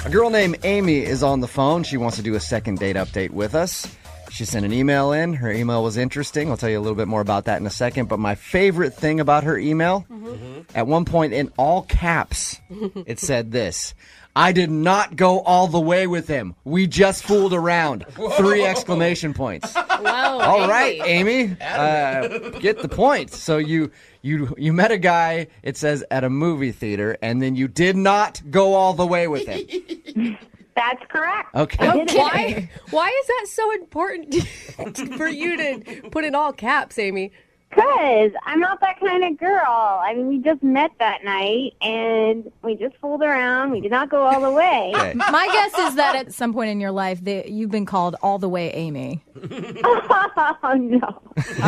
A girl named Amy is on the phone. She wants to do a second date update with us. She sent an email in. Her email was interesting. I'll tell you a little bit more about that in a second. But my favorite thing about her email, at one point in all caps, it said this: I did not go all the way with him. We just fooled around. 3 exclamation points. Wow. All right, Amy. Get the point. So you met a guy, it says, at a movie theater, and then you did not go all the way with him. That's correct. Okay. Why is that so important for you to put in all caps, Amy? Because I'm not that kind of girl. I mean, we just met that night, and we just fooled around. We did not go all the way. Okay. My guess is that at some point in your life, you've been called all the way Amy. Oh, no.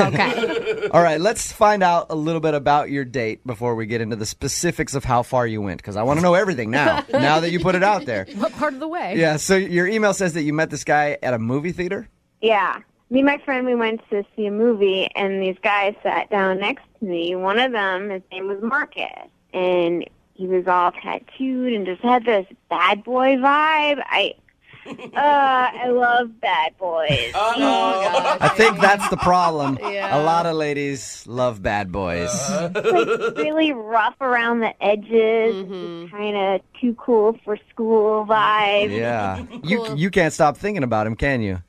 Okay. All right, let's find out a little bit about your date before we get into the specifics of how far you went, because I want to know everything now that you put it out there. What part of the way? Yeah, so your email says that you met this guy at a movie theater? Yeah. Me and my friend, we went to see a movie, and these guys sat down next to me. One of them, his name was Marcus, and he was all tattooed and just had this bad boy vibe. I love bad boys. Oh, gosh. I think that's the problem. Yeah. A lot of ladies love bad boys. Like really rough around the edges, kind of too cool for school vibe. Yeah. You can't stop thinking about him, can you?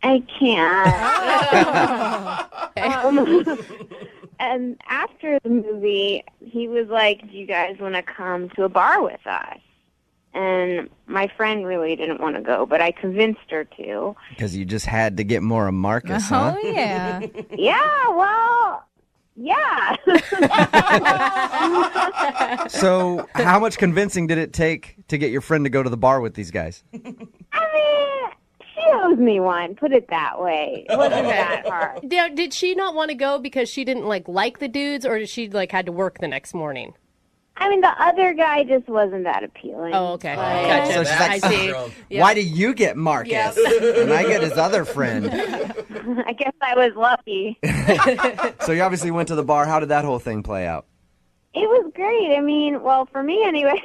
I can't. And after the movie, he was like, do you guys want to come to a bar with us? And my friend really didn't want to go, but I convinced her to. Because you just had to get more of Marcus, huh? Oh, yeah. Yeah, well, yeah. So how much convincing did it take to get your friend to go to the bar with these guys? I mean, she owes me one, put it that way. It wasn't that hard. Now, did she not want to go because she didn't like the dudes, or did she had to work the next morning? I mean, the other guy just wasn't that appealing. Oh, okay. So Gotcha. she's like, I see. Yeah. Why do you get Marcus? Yeah. And I get his other friend. I guess I was lucky. So you obviously went to the bar. How did that whole thing play out? It was great. I mean, well, for me anyway,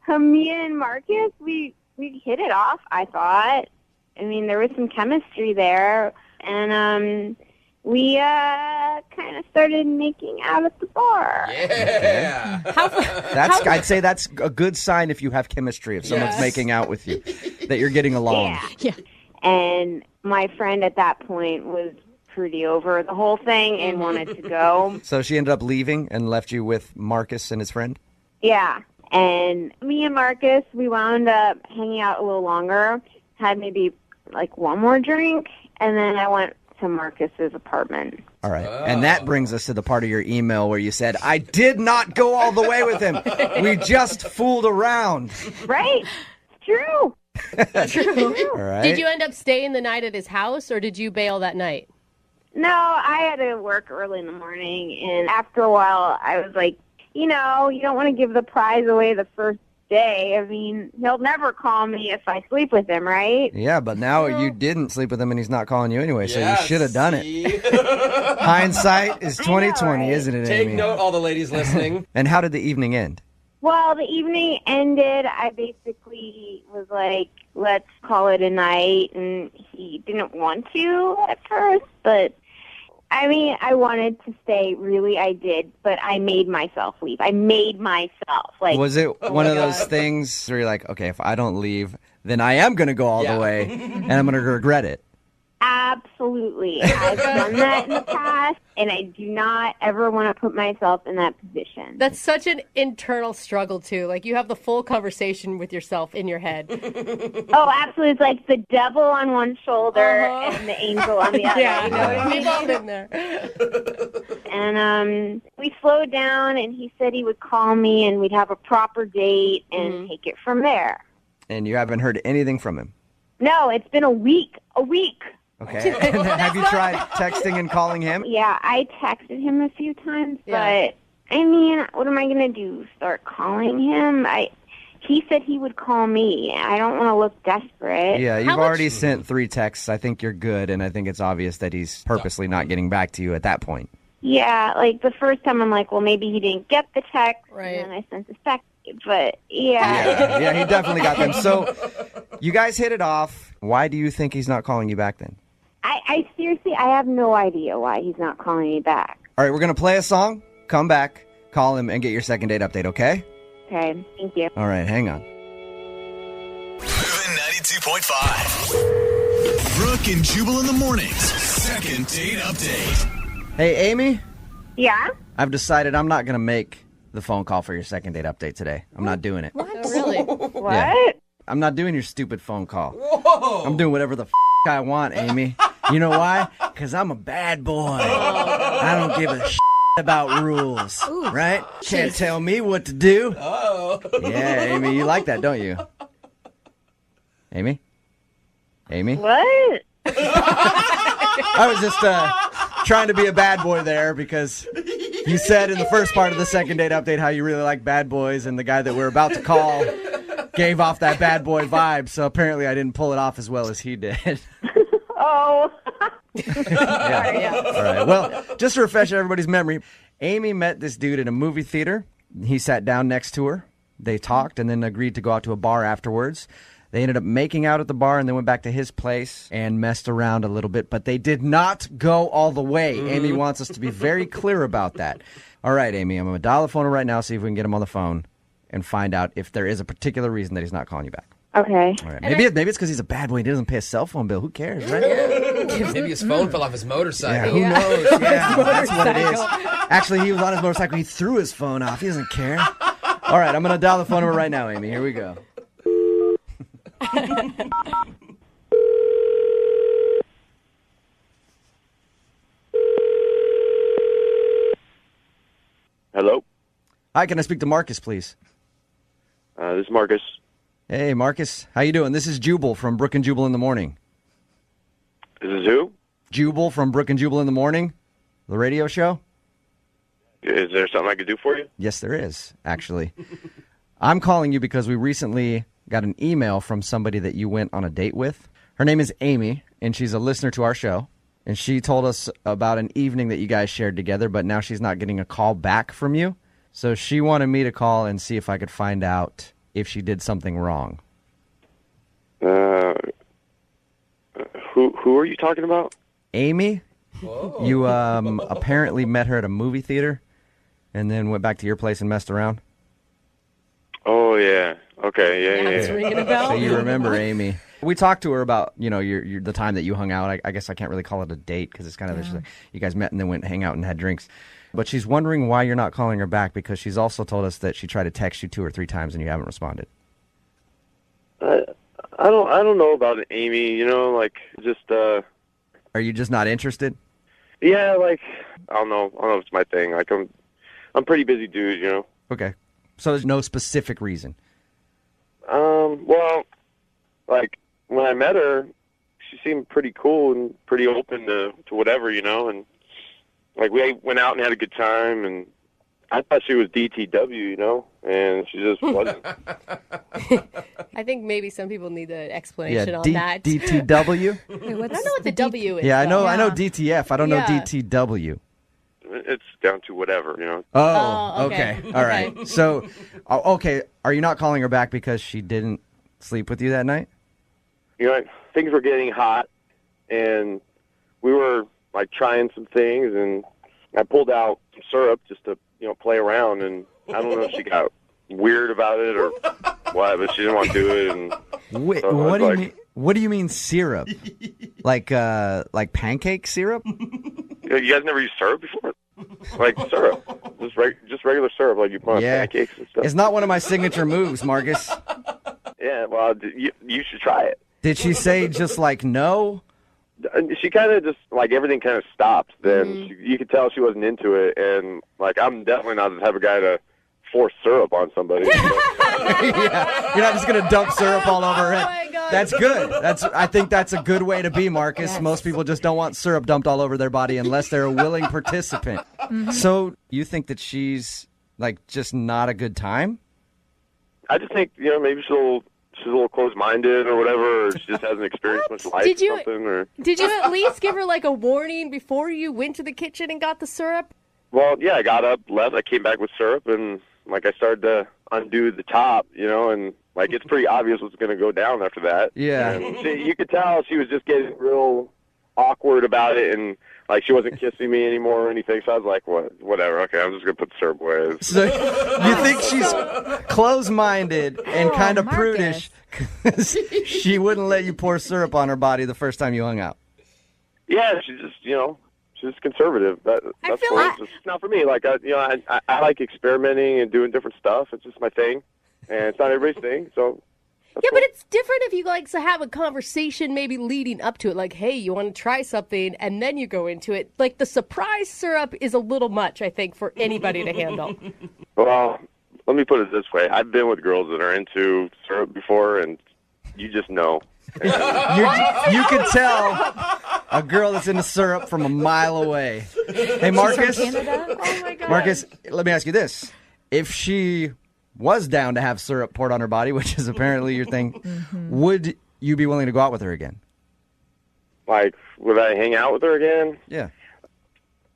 me and Marcus, we hit it off, I thought. I mean, there was some chemistry there. And we kind of started making out at the bar. Yeah. I'd say that's a good sign if you have chemistry, if someone's making out with you, that you're getting along. Yeah. And my friend at that point was pretty over the whole thing and wanted to go. So she ended up leaving and left you with Marcus and his friend? Yeah. And me and Marcus, we wound up hanging out a little longer, had maybe one more drink, and then I went to Marcus's apartment. All right. And that brings us to the part of your email where you said, I did not go all the way with him. We just fooled around. Right? It's true. True. All right. Did you end up staying the night at his house, or did you bail that night? No, I had to work early in the morning, and after a while, I was like, you don't want to give the prize away the first day. I mean, he'll never call me if I sleep with him, right? Yeah, but now you didn't sleep with him and he's not calling you anyway, so you should have done it. Hindsight is 2020, right? Isn't it, Take Amy? note, all the ladies listening. And how did the evening end? Well, the evening ended. I basically was like, let's call it a night, and he didn't want to at first, but I mean, I wanted to stay, really, I did, but I made myself leave. I made myself. Was it one of those things where you're like, okay, if I don't leave, then I am going to go all the way, and I'm going to regret it? Absolutely. I've done that in the past, and I do not ever want to put myself in that position. That's such an internal struggle, too. You have the full conversation with yourself in your head. Oh, absolutely. It's like the devil on one shoulder and the angel on the other. Yeah, You know what I mean? we've all been there. And we slowed down, and he said he would call me, and we'd have a proper date and take it from there. And you haven't heard anything from him? No, it's been a week. A week. Okay. Have you tried texting and calling him? Yeah, I texted him a few times, Yeah. but, I mean, what am I going to do? Start calling him? He said he would call me. I don't want to look desperate. Yeah, you've already sent 3 texts. I think you're good, and I think it's obvious that he's purposely not getting back to you at that point. Yeah, the first time I'm like, well, maybe he didn't get the text. Right. And then I sent the but yeah. Yeah, he definitely got them. So you guys hit it off. Why do you think he's not calling you back then? I seriously, I have no idea why he's not calling me back. All right, we're going to play a song, come back, call him, and get your second date update, okay? Okay, thank you. All right, hang on. Moving 92.5. Brooke and Jubal in the mornings. Second date update. Hey, Amy, Yeah? I've decided I'm not going to make the phone call for your second date update today. I'm not doing it. Oh, really? What? Yeah. I'm not doing your stupid phone call. Whoa. I'm doing whatever the I want, Amy. You know why? Because I'm a bad boy. I don't give a about rules, right? Can't tell me what to do. Oh. Yeah, Amy, you like that, don't you? Amy? Amy? What? I was just trying to be a bad boy there because you said in the first part of the second date update how you really like bad boys, and the guy that we're about to call gave off that bad boy vibe, so apparently I didn't pull it off as well as he did. Oh. Yeah. All right. Well, just to refresh everybody's memory, Amy met this dude in a movie theater. He sat down next to her. They talked and then agreed to go out to a bar afterwards. They ended up making out at the bar and then went back to his place and messed around a little bit, but they did not go all the way. Amy wants us to be very clear about that. All right, Amy, I'm going to dial the phone right now, see if we can get him on the phone and find out if there is a particular reason that he's not calling you back. Okay. All right. Maybe it's because he's a bad boy and he doesn't pay a cell phone bill. Who cares, right? Maybe his phone fell off his motorcycle. Who knows? Yeah, that's what it is. Actually, he was on his motorcycle. He threw his phone off. He doesn't care. All right, I'm going to dial the phone number right now, Amy. Here we go. Hello? Hi, can I speak to Marcus, please? This is Marcus. Hey, Marcus. How you doing? This is Jubal from Brooke and Jubal in the Morning. This is who? Jubal from Brooke and Jubal in the Morning, the radio show? Is there something I could do for you? Yes, there is, actually. I'm calling you because we recently got an email from somebody that you went on a date with. Her name is Amy, and she's a listener to our show. And she told us about an evening that you guys shared together, but now she's not getting a call back from you. So she wanted me to call and see if I could find out if she did something wrong. Who are you talking about? Amy? Whoa. You apparently met her at a movie theater and then went back to your place and messed around? Oh, yeah. Okay, yeah. It's ringing a bell. So you remember Amy. We talked to her about, your the time that you hung out. I guess I can't really call it a date because it's kind of just like you guys met and then went hang out and had drinks. But she's wondering why you're not calling her back because she's also told us that she tried to text you 2 or 3 times and you haven't responded. I don't know about Amy, just, Are you just not interested? yeah, I don't know if it's my thing. I'm pretty busy dude, Okay. So there's no specific reason. Well, when I met her, she seemed pretty cool and pretty open to whatever, and we went out and had a good time, and I thought she was DTW, and she just wasn't. I think maybe some people need an explanation on that. DTW? I don't know what the W is. Yeah, I know though. DTF. I don't know Yeah. DTW. It's down to whatever, Oh, okay. okay. All right. So, okay, are you not calling her back because she didn't sleep with you that night? Things were getting hot, and we were trying some things, and I pulled out some syrup just to play around, and I don't know if she got weird about it or what, but she didn't want to do it. And Wait, so I was what do you like- mean? What do you mean syrup? like pancake syrup? You guys never used syrup before? Syrup, just regular syrup, like you put on pancakes and stuff. It's not one of my signature moves, Marcus. Yeah, well, you should try it. Did she say just no? She kind of just everything kind of stopped. Then you could tell she wasn't into it, and I'm definitely not the type of guy to force syrup on somebody. Yeah, you're not just gonna dump syrup all over her head. my God. That's good. I think that's a good way to be, Marcus. Yes. Most people just don't want syrup dumped all over their body unless they're a willing participant. So you think that she's just not a good time? I just think maybe she's a little closed-minded or whatever, or she just hasn't experienced much life Did you- or something. Or Did you at least give her a warning before you went to the kitchen and got the syrup? well, yeah, I got up, left, I came back with syrup, and I started to undo the top, and like it's pretty obvious what's going to go down after that. Yeah. And you could tell she was just getting real awkward about it, and like she wasn't kissing me anymore or anything. So I was like, whatever. Okay, I'm just going to put the syrup away. So you think she's close-minded and kind of Marcus. prudish because she wouldn't let you pour syrup on her body the first time you hung out? Yeah, she's just, she's conservative. That's feel cool. like- It's not for me. Like, I like experimenting and doing different stuff. It's just my thing, and it's not everybody's thing. So Yeah, but it's different if you like to have a conversation maybe leading up to it. Like, hey, you want to try something, and then you go into it. Like, the surprise syrup is a little much, I think, for anybody to handle. Well, let me put it this way. I've been with girls that are into syrup before, and you just know. You can tell a girl that's into syrup from a mile away. Hey, Marcus. Canada? Oh, my God. Marcus, let me ask you this. If she was down to have syrup poured on her body, which is apparently your thing, would you be willing to go out with her again? Like, would I hang out with her again? Yeah.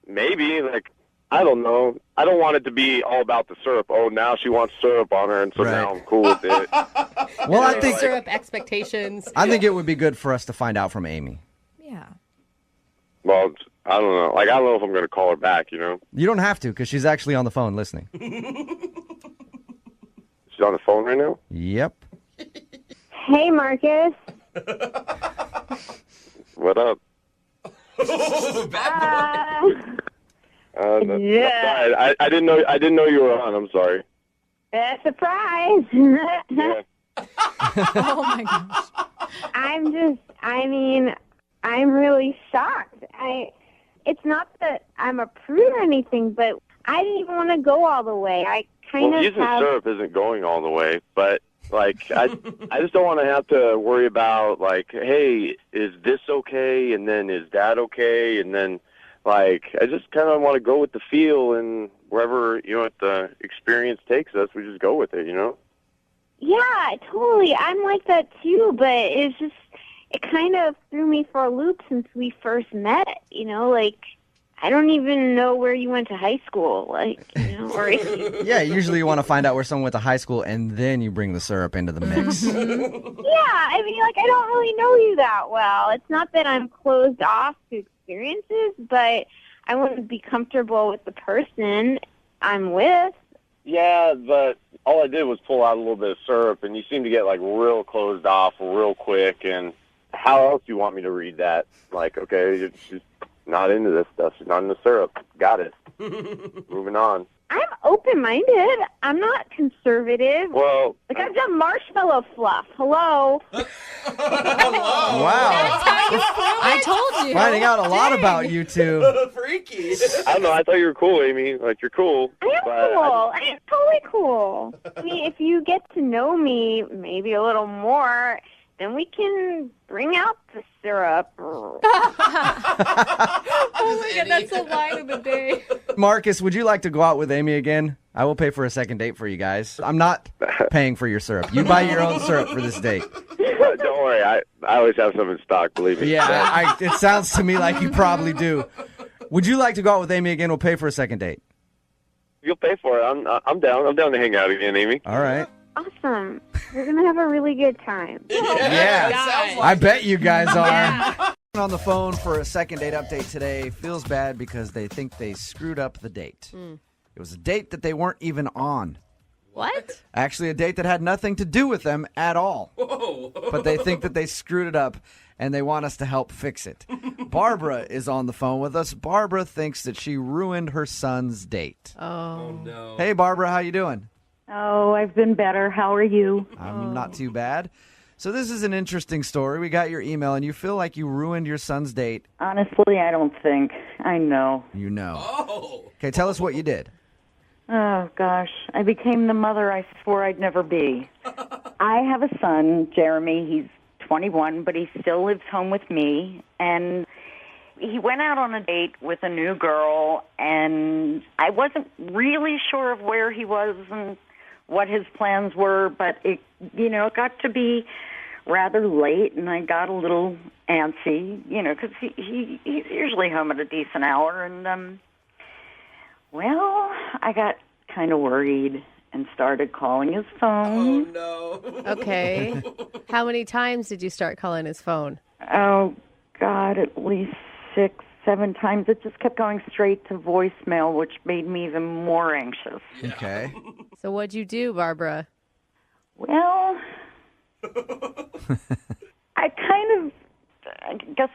Maybe. Like, I don't know. I don't want it to be all about the syrup. Oh, now she wants syrup on her, and so Right. now I'm cool with it. Well, I think Syrup expectations. it would be good for us to find out from Amy. Yeah. Well, I don't know. Like, I don't know if I'm going to call her back, You don't have to because she's actually on the phone listening. She's on the phone right now? Yep. Hey, Marcus. What up? Yeah. Sorry, I didn't know. I didn't know you were on. I'm sorry. Surprise. Yeah. Oh my gosh. I'm really shocked. It's not that I'm a prude or anything, but I didn't even want to go all the way. I kind Well, of using have. syrup isn't going all the way, but like I just don't want to have to worry about like, hey, is this okay? And then is that okay? And then like I just kind of want to go with the feel, and wherever the experience takes us, we just go with it. Yeah, totally. I'm like that too, but it kind of threw me for a loop since we first met. Like I don't even know where you went to high school, or Yeah, usually you want to find out where someone went to high school, and then you bring the syrup into the mix. Yeah, I don't really know you that well. It's not that I'm closed off to experiences, but I want to be comfortable with the person I'm with. Yeah, but all I did was pull out a little bit of syrup, and you seem to get like real closed off real quick. And how else do you want me to read that? Like, okay, she's not into this stuff. She's not into syrup. Got it. Moving on. I'm open-minded. I'm not conservative. Well, I've done marshmallow fluff. Hello. Wow. I told you. Finding out a lot about you two. Freaky. I don't know. I thought you were cool, Amy. Like, you're cool. I am but cool. I am totally cool. I mean, if you get to know me maybe a little more, then we can bring out the syrup. Oh my God, that's the line of the day. Marcus, would you like to go out with Amy again? I will pay for a second date for you guys. I'm not paying for your syrup. You buy your own syrup for this date. Don't worry. I always have some in stock, believe me. Yeah, it sounds to me like you probably do. Would you like to go out with Amy again? We'll pay for a second date. You'll pay for it. I'm down. I'm down to hang out again, Amy. All right. Awesome. We're going to have a really good time. Yeah, sounds like I bet you guys are. On the phone for a second date update today feels bad because they think they screwed up the date. It was a date that they weren't even on. What? Actually, a date that had nothing to do with them at all. Whoa. But they think that they screwed it up, and they want us to help fix it. Barbara is on the phone with us. Barbara thinks that she ruined her son's date. Oh. No. Hey, Barbara, how you doing? Oh, I've been better. How are you? I'm not too bad. So this is an interesting story. We got your email, and you feel like you ruined your son's date. Honestly, I don't think. I know. You know. Oh. Okay, tell us what you did. Oh, gosh. I became the mother I swore I'd never be. I have a son, Jeremy. He's 21, but he still lives home with me. And he went out on a date with a new girl, and I wasn't really sure of where he was and what his plans were, but it got to be rather late, and I got a little antsy, because he's usually home at a decent hour, and, well, I got kind of worried, and started calling his Oh, phone. no. Okay. How many times did you start calling his phone? Oh, God, at least 6, 7 times. It just kept going straight to voicemail, which made me even more anxious. Okay. So what'd you do, Barbara? Well, I guess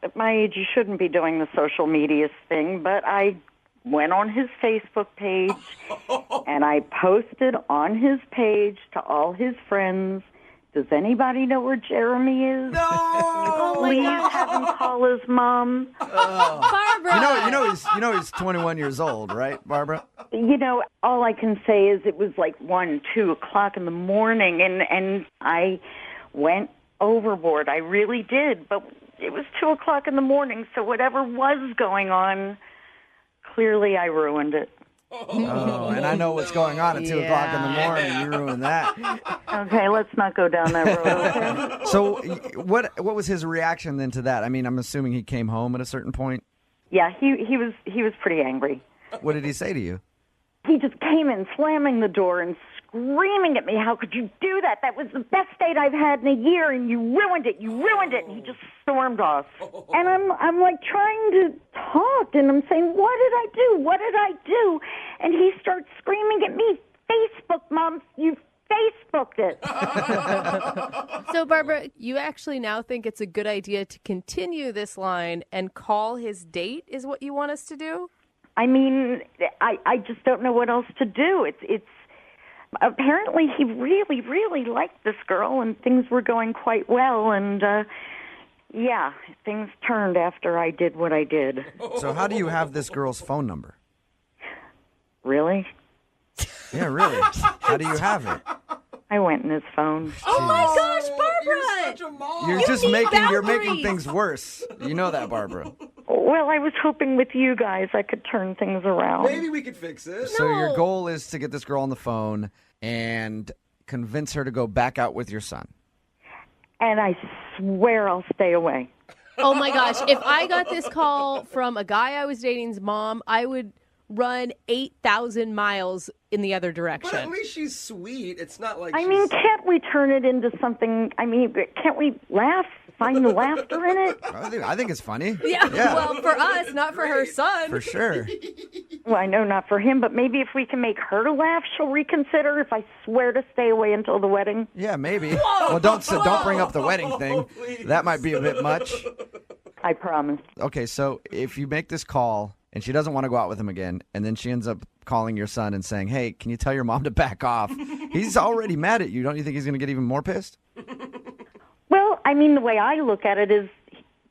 at my age you shouldn't be doing the social media thing, but I went on his Facebook page and I posted on his page to all his friends, does anybody know where Jeremy is? No! Oh my Please God. have him call his mom. Barbara! You know he's 21 years old, right, Barbara? All I can say is it was like 1, 2 o'clock in the morning, and I went overboard. I really did, but it was 2 o'clock in the morning, so whatever was going on, clearly I ruined it. Oh, and I know what's going on at 2 o'clock in the morning. You ruined that. Okay, let's not go down that road, okay? So what was his reaction then to that? I mean, I'm assuming he came home at a certain point. Yeah, he was pretty angry. What did he say to you? He just came in slamming the door and screaming at me, how could you do that? That was the best date I've had in a year, and you ruined it. And he just stormed off. And I'm like trying to talk, and I'm saying, what did I do? And he starts screaming at me, Facebook, Mom, you Facebooked it. So, Barbara, you actually now think it's a good idea to continue this line and call his date is what you want us to do? I mean, I just don't know what else to do. It's apparently he really, really liked this girl, and things were going quite well. And yeah, things turned after I did what I did. So how do you have this girl's phone number? Really? Yeah, really. How do you have it? I went in his phone. Oh my gosh, Barbara! You're such a mom. You're making boundaries. things worse. You know that, Barbara. Well, I was hoping with you guys I could turn things around. Maybe we could fix it. So your goal is to get this girl on the phone and convince her to go back out with your son. And I swear I'll stay away. Oh my gosh, if I got this call from a guy I was dating's mom, I would run 8,000 miles in the other direction. But at least she's sweet. It's not like I mean, can't we turn it into something? I mean, can't we laugh? Find the laughter in it? I think it's funny. Yeah, well, for us, not for her son. For sure. Well, I know not for him, but maybe if we can make her laugh, she'll reconsider if I swear to stay away until the wedding. Yeah, maybe. Well, don't bring up the wedding thing. That might be a bit much. I promise. Okay, so if you make this call and she doesn't want to go out with him again, and then she ends up calling your son and saying, hey, can you tell your mom to back off? He's already mad at you. Don't you think he's going to get even more pissed? Well, I mean, the way I look at it is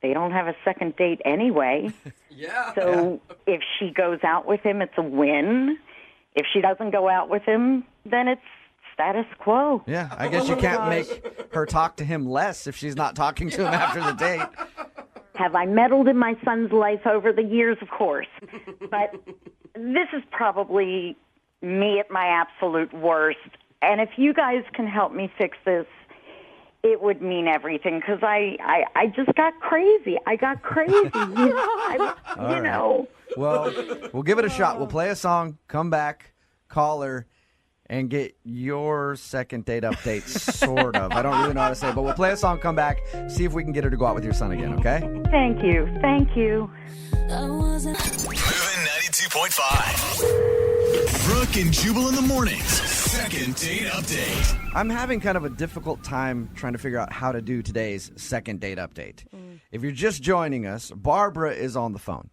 they don't have a second date anyway. Yeah. So if she goes out with him, it's a win. If she doesn't go out with him, then it's status quo. Yeah, I guess you can't make her talk to him less if she's not talking to him after the date. Have I meddled in my son's life over the years? Of course. But this is probably me at my absolute worst. And if you guys can help me fix this, it would mean everything, because I just got crazy. I got crazy. You know. Well, we'll give it a shot. We'll play a song, come back, call her, and get your second date update, sort of. I don't really know how to say it, but we'll play a song, come back, see if we can get her to go out with your son again, okay? Thank you. Thank you. Moving 92.5. Brooke and Jubal in the mornings. Second date update. I'm having kind of a difficult time trying to figure out how to do today's second date update. If you're just joining us, Barbara is on the phone.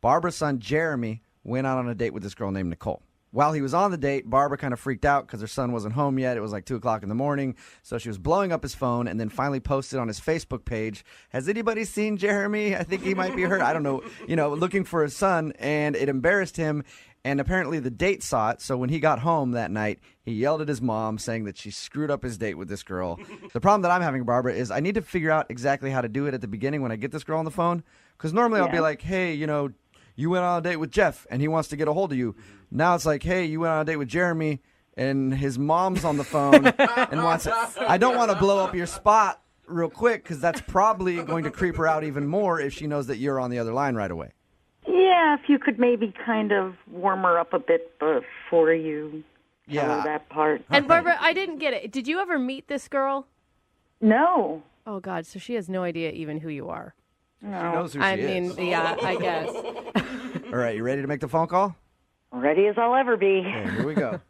Barbara's son, Jeremy, went out on a date with this girl named Nicole. While he was on the date, Barbara kind of freaked out because her son wasn't home yet. It was like 2 o'clock in the morning. So she was blowing up his phone and then finally posted on his Facebook page, has anybody seen Jeremy? I think he might be hurt. I don't know, looking for his son. And it embarrassed him. And apparently the date saw it. So when he got home that night, he yelled at his mom saying that she screwed up his date with this girl. The problem that I'm having, Barbara, is I need to figure out exactly how to do it at the beginning when I get this girl on the phone. Because normally I'll be like, hey, you went on a date with Jeff and he wants to get a hold of you. Now it's like, hey, you went on a date with Jeremy and his mom's on the phone and wants it. I don't want to blow up your spot real quick because that's probably going to creep her out even more if she knows that you're on the other line right away. Yeah, if you could maybe kind of warm her up a bit before you tell her that part. And Barbara, I didn't get it. Did you ever meet this girl? No. Oh, God. So she has no idea even who you are. She knows who I she mean, is. yeah, I guess. All right, you ready to make the phone call? Ready as I'll ever be. Okay, here we go.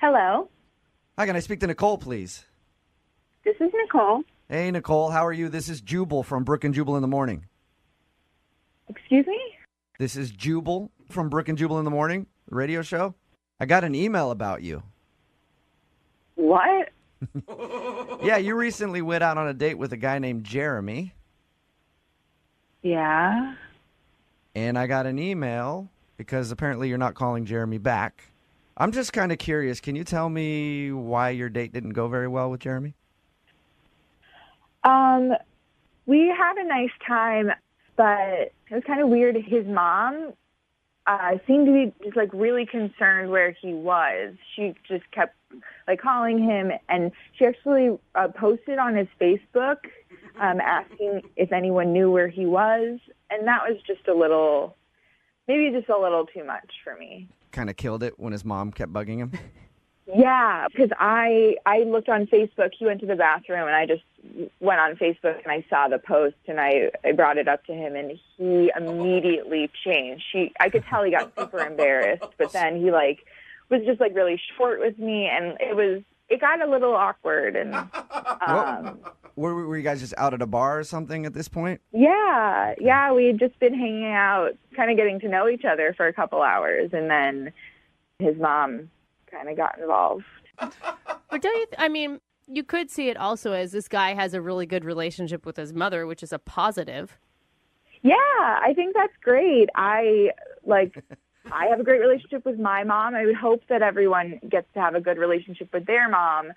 Hello, Hi, can I speak to Nicole, please? this is Nicole. Hey, Nicole, how are you? This is Jubal from Brooke and Jubal in the Morning. Excuse me? This is Jubal from Brooke and Jubal in the Morning, the radio show. I got an email about you. What? Yeah, you recently went out on a date with a guy named Jeremy, Yeah. and I got an email because apparently you're not calling Jeremy back. I'm just kind of curious. Can you tell me why your date didn't go very well with Jeremy? We had a nice time, but it was kind of weird. His mom seemed to be just like really concerned where he was. She just kept like calling him, and she actually posted on his Facebook asking if anyone knew where he was, and that was just maybe just a little too much for me. Kind of killed it when his mom kept bugging him. Yeah, because I looked on Facebook. He went to the bathroom, and I just went on Facebook, and I saw the post, and I brought it up to him, and he immediately changed. I could tell he got super embarrassed, but then he was just really short with me, and it got a little awkward. And Were you guys just out at a bar or something at this point? yeah, we had just been hanging out, kind of getting to know each other for a couple hours, and then his mom kind of got involved. But don't you, I mean, you could see it also as this guy has a really good relationship with his mother, which is a positive. Yeah, I think that's great. I have a great relationship with my mom. I would hope that everyone gets to have a good relationship with their mom.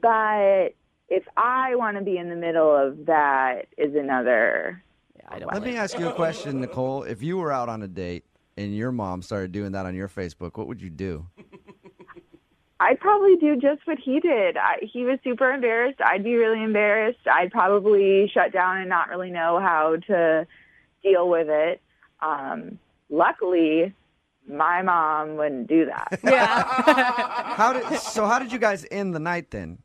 But if I want to be in the middle of that is another. Yeah, I don't Let me ask you a question, Nicole. If you were out on a date and your mom started doing that on your Facebook, what would you do? I'd probably do just what he did. He was super embarrassed. I'd be really embarrassed. I'd probably shut down and not really know how to deal with it. Luckily, my mom wouldn't do that. Yeah. How did you guys end the night then?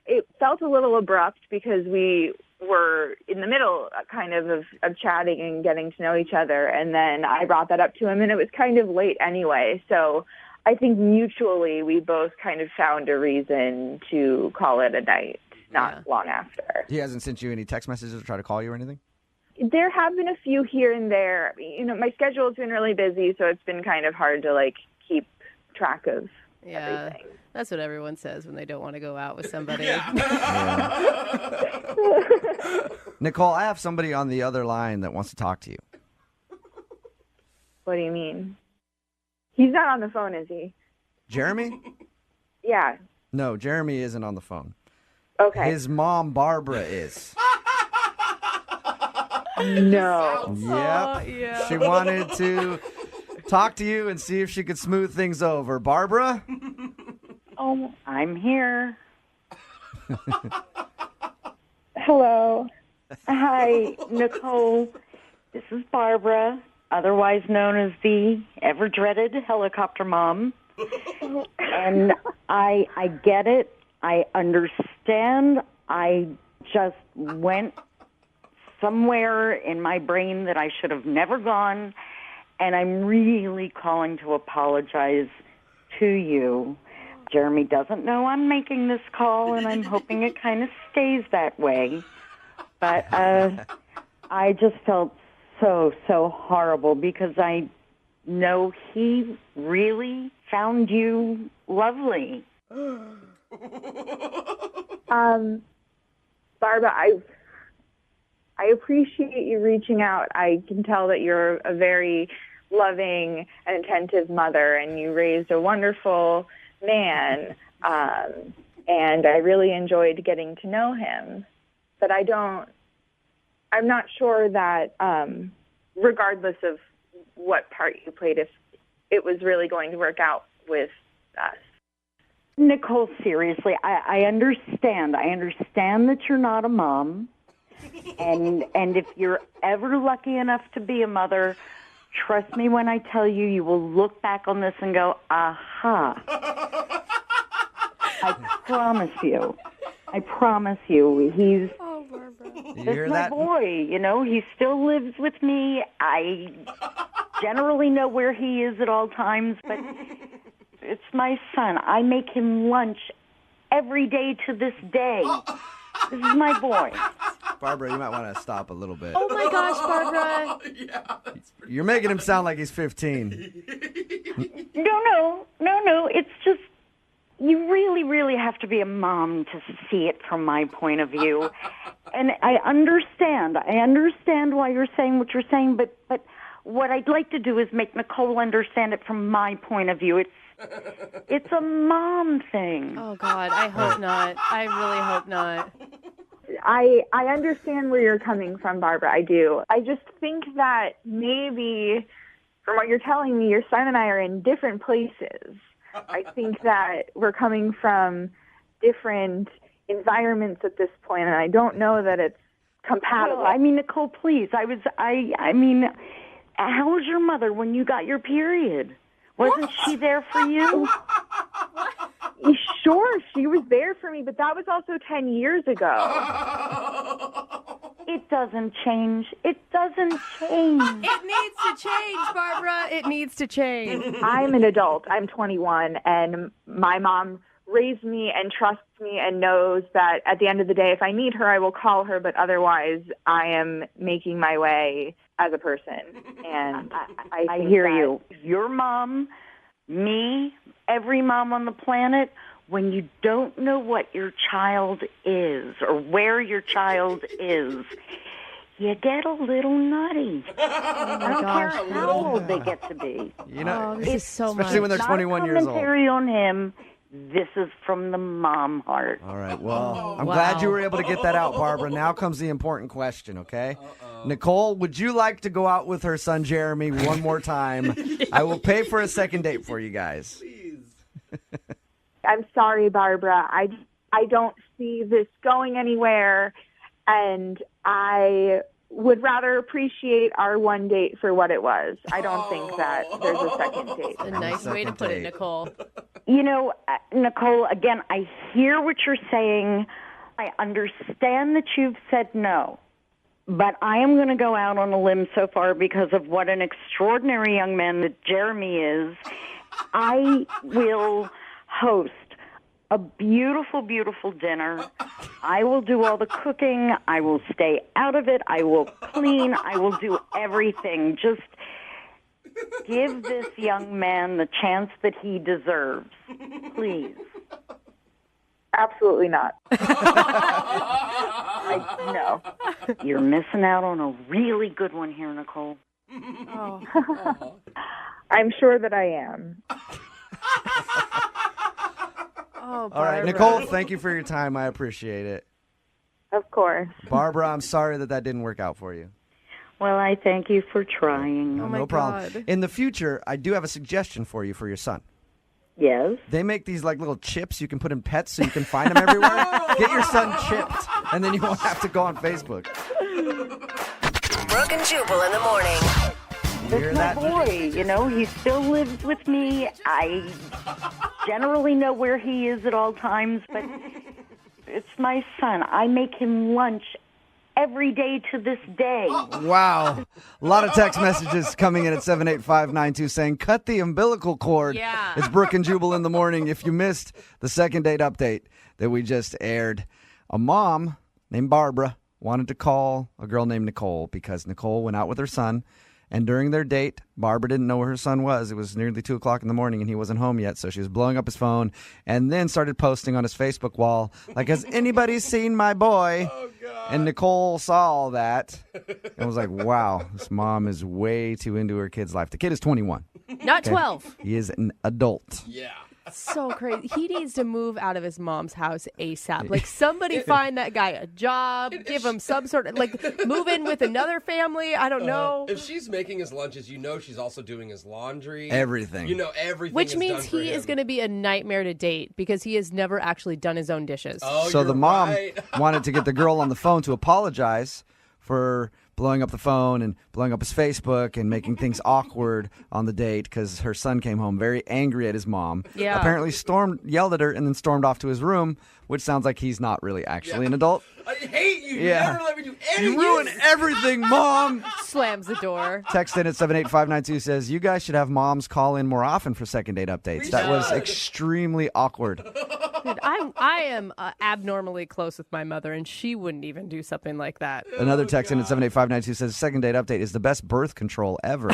It felt a little abrupt because we were in the middle kind of chatting and getting to know each other. And then I brought that up to him, and it was kind of late anyway. So I think mutually we both kind of found a reason to call it a night, not long after. He hasn't sent you any text messages or try to call you or anything? There have been a few here and there. You know, my schedule's been really busy, so it's been kind of hard to keep track of everything. That's what everyone says when they don't want to go out with somebody. Nicole, I have somebody on the other line that wants to talk to you. What do you mean? He's not on the phone, is he? Jeremy? Yeah. No, Jeremy isn't on the phone. Okay. His mom, Barbara, is. No. Yep. yeah. She wanted to talk to you and see if she could smooth things over. Barbara? Oh, I'm here. Hello. Hi, Nicole. This is Barbara, otherwise known as the ever-dreaded helicopter mom. And I get it. I understand. I just went somewhere in my brain that I should have never gone, and I'm really calling to apologize to you. Jeremy doesn't know I'm making this call, and I'm hoping it kind of stays that way. But I just felt so horrible because I know he really found you lovely. Barbara, I appreciate you reaching out. I can tell that you're a very loving and attentive mother, and you raised a wonderful man, and I really enjoyed getting to know him. But I'm not sure that, regardless of what part you played, if it was really going to work out with us. Nicole, seriously, I understand. I understand that you're not a mom, And if you're ever lucky enough to be a mother, trust me when I tell you, you will look back on this and go, aha. I promise you. I promise you. He's Oh, Barbara. You This hear is my that? boy, he still lives with me. I generally know where he is at all times, but it's my son. I make him lunch every day to this day. This is my boy. Barbara, you might want to stop a little bit. Oh my gosh, Barbara. You're making him sound like he's 15. No. It's just, you really, really have to be a mom to see it from my point of view. And I understand why you're saying what you're saying, but what I'd like to do is make Nicole understand it from my point of view. It's a mom thing. Oh, God. I hope not. I really hope not. I understand where you're coming from, Barbara. I do. I just think that maybe, from what you're telling me, your son and I are in different places. I think that we're coming from different environments at this point, and I don't know that it's compatible. Well, I mean, Nicole, please. I mean, how was your mother when you got your period? Wasn't she there for you? Sure, she was there for me, but that was also 10 years ago. It doesn't change. It doesn't change. It needs to change, Barbara. It needs to change. I'm an adult. I'm 21, and my mom raised me and trusts me and knows that at the end of the day, if I need her, I will call her, but otherwise I am making my way as a person. And I hear you. Your mom, me, every mom on the planet, when you don't know what your child is or where your child is, you get a little nutty. I don't care how old they get to be. You know, This is so much. especially when they're 21 years old. Commentary on him. This is from the mom heart. All right, well, I'm glad you were able to get that out, Barbara. Now comes the important question, okay? Nicole, would you like to go out with her son, Jeremy, one more time? Yes. I will pay for a second date for you guys. Please. I'm sorry, Barbara. I don't see this going anywhere, and I would rather appreciate our one date for what it was. I don't think that there's a second date. A nice way to put it, Nicole. Nicole, again, I hear what you're saying. I understand that you've said no. But I am going to go out on a limb so far because of what an extraordinary young man that Jeremy is. I will host a beautiful, beautiful dinner. I will do all the cooking. I will stay out of it. I will clean. I will do everything. Just give this young man the chance that he deserves. Please. Absolutely not. No. You're missing out on a really good one here, Nicole. Oh. I'm sure that I am. Oh, All right, Nicole, thank you for your time. I appreciate it. Of course. Barbara, I'm sorry that didn't work out for you. Well, I thank you for trying. No problem. In the future, I do have a suggestion for you for your son. Yes? They make these like little chips you can put in pets so you can find them everywhere. Get your son chipped, and then you won't have to go on Facebook. Brooke and Jubal in the morning. You hear That's that? my boy. He still lives with me. I generally know where he is at all times, but it's my son. I make him lunch every day to this day. Wow. A lot of text messages coming in at 78592 saying, cut the umbilical cord. Yeah. It's Brooke and Jubal in the morning. If you missed the second date update that we just aired, a mom named Barbara wanted to call a girl named Nicole because Nicole went out with her son. And during their date, Barbara didn't know where her son was. It was nearly 2 o'clock in the morning, and he wasn't home yet. So she was blowing up his phone and then started posting on his Facebook wall, like, has anybody seen my boy? Oh, God. And Nicole saw all that and was like, wow, this mom is way too into her kid's life. The kid is 21. Not 12. He is an adult. Yeah. So crazy. He needs to move out of his mom's house ASAP. Like, somebody find that guy a job, give him some sort of, like, move in with another family. I don't know. If she's making his lunches, she's also doing his laundry. Everything. Everything. Which is means done for he is him. going to be a nightmare to date because he has never actually done his own dishes. Oh, So you're the mom right. wanted to get the girl on the phone to apologize for blowing up the phone and blowing up his Facebook and making things awkward on the date because her son came home very angry at his mom. Yeah. Apparently yelled at her, and then stormed off to his room, which sounds like he's not really actually an adult. I hate you. Yeah. You never let me do anything. You ruin everything, Mom! Slams the door. Text in at 78592 says, you guys should have moms call in more often for second date updates. That was should. extremely awkward. Dude, I am abnormally close with my mother, and she wouldn't even do something like that. Another text in at 78592 says, second date update is the best birth control ever.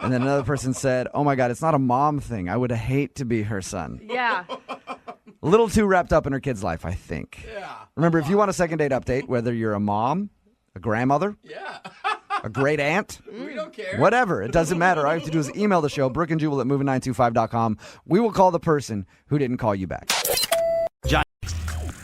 And then another person said, oh my God, it's not a mom thing. I would hate to be her son. Yeah. A little too wrapped up in her kid's life, I think. Yeah. Remember, if you want a second date update, whether you're a mom, a grandmother, Yeah. a great aunt, We don't care. whatever, it doesn't matter. All you have to do is email the show, Brooke and Jubal at moving925.com. We will call the person who didn't call you back.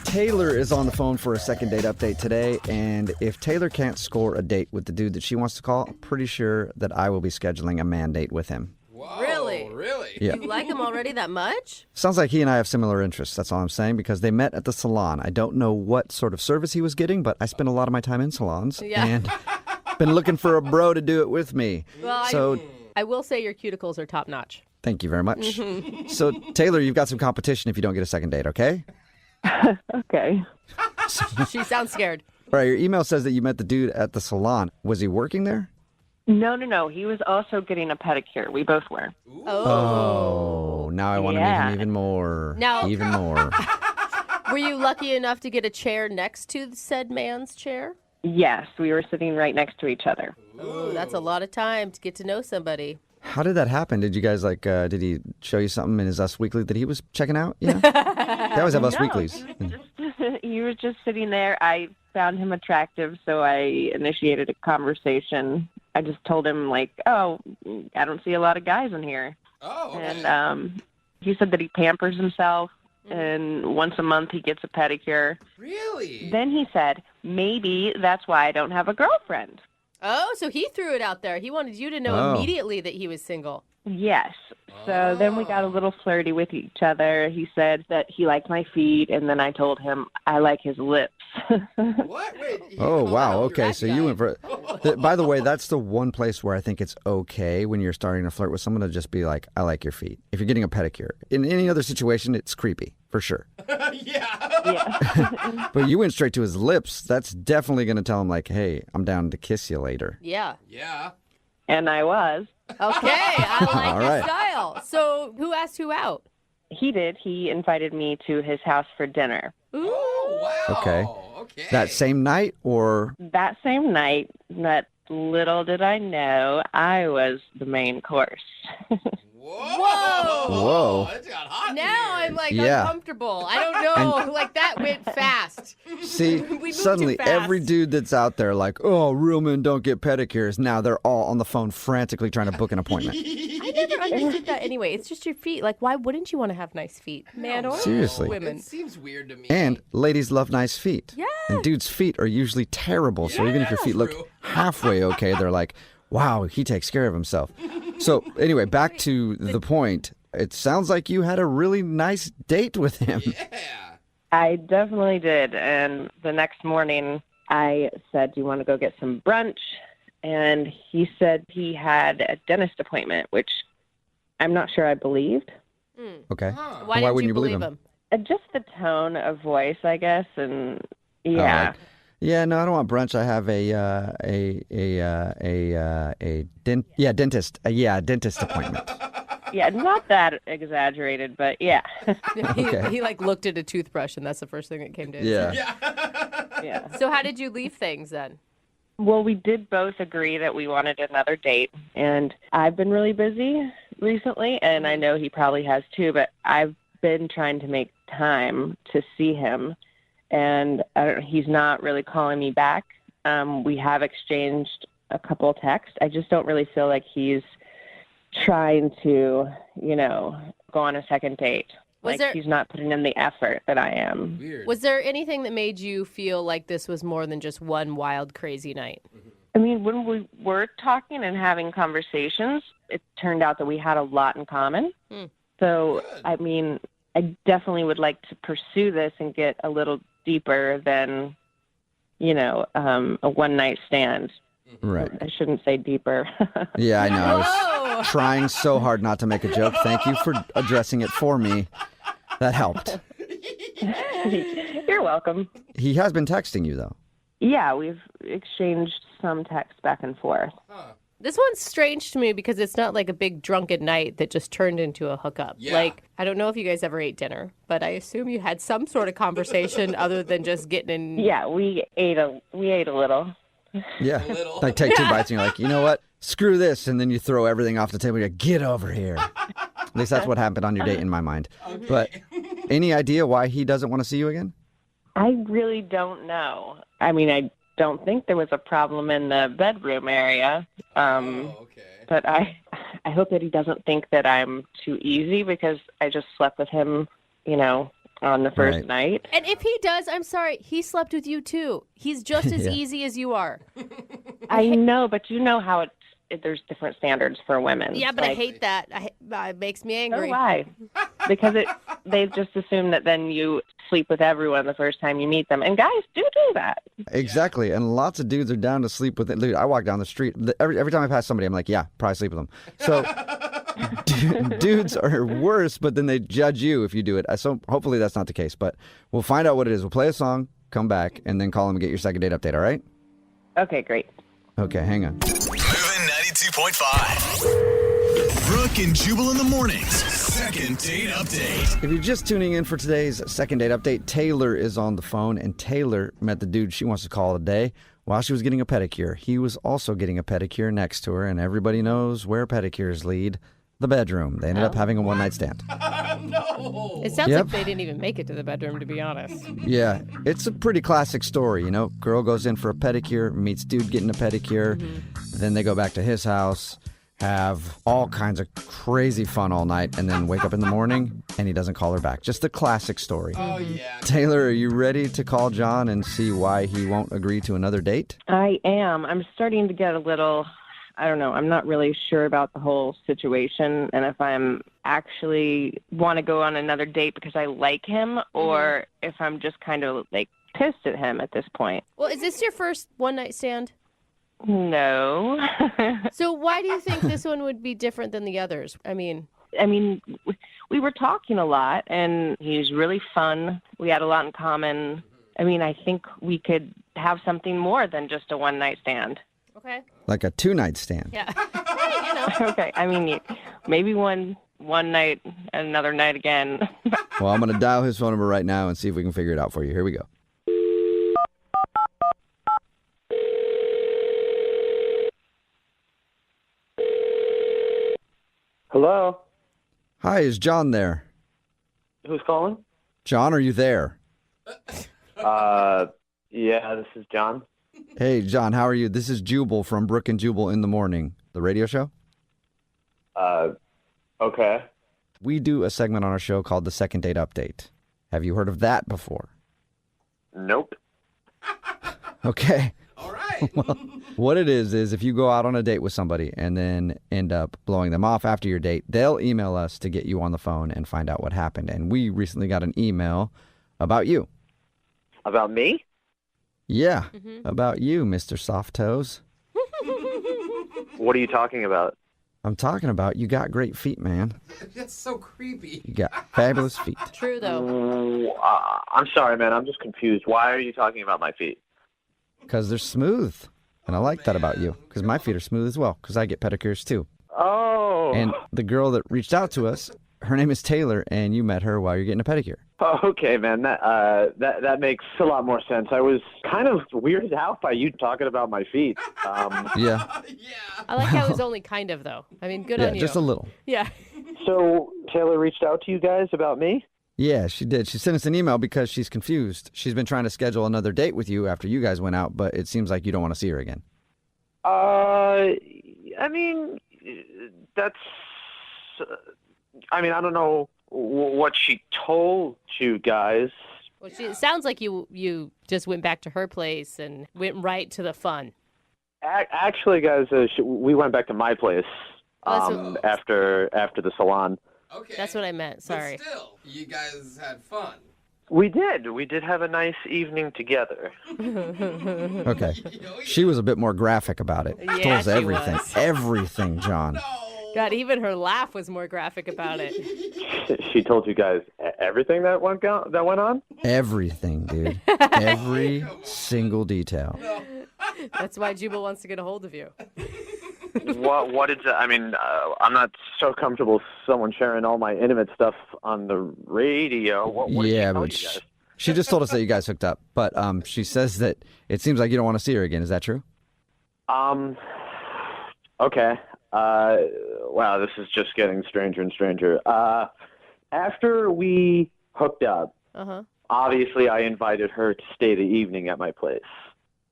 Taylor is on the phone for a second date update today, and if Taylor can't score a date with the dude that she wants to call, I'm pretty sure that I will be scheduling a man date with him. Whoa, Really? Really? Yeah. You like him already that much? Sounds like he and I have similar interests, that's all I'm saying, because they met at the salon. I don't know what sort of service he was getting, but I spend a lot of my time in salons, Yeah. and been looking for a bro to do it with me. Well, So I will say your cuticles are top notch. thank you very much. So, Taylor, you've got some competition if you don't get a second date, okay? Okay. She sounds scared. All right, your email says that you met the dude at the salon. Was he working there? No. He was also getting a pedicure. We both were. Oh, now I want to meet Yeah. him even more. Now- Even more. Were you lucky enough to get a chair next to the said man's chair? Yes, we were sitting right next to each other. Ooh, that's a lot of time to get to know somebody. How did that happen? Did you guys did he show you something in his Us Weekly that he was checking out? You know? They always have Us Weeklies. He was just sitting there. I found him attractive, so I initiated a conversation. I just told him, like, oh, I don't see a lot of guys in here. Oh, okay. And he said that he pampers himself, and once a month he gets a pedicure. Really? Then he said, maybe that's why I don't have a girlfriend. Oh, so he threw it out there. He wanted you to know Oh. immediately that he was single. Yes. So then we got a little flirty with each other. He said that he liked my feet, and then I told him I like his lips. What? Wait. he Oh, called wow. out your Okay, bad so guy. you went for by the way, that's the one place where I think it's okay when you're starting to flirt with someone to just be like, I like your feet. If you're getting a pedicure. In any other situation, it's creepy, for sure. Yeah. Yeah. But you went straight to his lips. That's definitely going to tell him, like, hey, I'm down to kiss you later. Yeah. Yeah. And I was. Okay, I like All your right. style. So who asked who out? He did. He invited me to his house for dinner. Ooh. Oh, wow. Okay. Okay. That same night or That same night, that little did I know, I was the main course. Whoa. Whoa. It got hot in Now here. I'm like Yeah. uncomfortable. I don't know. Like that went fast. see, moved suddenly too fast. every dude that's out there like, oh, real men don't get pedicures. Now they're all on the phone frantically trying to book an appointment. I never understood that anyway. It's just your feet. Like, why wouldn't you want to have nice feet? Man or Seriously. women. It seems weird to me. And ladies love nice feet. Yeah. And dudes' feet are usually terrible. So even if your feet look True. halfway okay, they're like, wow, he takes care of himself. So anyway, back to the point. It sounds like you had a really nice date with him. Yeah. I definitely did. And the next morning, I said, do you want to go get some brunch? And he said he had a dentist appointment, which I'm not sure I believed. Okay. Why Why didn't wouldn't you you believe believe him? him? Just the tone of voice, I guess. And yeah. like, yeah, no, I don't want brunch. I have a dentist appointment. Yeah, not that exaggerated, but yeah. Okay. He like looked at a toothbrush, and that's the first thing that came to his Yeah. head. Yeah. So how did you leave things then? Well, we did both agree that we wanted another date, and I've been really busy recently, and I know he probably has too, but I've been trying to make time to see him, and he's not really calling me back. We have exchanged a couple texts. I just don't really feel like he's trying to, go on a second date. He's not putting in the effort that I am. Weird. Was there anything that made you feel like this was more than just one wild, crazy night? I mean, when we were talking and having conversations, it turned out that we had a lot in common. So, Good. I mean, I definitely would like to pursue this and get a little deeper than, a one-night stand. Right. I shouldn't say deeper. Yeah, I know. I Whoa. was trying so hard not to make a joke. Thank you for addressing it for me. That helped. You're welcome. He has been texting you, though. Yeah, we've exchanged some text back and forth. This one's strange to me because it's not like a big drunken night that just turned into a hookup. Yeah. Like, I don't know if you guys ever ate dinner, but I assume you had some sort of conversation other than just getting in. Yeah, we ate a little. Yeah. A little. Like, take 2 bites and you're like, you know what? Screw this. And then you throw everything off the table. You're like, get over here. At least that's what happened on your date in my mind. Okay. But any idea why he doesn't want to see you again? I really don't know. I mean, I don't think there was a problem in the bedroom area. Okay. But I hope that he doesn't think that I'm too easy because I just slept with him, on the first Right. night. And if he does, I'm sorry, he slept with you too. He's just as Yeah. easy as you are. I know, but you know how there's different standards for women. Yeah, but I hate that. It makes me So angry. why? Because they just assume that then you sleep with everyone the first time you meet them. And guys do that. Exactly. And lots of dudes are down to sleep with it. Dude, I walk down the street. Every time I pass somebody, I'm like, yeah, probably sleep with them. So dudes are worse, but then they judge you if you do it. So hopefully that's not the case. But we'll find out what it is. We'll play a song, come back, and then call him and get your second date update, all right? Okay, great. Okay, hang on. Moving 92.5. Brooke and Jubal in the mornings. Second date update. If you're just tuning in for today's second date update, Taylor is on the phone, and Taylor met the dude she wants to call a day while she was getting a pedicure. He was also getting a pedicure next to her, and everybody knows where pedicures lead. The bedroom. They ended up having a one-night stand. No. It sounds Yep. like they didn't even make it to the bedroom, to be honest. Yeah, it's a pretty classic story, Girl goes in for a pedicure, meets dude getting a pedicure, then they go back to his house, have all kinds of crazy fun all night, and then wake up in the morning, and he doesn't call her back. Just a classic story. Oh, yeah. Taylor, are you ready to call John and see why he won't agree to another date? I am. I'm starting to get a little, I don't know, I'm not really sure about the whole situation and if I'm actually want to go on another date because I like him or if I'm just kind of like pissed at him at this point. Well, is this your first one-night stand? No. So why do you think this one would be different than the others? I mean, we were talking a lot and he's really fun. We had a lot in common. I mean, I think we could have something more than just a one-night stand. okay. Like a 2-night stand. Yeah. Hey, Okay. I mean, maybe one night, another night again. Well, I'm going to dial his phone number right now and see if we can figure it out for you. Here we go. Hello? Hi, is John there? Who's calling? John, are you there? Yeah, this is John. Hey, John, how are you? This is Jubal from Brooke and Jubal in the Morning, the radio show. Okay. We do a segment on our show called the Second Date Update. Have you heard of that before? Nope. Okay. All right. What it is if you go out on a date with somebody and then end up blowing them off after your date, they'll email us to get you on the phone and find out what happened. And we recently got an email about you. About me? Yeah, about you, Mr. Soft Toes. What are you talking about? I'm talking about you got great feet, man. That's so creepy. You got fabulous feet. True, though. I'm sorry, man. I'm just confused. Why are you talking about my feet? Because they're smooth. And I like that about you. Because my feet are smooth as well. Because I get pedicures too. Oh. And the girl that reached out to us, her name is Taylor, and you met her while you're getting a pedicure. Okay, man. That makes a lot more sense. I was kind of weirded out by you talking about my feet. Yeah. I like how it was only kind of, though. I mean, good Yeah, on you. just a little. Yeah. So Taylor reached out to you guys about me? Yeah, she did. She sent us an email because she's confused. She's been trying to schedule another date with you after you guys went out, but it seems like you don't want to see her again. I mean, that's. I don't know what she told you guys. Well, it sounds like you just went back to her place and went right to the fun. Actually, guys, we went back to my place after the salon. Okay. That's what I meant. Sorry. But still, you guys had fun. We did. We did have a nice evening together. Okay. She was a bit more graphic about it. Yeah, Told us she everything. was. Everything, John. God, even her laugh was more graphic about it. She told you guys everything that went on? Everything, dude. Every single detail. That's why Jubal wants to get a hold of you. What is that? I'm not so comfortable with someone sharing all my intimate stuff on the radio. What did she tell you guys? She just told us that you guys hooked up, but she says that it seems like you don't want to see her again. Is that true? Okay. Wow, this is just getting stranger and stranger. After we hooked up, obviously I invited her to stay the evening at my place.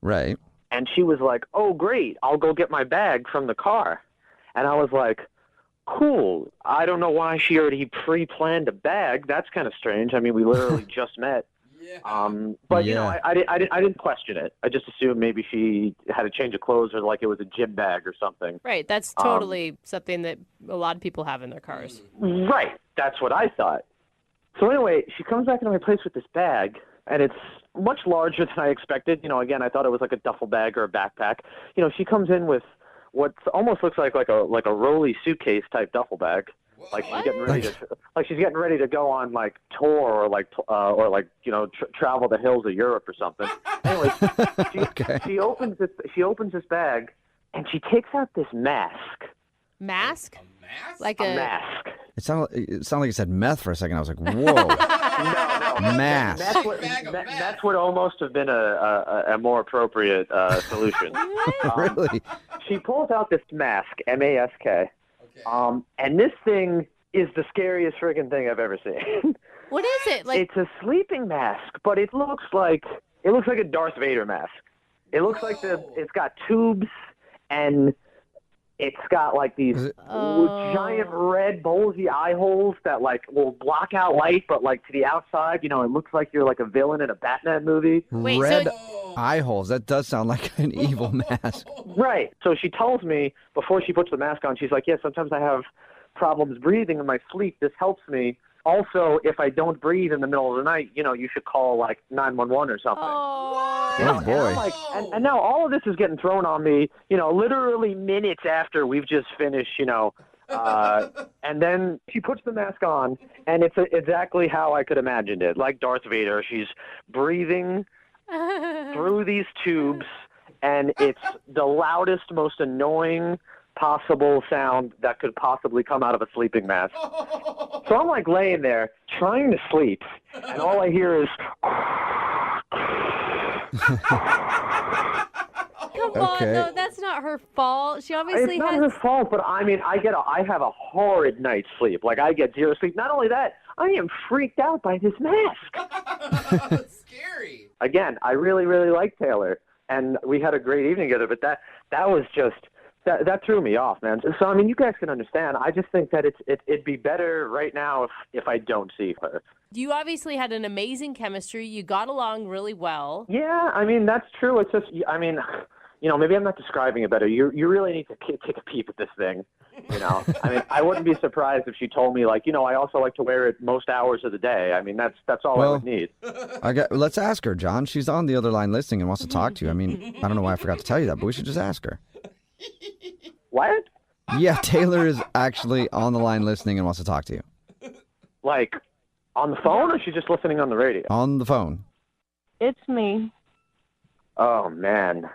Right. And she was like, "Oh, great, I'll go get my bag from the car." And I was like, "Cool. I don't know why she already pre-planned a bag. That's kind of strange. We literally just met." But you know, I didn't question it. I just assumed maybe she had a change of clothes or like it was a gym bag or something. Right. That's totally something that a lot of people have in their cars. Right. That's what I thought. So anyway, she comes back into my place with this bag, and it's much larger than I expected. Again, I thought it was like a duffel bag or a backpack. She comes in with what almost looks like a rolly suitcase type duffle bag. Like she's getting ready to go on like tour or travel the hills of Europe or something. Anyway, she opens this bag and she takes out this mask. Mask? A mask? Like a mask. It sounded like you said meth for a second. I was like, whoa. No. Mask. That's what almost have been a more appropriate solution. Really? She pulls out this mask, M-A-S-K. And this thing is the scariest friggin' thing I've ever seen. What is it? It's a sleeping mask, but it looks like a Darth Vader mask. It looks like it's got tubes and it's got like these giant red bulgy eye holes that like will block out light, but like to the outside, it looks like you're like a villain in a Batman movie. Wait, red eye holes. That does sound like an evil mask. Right. So she tells me before she puts the mask on, she's like, "Yeah, sometimes I have problems breathing in my sleep. This helps me. Also, if I don't breathe in the middle of the night, you should call like 911 or something." Oh boy. And now all of this is getting thrown on me, literally minutes after we've just finished, and then she puts the mask on, and it's exactly how I could imagined it. Like Darth Vader, she's breathing through these tubes, and it's the loudest, most annoying possible sound that could possibly come out of a sleeping mask. So I'm like laying there trying to sleep, and all I hear is... Come on, though, that's not her fault. She obviously It's not her fault, but I have a horrid night's sleep. Like, I get zero sleep. Not only that, I am freaked out by this mask. That's scary. Again, I really, really like Taylor, and we had a great evening together, but that was just... That threw me off, man. So, you guys can understand. I just think that it'd be better right now if I don't see her. You obviously had an amazing chemistry. You got along really well. Yeah, that's true. It's just, maybe I'm not describing it better. You really need to take a peep at this thing. I wouldn't be surprised if she told me, like, I also like to wear it most hours of the day. That's all I would need. Let's ask her, John. She's on the other line listening and wants to talk to you. I don't know why I forgot to tell you that, but we should just ask her. What? Yeah, Taylor is actually on the line listening and wants to talk to you. Like, on the phone, or she's just listening on the radio? On the phone. It's me. Oh, man.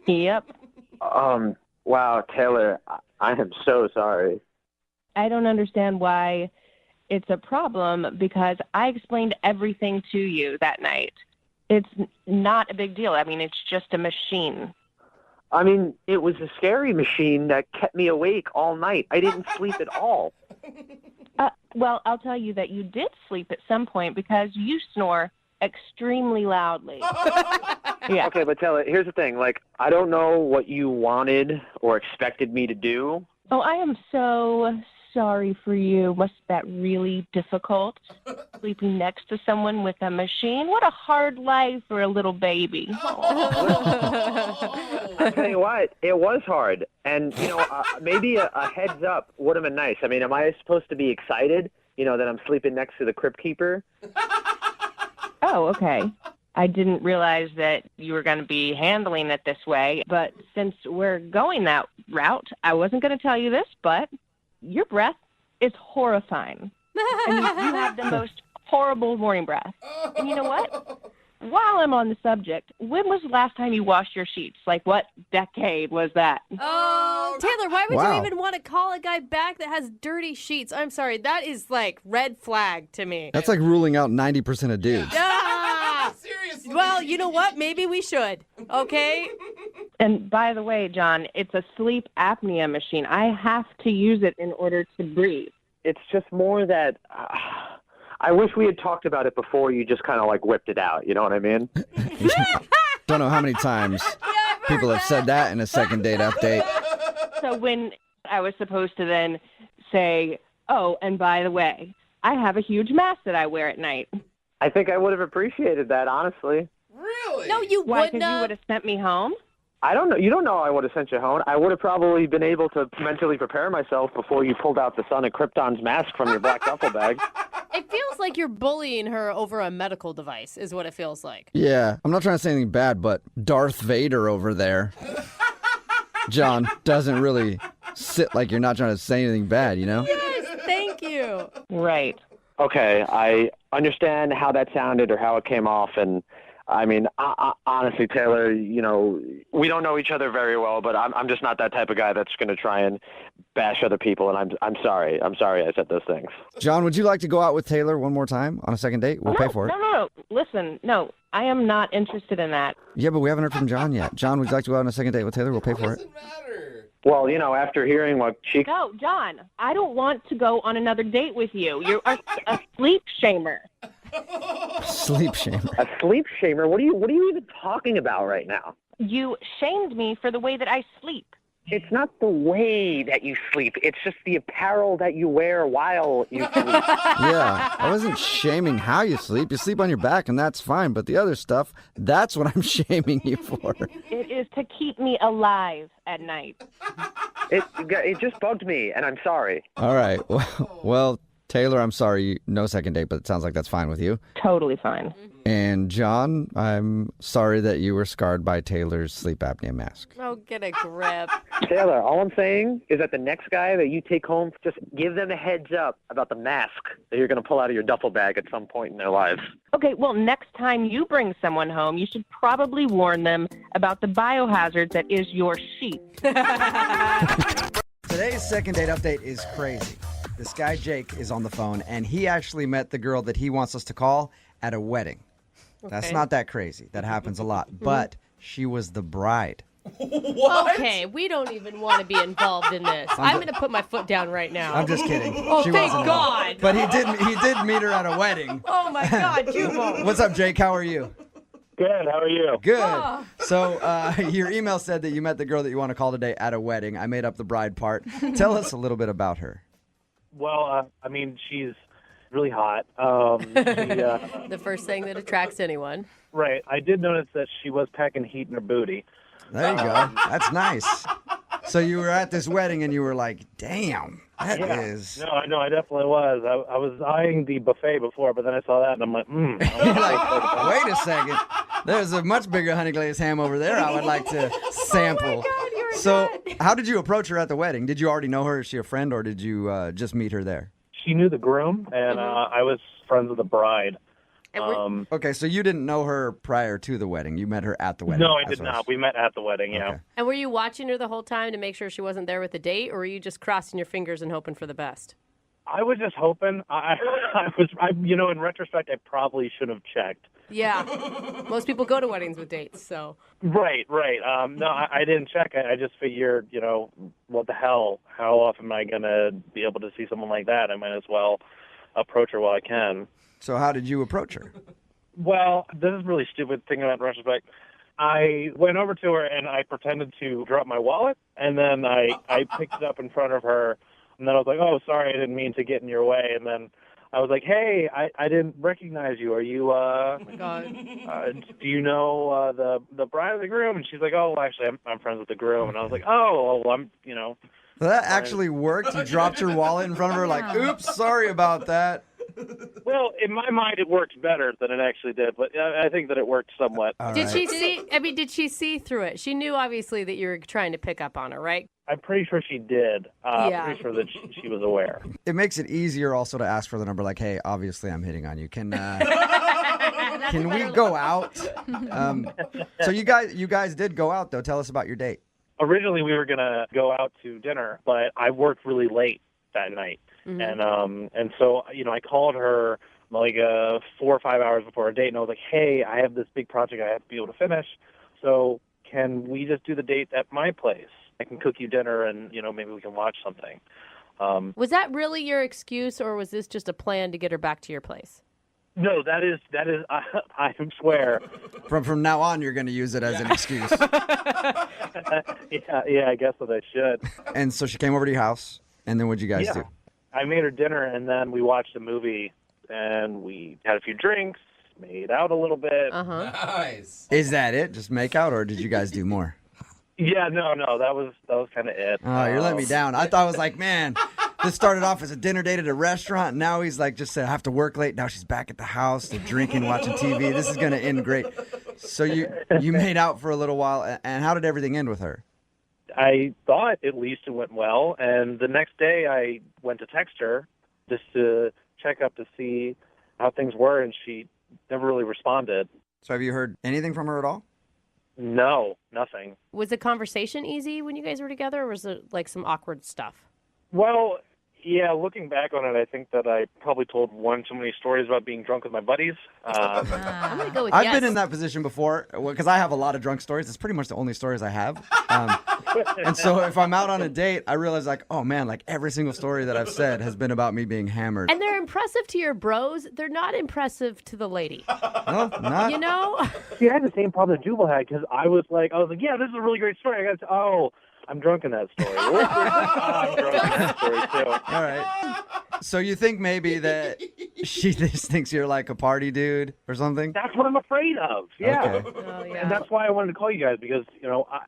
Yep. Wow, Taylor, I am so sorry. I don't understand why it's a problem, because I explained everything to you that night. It's not a big deal. It's just a machine. It was a scary machine that kept me awake all night. I didn't sleep at all. Well, I'll tell you that you did sleep at some point, because you snore extremely loudly. Yeah. Okay, but Taylor, here's the thing. Like, I don't know what you wanted or expected me to do. Oh, I am so sorry for you. Was that really difficult? Sleeping next to someone with a machine? What a hard life for a little baby. I'll tell you what, it was hard. And, maybe a heads up would have been nice. I mean, am I supposed to be excited, that I'm sleeping next to the crypt keeper? Oh, okay. I didn't realize that you were going to be handling it this way. But since we're going that route, I wasn't going to tell you this, but your breath is horrifying. I mean, you have the most horrible morning breath. And you know what? While I'm on the subject, when was the last time you washed your sheets? Like, what decade was that? Oh, Taylor, why would Wow. you even want to call a guy back that has dirty sheets? I'm sorry. That is like red flag to me. That's like ruling out 90% of dudes. Ah! Seriously. Well, you know what? Maybe we should. Okay? And by the way, John, it's a sleep apnea machine. I have to use it in order to breathe. It's just more that I wish we had talked about it before you just kind of like whipped it out. You know what I mean? Don't know how many times people have said that in a second date update. So when I was supposed to then say, oh, and by the way, I have a huge mask that I wear at night. I think I would have appreciated that, honestly. Really? No, you Why? wouldn't Because you have. would have sent me home? I don't know. You don't know I would have sent you home. I would have probably been able to mentally prepare myself before you pulled out the Son of Krypton's mask from your black duffel bag. It feels like you're bullying her over a medical device, is what it feels like. Yeah, I'm not trying to say anything bad, but Darth Vader over there, John, doesn't really sit like you're not trying to say anything bad, you know? Yes, thank you. Right. Okay, I understand how that sounded or how it came off, and I mean, honestly, Taylor, we don't know each other very well, but I'm just not that type of guy that's going to try and bash other people, and I'm sorry. I'm sorry I said those things. John, would you like to go out with Taylor one more time on a second date? We'll pay for it. No. Listen, no, I am not interested in that. Yeah, but we haven't heard from John yet. John, would you like to go out on a second date with Taylor? We'll pay for it. Doesn't matter. Well, after hearing what she... No, John, I don't want to go on another date with you. You're a sleep shamer. Sleep shamer. A sleep shamer? What are you even talking about right now? You shamed me for the way that I sleep. It's not the way that you sleep. It's just the apparel that you wear while you sleep. Yeah, I wasn't shaming how you sleep. You sleep on your back, and that's fine. But the other stuff, that's what I'm shaming you for. It is to keep me alive at night. It just bugged me, and I'm sorry. All right. Well, Taylor, I'm sorry. No second date, but it sounds like that's fine with you. Totally fine. And John, I'm sorry that you were scarred by Taylor's sleep apnea mask. Oh, get a grip. Taylor, all I'm saying is that the next guy that you take home, just give them a heads up about the mask that you're going to pull out of your duffel bag at some point in their lives. Okay, well, next time you bring someone home, you should probably warn them about the biohazard that is your sheet. Today's second date update is crazy. This guy, Jake, is on the phone, and he actually met the girl that he wants us to call at a wedding. That's not that crazy. That happens a lot. But she was the bride. What? Okay, we don't even want to be involved in this. I'm going to put my foot down right now. I'm just kidding. Oh, She thank wasn't God. But he did meet her at a wedding. Oh, my God, Jubal. What's up, Jake? How are you? Good. How are you? Good. Oh. So your email said that you met the girl that you want to call today at a wedding. I made up the bride part. Tell us a little bit about her. Well, she's really hot. The first thing that attracts anyone. Right. I did notice that she was packing heat in her booty. There you go. That's nice. So you were at this wedding and you were like, damn, that is... No, I know. I definitely was. I was eyeing the buffet before, but then I saw that and I'm like, You're like, wait a second. There's a much bigger honey glazed ham over there I would like to sample. So how did you approach her at the wedding? Did you already know her? Is she a friend or did you just meet her there? She knew the groom, and I was friends with the bride. Okay, so you didn't know her prior to the wedding. You met her at the wedding. No, I did not. We met at the wedding, yeah. Okay. And were you watching her the whole time to make sure she wasn't there with the date, or were you just crossing your fingers and hoping for the best? I was just hoping. In retrospect, I probably should have checked. Yeah. Most people go to weddings with dates, so. Right. No, I didn't check. I just figured, what the hell? How often am I going to be able to see someone like that? I might as well approach her while I can. So how did you approach her? Well, this is really stupid thing about retrospect. I went over to her and I pretended to drop my wallet, and then I picked it up in front of her, and then I was like, oh, sorry, I didn't mean to get in your way, and then I was like, hey, I didn't recognize you. Are you, Oh my God. do you know the bride of the groom? And she's like, oh, well, actually, I'm friends with the groom. And I was like, oh, well, I'm, Well, that actually worked. You dropped your wallet in front of her like, oops, sorry about that. Well, in my mind, it worked better than it actually did, but I think that it worked somewhat. Did she see? I mean, did she see through it? She knew obviously that you were trying to pick up on her, right? I'm pretty sure she did. Yeah. Pretty sure that she was aware. It makes it easier also to ask for the number like, hey, obviously I'm hitting on you. Can we go out? So you guys did go out, though. Tell us about your date. Originally, we were going to go out to dinner, but I worked really late that night. Mm-hmm. And so, I called her like 4 or 5 hours before our date, and I was like, hey, I have this big project I have to be able to finish, so can we just do the date at my place? I can cook you dinner, and, maybe we can watch something. Was that really your excuse, or was this just a plan to get her back to your place? No, that is. I swear. From now on, you're going to use it as an excuse. Yeah, I guess that I should. And so she came over to your house, and then what'd you guys do? I made her dinner, and then we watched a movie, and we had a few drinks, made out a little bit. Nice. Is that it? Just make out, or did you guys do more? Yeah, no, that was kind of it. Oh, you're letting me down. I thought I was like, man, this started off as a dinner date at a restaurant, and now he's like, just said, I have to work late. Now she's back at the house, they're drinking, watching TV. This is going to end great. So you made out for a little while, and how did everything end with her? I thought at least it went well, and the next day I went to text her just to check up to see how things were, and she never really responded. So have you heard anything from her at all? No, nothing. Was the conversation easy when you guys were together, or was it like some awkward stuff? Well, yeah, looking back on it, I think that I probably told one too many stories about being drunk with my buddies. I'm going to go with I've yes. been in that position before because I have a lot of drunk stories. It's pretty much the only stories I have. And so if I'm out on a date, I realize like, oh man, like every single story that I've said has been about me being hammered. And they're impressive to your bros. They're not impressive to the lady. No, not. See, I had the same problem that Jubal had because I was like, yeah, this is a really great story. I got I'm drunk in that story. I'm drunk in that story too. All right. So you think maybe that she just thinks you're like a party dude or something? That's what I'm afraid of. Yeah. Okay. Oh, yeah. And that's why I wanted to call you guys because,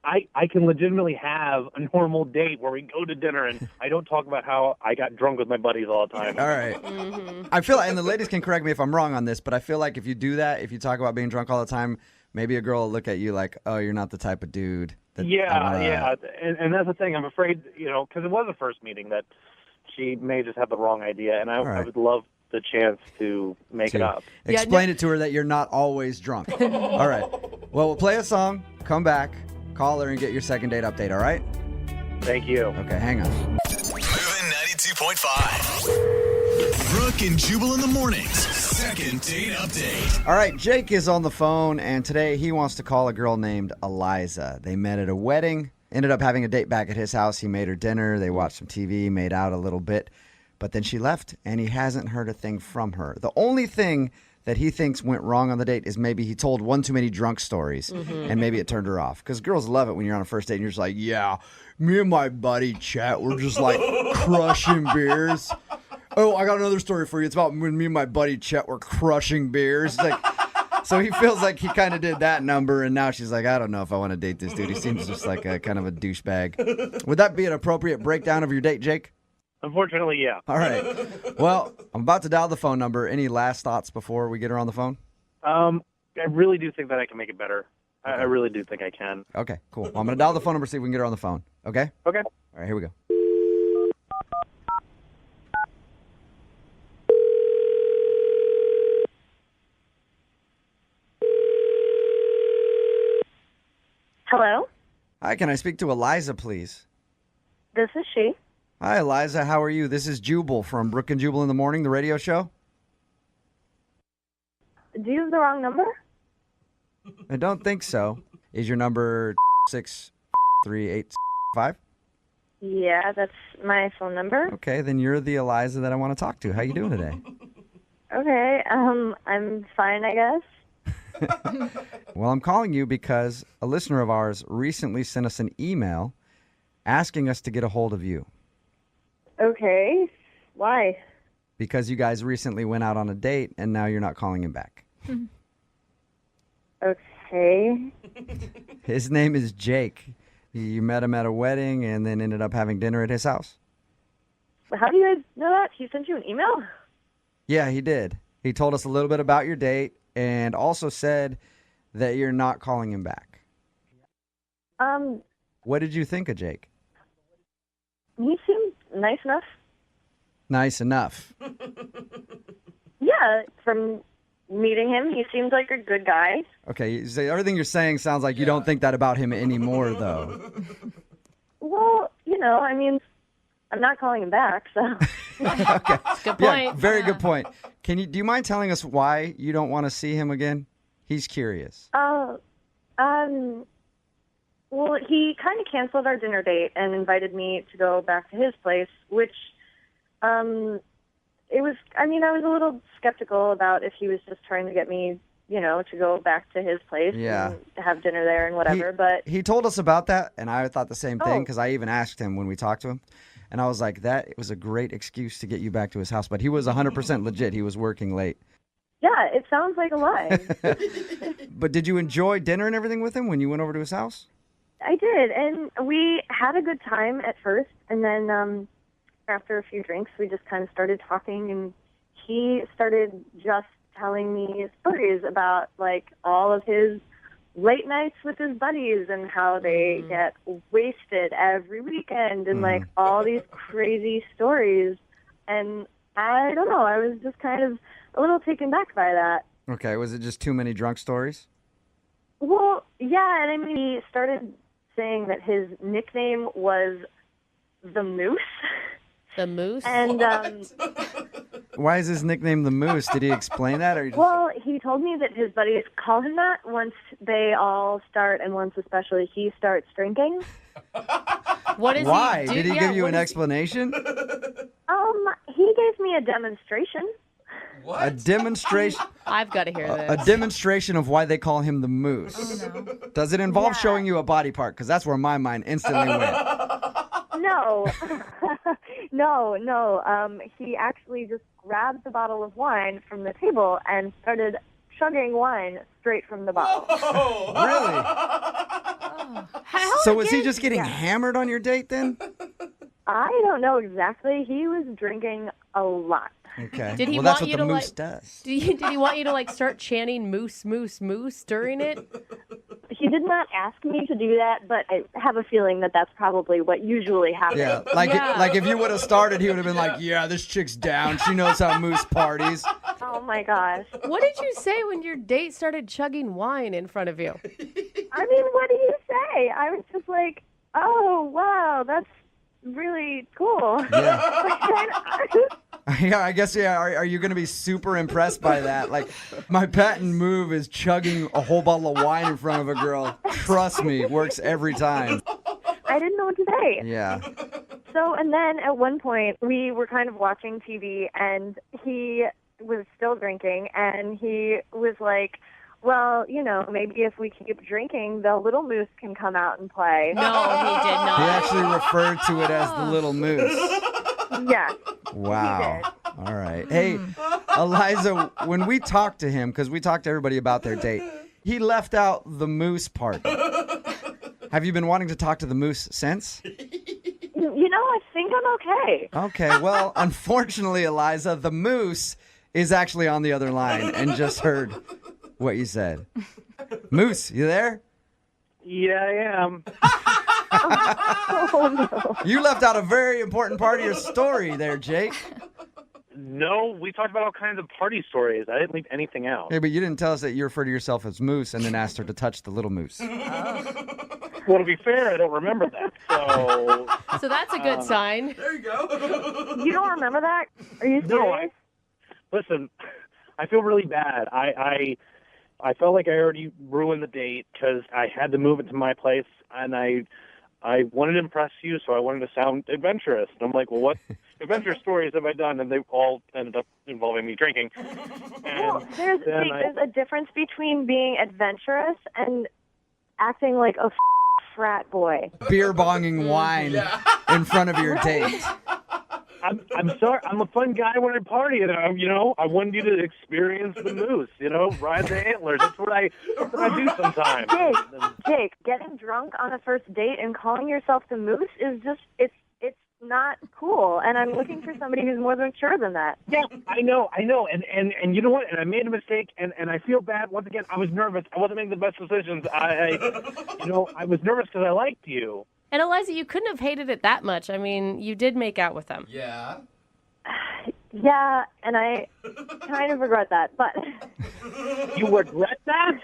I can legitimately have a normal date where we go to dinner and I don't talk about how I got drunk with my buddies all the time. All right. Mm-hmm. I feel like, and the ladies can correct me if I'm wrong on this, but I feel like if you do that, if you talk about being drunk all the time, maybe a girl will look at you like, oh, you're not the type of dude. Yeah. And that's the thing. I'm afraid, because it was a first meeting that she may just have the wrong idea. And I would love the chance to make it up. Explain it to her that you're not always drunk. All right. Well, we'll play a song, come back, call her, and get your second date update, all right? Thank you. Okay, hang on. Moving 92.5. Brooke and Jubal in the mornings. Second date update. All right, Jake is on the phone, and today he wants to call a girl named Eliza. They met at a wedding, ended up having a date back at his house. He made her dinner. They watched some TV, made out a little bit. But then she left, and he hasn't heard a thing from her. The only thing that he thinks went wrong on the date is maybe he told one too many drunk stories, and maybe it turned her off. Because girls love it when you're on a first date, and you're just like, yeah, me and my buddy Chet, we're just like crushing beers. Oh, I got another story for you. It's about when me and my buddy Chet were crushing beers. Like, so he feels like he kind of did that number, and now she's like, I don't know if I want to date this dude. He seems just like a kind of a douchebag. Would that be an appropriate breakdown of your date, Jake? Unfortunately, yeah. All right. Well, I'm about to dial the phone number. Any last thoughts before we get her on the phone? I really do think that I can make it better. Okay. I really do think I can. Okay, cool. Well, I'm going to dial the phone number, see if we can get her on the phone. Okay? Okay. All right, here we go. Hello? Hi, can I speak to Eliza, please? This is she. Hi, Eliza. How are you? This is Jubal from Brooke and Jubal in the Morning, the radio show. Do you have the wrong number? I don't think so. Is your number 63855? Yeah, that's my phone number. Okay, then you're the Eliza that I want to talk to. How you doing today? Okay, I'm fine, I guess. Well, I'm calling you because a listener of ours recently sent us an email asking us to get a hold of you. Okay. Why? Because you guys recently went out on a date and now you're not calling him back. Okay. His name is Jake. You met him at a wedding and then ended up having dinner at his house. How do you guys know that? He sent you an email? Yeah, he did. He told us a little bit about your date and also said that you're not calling him back. What did you think of Jake? He seemed nice enough. Nice enough. Yeah, from meeting him, he seems like a good guy. Okay, so everything you're saying sounds like you don't think that about him anymore, though. Well, I mean, I'm not calling him back, so. Okay. Good point. Yeah, very good point. Do you mind telling us why you don't want to see him again? He's curious. Well, he kind of canceled our dinner date and invited me to go back to his place, which, I was a little skeptical about if he was just trying to get me, to go back to his place and have dinner there and whatever, but. He told us about that, and I thought the same thing, Oh. because I even asked him when we talked to him, and I was like, that was a great excuse to get you back to his house, but he was 100% legit. He was working late. Yeah, it sounds like a lie. But did you enjoy dinner and everything with him when you went over to his house? I did, and we had a good time at first, and then after a few drinks, we just kind of started talking, and he started just telling me stories about, like, all of his late nights with his buddies and how they get wasted every weekend and, like, all these crazy stories. And I don't know, I was just kind of a little taken back by that. Okay, was it just too many drunk stories? Well, yeah, and I mean, he started saying that his nickname was the Moose. The Moose? And, Why is his nickname the Moose? Did he explain that? Or well, he told me that his buddies call him that once they all start, and once especially he starts drinking. What is Why? he do? Did he Yeah, give you what an is- explanation? He gave me a demonstration. A demonstration? I've got to hear A this. demonstration of why they call him the Moose. Does it involve showing you a body part? Because that's where my mind instantly went. No. No. He actually just grabbed the bottle of wine from the table and started chugging wine straight from the bottle. Really? So was he just getting Yeah. hammered on your date then? I don't know exactly. He was drinking a lot. Okay. Did he well, that's want what you the to Moose like? does. Did he want you to like start chanting "moose, moose, moose" during it? He did not ask me to do that, but I have a feeling that that's probably what usually happens. Yeah, like if you would have started, he would have been like, "Yeah, this chick's down. She knows how Moose parties." Oh my gosh. What did you say when your date started chugging wine in front of you? I mean, what do you say? I was just like, oh, wow, that's really cool. Yeah, I guess, yeah. Are you going to be super impressed by that? Like, my patent move is chugging a whole bottle of wine in front of a girl. Trust me, it works every time. I didn't know what to say. Yeah. So, and then at one point, we were kind of watching TV, and he was still drinking, and he was like, well, maybe if we keep drinking, the little moose can come out and play. No, he did not. He actually referred to it as the little moose. Yeah. Wow. All right. Hey, Eliza, when we talked to him, because we talked to everybody about their date, he left out the moose part. Have you been wanting to talk to the moose since? I think I'm okay. Okay. Well, unfortunately, Eliza, the moose is actually on the other line and just heard what you said. Moose, you there? Yeah, I am. Oh, no. You left out a very important part of your story there, Jake. No, we talked about all kinds of party stories. I didn't leave anything out. Hey, but you didn't tell us that you refer to yourself as Moose and then asked her to touch the little moose. Well, to be fair, I don't remember that. So that's a good sign. There you go. You don't remember that? Are you serious? No, listen, I feel really bad. I felt like I already ruined the date because I had to move it to my place, and I I wanted to impress you, so I wanted to sound adventurous. And I'm like, well, what adventure stories have I done? And they all ended up involving me drinking. Well, there's a difference between being adventurous and acting like a frat boy. Beer bonging wine in front of your date. I'm sorry. I'm a fun guy when I party, and I wanted you to experience the moose. Ride the antlers. That's what I do sometimes. Jake, getting drunk on a first date and calling yourself the moose is just it's not cool. And I'm looking for somebody who's more mature than that. Yeah, I know. And you know what? And I made a mistake, and I feel bad. Once again, I was nervous. I wasn't making the best decisions. I was nervous because I liked you. And Eliza, you couldn't have hated it that much. I mean, you did make out with them. Yeah. Yeah, and I kind of regret that, but... You regret that?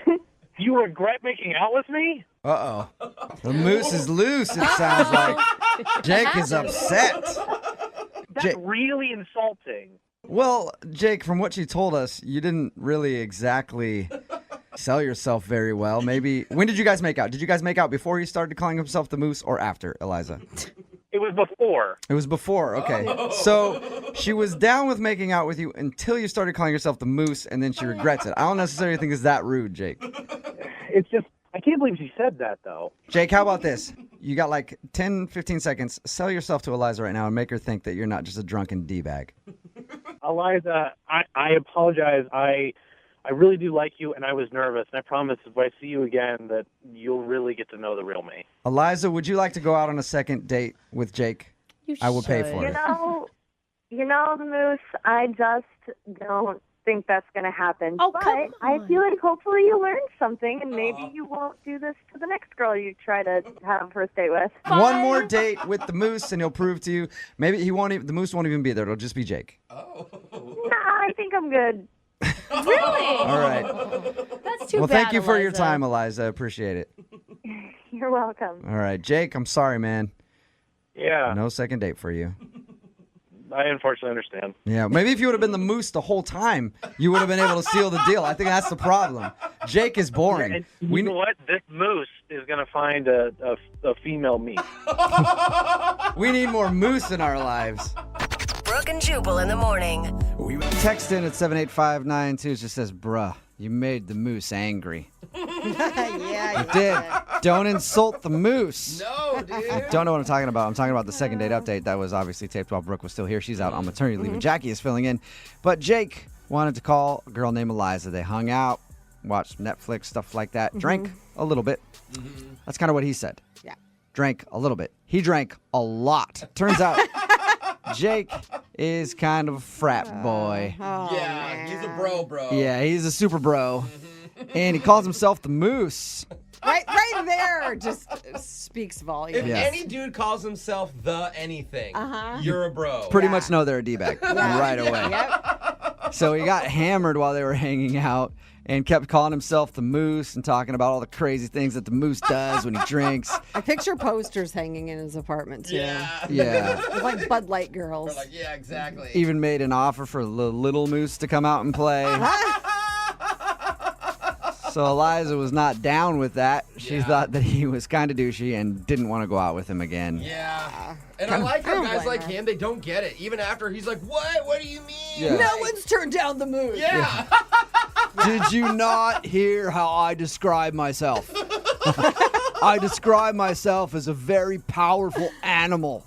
You regret making out with me? Uh-oh. The moose is loose, it sounds like. Jake is upset. That's really insulting. Well, Jake, from what you told us, you didn't really exactly sell yourself very well. Maybe. When did you guys make out? Did you guys make out before he started calling himself the moose or after, Eliza? It was before. It was before, okay. So she was down with making out with you until you started calling yourself the moose, and then she regrets it. I don't necessarily think it's that rude, Jake. It's just, I can't believe she said that, though. Jake, how about this? You got like 10, 15 seconds. Sell yourself to Eliza right now and make her think that you're not just a drunken D-bag. Eliza, I apologize. I really do like you, and I was nervous. And I promise if I see you again that you'll really get to know the real me. Eliza, would you like to go out on a second date with Jake? I will pay for it. You know, the moose, I just don't think that's going to happen. Oh, but come on. I feel like hopefully you learned something, and maybe you won't do this to the next girl you try to have a first date with. One more date with the moose, and he'll prove to you. Maybe the moose won't even be there. It'll just be Jake. Nah, I think I'm good. Really? All right. That's too bad, Well, thank you for your Eliza. time, Eliza. I appreciate it. You're welcome. All right, Jake, I'm sorry, man. Yeah. No second date for you. I unfortunately understand. Yeah, maybe if you would have been the moose the whole time, you would have been able to seal the deal. I think that's the problem. Jake is boring. And you know what? This moose is going to find a female me. We need more moose in our lives. Brooke and Jubal in the morning. Text in at 78592 just says, bruh, you made the moose angry. Yeah, You did. Don't insult the moose. No, dude. I don't know what I'm talking about. I'm talking about the second date update that was obviously taped while Brooke was still here. She's out on maternity leave, and Jackie is filling in. But Jake wanted to call a girl named Eliza. They hung out, watched Netflix, stuff like that. Drank a little bit. That's kind of what he said. Yeah. Drank a little bit. He drank a lot. Turns out Jake is kind of a frat boy. Yeah, he's a bro. Yeah, he's a super bro. And he calls himself the moose. Right there just speaks volumes. If any dude calls himself the anything, you're a bro. Pretty much know they're a D-bag right away. Yep. So he got hammered while they were hanging out and kept calling himself the moose and talking about all the crazy things that the moose does when he drinks. I picture posters hanging in his apartment, too. Yeah. With, like Bud Light girls. Yeah, exactly. Even made an offer for the little moose to come out and play. So Eliza was not down with that. She thought that he was kind of douchey and didn't want to go out with him again. Yeah. And I like how guys like him, they don't get it. Even after he's like, what? What do you mean? Yeah. No one's turned down the moose. Yeah. Did you not hear how I describe myself? I describe myself as a very powerful animal.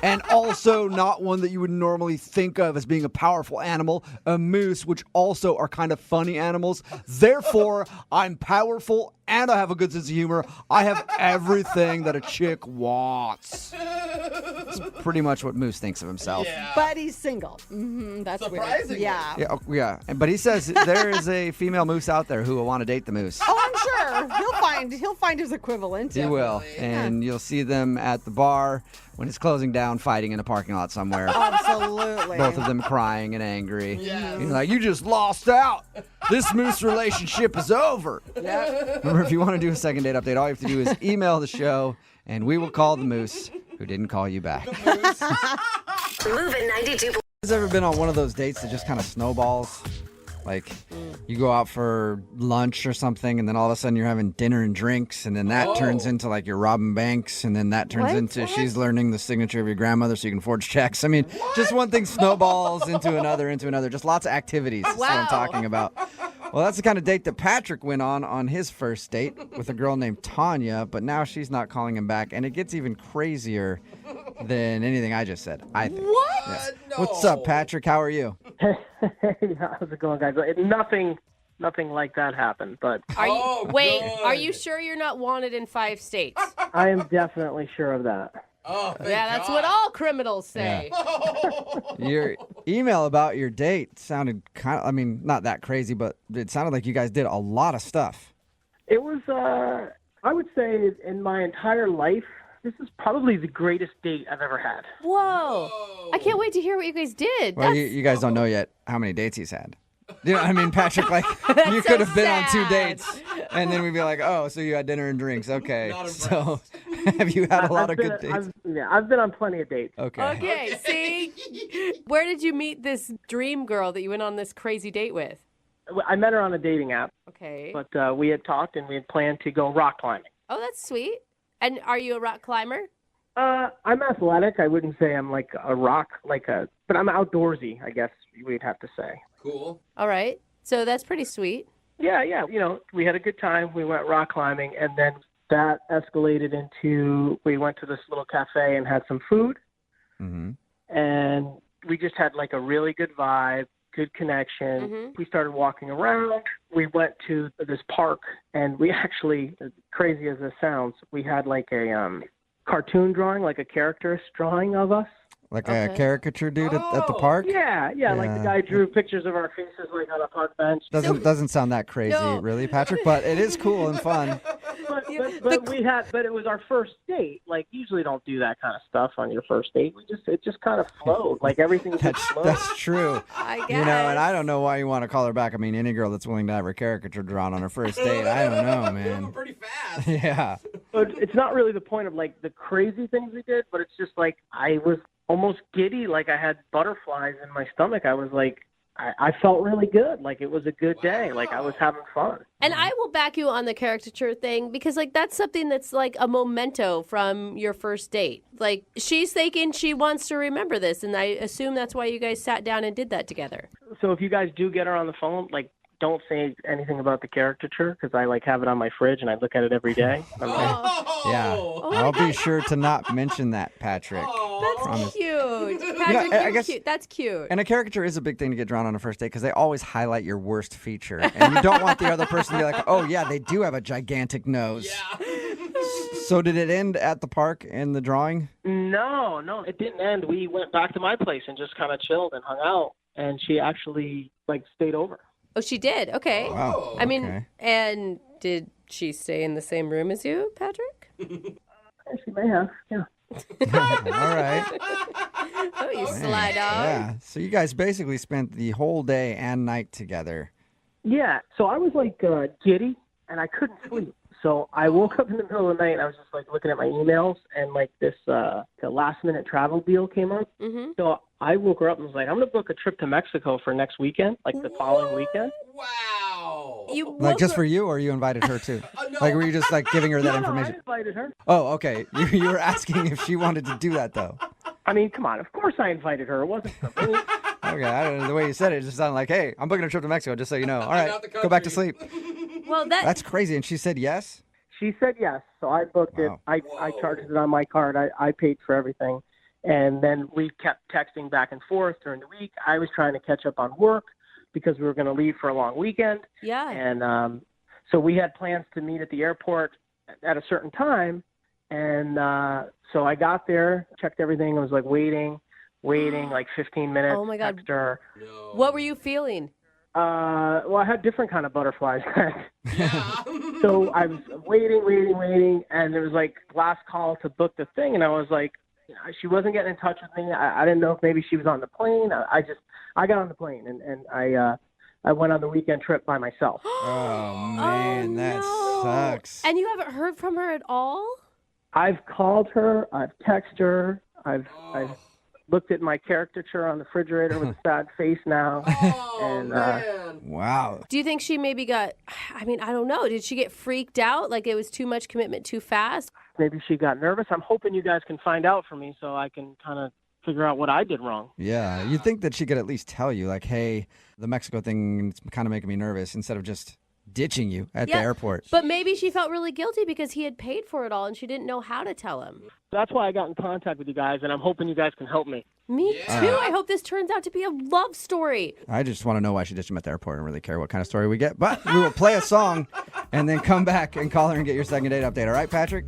And also not one that you would normally think of as being a powerful animal, a moose, which also are kind of funny animals. Therefore, I'm powerful and I have a good sense of humor. I have everything that a chick wants. That's pretty much what Moose thinks of himself. Yeah. But he's single. That's Surprisingly. weird. Yeah. Yeah. But he says there is a female moose out there who will want to date the moose. Oh, I'm sure. He'll find his equivalent. He will. And you'll see them at the bar when it's closing down, fighting in a parking lot somewhere. Absolutely. Both of them crying and angry. He's like, you just lost out. This moose relationship is over. Yep. Remember, if you want to do a second date update, all you have to do is email the show, and we will call the moose who didn't call you back. Moving 92. Has ever been on one of those dates that just kind of snowballs? Like, you go out for lunch or something, and then all of a sudden you're having dinner and drinks, and then that turns into like you're robbing banks, and then that turns into she's learning the signature of your grandmother so you can forge checks. I mean, just one thing snowballs into another. Just lots of activities. That's what I'm talking about. Well, that's the kind of date that Patrick went on his first date with a girl named Tanya, but now she's not calling him back, and it gets even crazier than anything I just said, I think. What? Yeah. No. What's up, Patrick? How are you? Hey, how's it going, guys? Nothing like that happened, but... Are you sure you're not wanted in 5 states? I am definitely sure of that. Oh, yeah, that's what all criminals say. Yeah. Your email about your date sounded not that crazy, but it sounded like you guys did a lot of stuff. It was, I would say, in my entire life, this is probably the greatest date I've ever had. Whoa. I can't wait to hear what you guys did. Well, you guys don't know yet how many dates he's had. You know what I mean, Patrick? Like, you could have been on 2 dates, and then we'd be like, oh, so you had dinner and drinks. Okay. So have you had a lot of good dates? I've been on plenty of dates. Okay, see? Where did you meet this dream girl that you went on this crazy date with? I met her on a dating app. Okay. But we had talked, and we had planned to go rock climbing. Oh, that's sweet. And are you a rock climber? I'm athletic. I wouldn't say I'm like a rock, but I'm outdoorsy, I guess we'd have to say. Cool. All right. So that's pretty sweet. Yeah. You know, we had a good time. We went rock climbing, and then that escalated into we went to this little cafe and had some food. Mm-hmm. And we just had like a really good vibe, good connection. Mm-hmm. We started walking around. We went to this park, and we actually, as crazy as this sounds, we had like a cartoon drawing, like a characterist drawing of us. Like a caricature dude at the park? Yeah, like the guy drew pictures of our faces like on a park bench. Doesn't sound that crazy, really, Patrick, but it is cool and fun. But it was our first date. Like, usually don't do that kind of stuff on your first date. It just kind of flowed. Like, everything just flowed. That's true. I guess. You know, and I don't know why you want to call her back. I mean, any girl that's willing to have her caricature drawn on her first date, I don't know, man. Moving pretty fast. Yeah. But it's not really the point of, like, the crazy things we did, but it's just, like, I was almost giddy, like I had butterflies in my stomach. I was like, I felt really good. Like, it was a good day. Like, I was having fun. And I will back you on the caricature thing because, like, that's something that's like a memento from your first date. Like, she's thinking she wants to remember this, and I assume that's why you guys sat down and did that together. So if you guys do get her on the phone, like, don't say anything about the caricature because I, like, have it on my fridge and I look at it every day. Yeah. I'll be sure to not mention that, Patrick. That's cute. Patrick, I guess, cute. That's cute. And a caricature is a big thing to get drawn on a first date because they always highlight your worst feature. And you don't want the other person to be like, oh, yeah, they do have a gigantic nose. Yeah. So did it end at the park in the drawing? No, it didn't end. We went back to my place and just kind of chilled and hung out. And she actually, like, stayed over. Oh, she did? Okay. Wow. I mean, and did she stay in the same room as you, Patrick? She may have, yeah. All right. Oh, you slide on. Yeah. So you guys basically spent the whole day and night together. Yeah. So I was like giddy and I couldn't sleep. So I woke up in the middle of the night and I was just like looking at my emails and like this the last minute travel deal came up. Mm-hmm. So I woke her up and was like, I'm going to book a trip to Mexico for next weekend, like the following weekend. Wow. Like just for you, or you invited her too? No. Like were you just like giving her that information? I invited her. Oh, okay. You were asking if she wanted to do that though. I mean, come on. Of course I invited her. It wasn't for me. Okay, I don't know. The way you said it just sounded like, hey, I'm booking a trip to Mexico, just so you know. All right, go back to sleep. Well, that's crazy. And she said yes? She said yes. So I booked it. I charged it on my card. I paid for everything. And then we kept texting back and forth during the week. I was trying to catch up on work because we were going to leave for a long weekend. Yeah. And so we had plans to meet at the airport at a certain time. And so I got there, checked everything. I was like waiting like 15 minutes. Oh, my God. Text her. No. What were you feeling? Well, I had different kind of butterflies. So I was waiting, and there was like last call to book the thing, and I was like, she wasn't getting in touch with me. I didn't know if maybe she was on the plane. I got on the plane, and I went on the weekend trip by myself. Oh man, that sucks. And you haven't heard from her at all? I've called her. I've texted her. I've looked at my caricature on the refrigerator with a sad face now. Wow. Do you think she maybe got, I don't know. Did she get freaked out? Like it was too much commitment too fast? Maybe she got nervous. I'm hoping you guys can find out for me so I can kind of figure out what I did wrong. Yeah, you'd think that she could at least tell you, like, hey, the Mexico thing is kind of making me nervous, instead of just ditching you at the airport. But maybe she felt really guilty because he had paid for it all and she didn't know how to tell him. That's why I got in contact with you guys, and I'm hoping you guys can help me. Me too. I hope this turns out to be a love story. I just want to know why she ditched him at the airport. I don't really care what kind of story we get. But we will play a song and then come back and call her and get your second date update. All right, Patrick?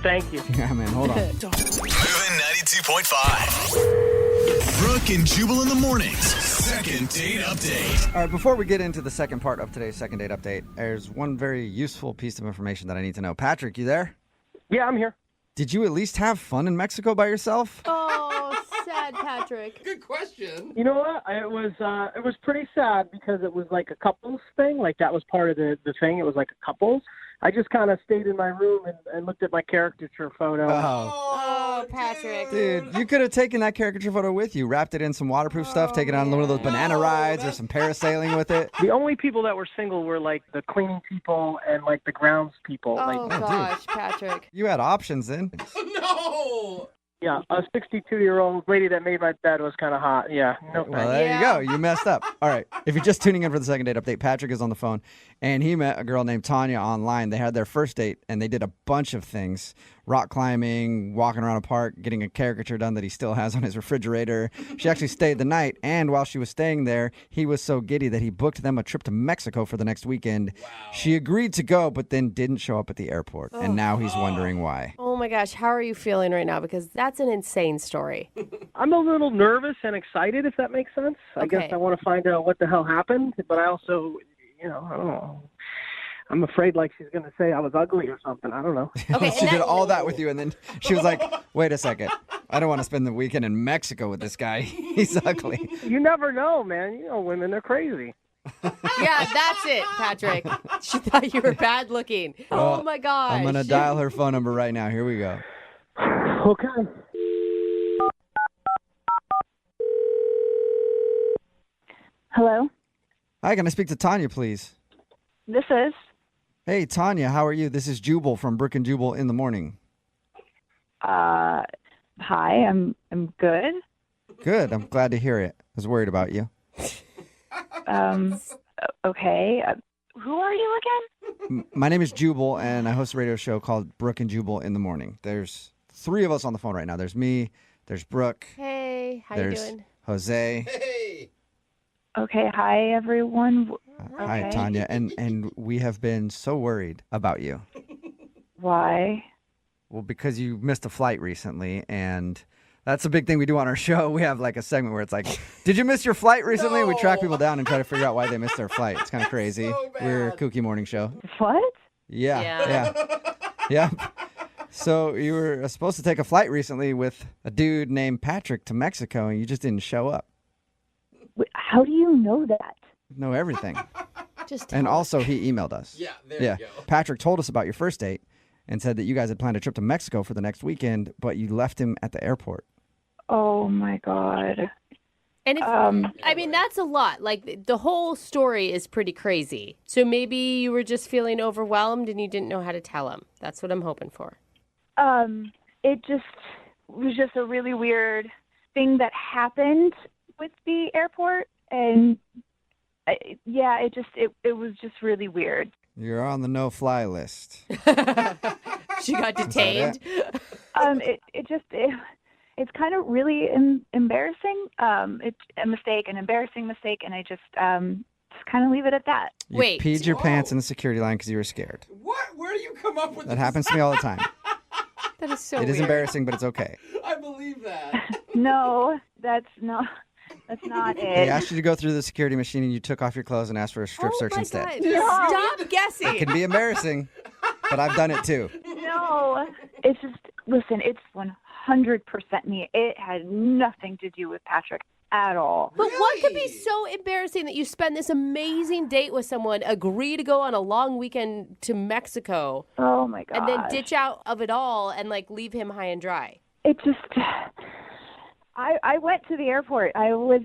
Thank you. Yeah, man. Hold on. Moving 92.5. Brooke and Jubal in the mornings. Second date update. All right, before we get into the second part of today's second date update, there's one very useful piece of information that I need to know. Patrick, you there? Yeah, I'm here. Did you at least have fun in Mexico by yourself? Oh, sad Patrick. Good question. You know what? It was pretty sad because it was like a couples thing. Like that was part of the thing. It was like a couples. I just kind of stayed in my room and looked at my caricature photo. Oh, Patrick. Dude, you could have taken that caricature photo with you, wrapped it in some waterproof stuff, taken it on one of those banana rides or some parasailing with it. The only people that were single were like the cleaning people and like the grounds people. Oh, gosh, Patrick. You had options then. No! Yeah, a 62-year-old lady that made my bed was kind of hot. Yeah, no Well, thanks. there you go. You messed up. All right. If you're just tuning in for the second date update, Patrick is on the phone, and he met a girl named Tanya online. They had their first date, and they did a bunch of things. Rock climbing, walking around a park, getting a caricature done that he still has on his refrigerator. She actually stayed the night, and while she was staying there, he was so giddy that he booked them a trip to Mexico for the next weekend. Wow. She agreed to go, but then didn't show up at the airport, and now he's wondering why. Oh, my gosh. How are you feeling right now? Because that's an insane story. I'm a little nervous and excited, if that makes sense. I guess I want to find out what the hell happened, but I also, I don't know. I'm afraid like she's going to say I was ugly or something. I don't know. Okay, she did all that with you, and then she was like, wait a second. I don't want to spend the weekend in Mexico with this guy. He's ugly. You never know, man. You know, women, they're crazy. Yeah, that's it, Patrick. She thought you were bad looking. Oh, my gosh. I'm going to dial her phone number right now. Here we go. Okay. Hello? Hi, can I speak to Tanya, please? This is. Hey, Tanya, how are you? This is Jubal from Brooke and Jubal in the morning. Hi, I'm good. Good. I'm glad to hear it. I was worried about you. Okay. Who are you again? My name is Jubal, and I host a radio show called Brooke and Jubal in the morning. There's 3 of us on the phone right now. There's me, there's Brooke. Hey, how there's you doing? Jose. Hey! Okay, hi, everyone. Hi, Tanya. And we have been so worried about you. Why? Well, because you missed a flight recently, and that's a big thing we do on our show. We have like a segment where it's like, did you miss your flight recently? No. We track people down and try to figure out why they missed their flight. It's kind of crazy. So We're a kooky morning show. What? Yeah. So you were supposed to take a flight recently with a dude named Patrick to Mexico, and you just didn't show up. How do you know that? Know everything. Just and also he emailed us. Yeah, there you go. Patrick told us about your first date and said that you guys had planned a trip to Mexico for the next weekend, but you left him at the airport. Oh my God. And if, that's a lot. Like the whole story is pretty crazy. So maybe you were just feeling overwhelmed and you didn't know how to tell him. That's what I'm hoping for. It was just a really weird thing that happened with the airport, and it was just really weird. You're on the no-fly list. She got detained. It's kind of really embarrassing. It's a mistake, an embarrassing mistake, and I just kind of leave it at that. You peed your pants in the security line because you were scared. What? Where do you come up with that? Happens to me all the time. That is so weird. It is embarrassing, but it's okay. I believe that. No, that's not it. He asked you to go through the security machine and you took off your clothes and asked for a strip search instead. God. No. Stop guessing. It can be embarrassing, but I've done it too. No, it's just, listen, it's 100% me. It had nothing to do with Patrick at all. But what could be so embarrassing that you spend this amazing date with someone, agree to go on a long weekend to Mexico, oh my God, and then ditch out of it all and like leave him high and dry? It just, I went to the airport. I was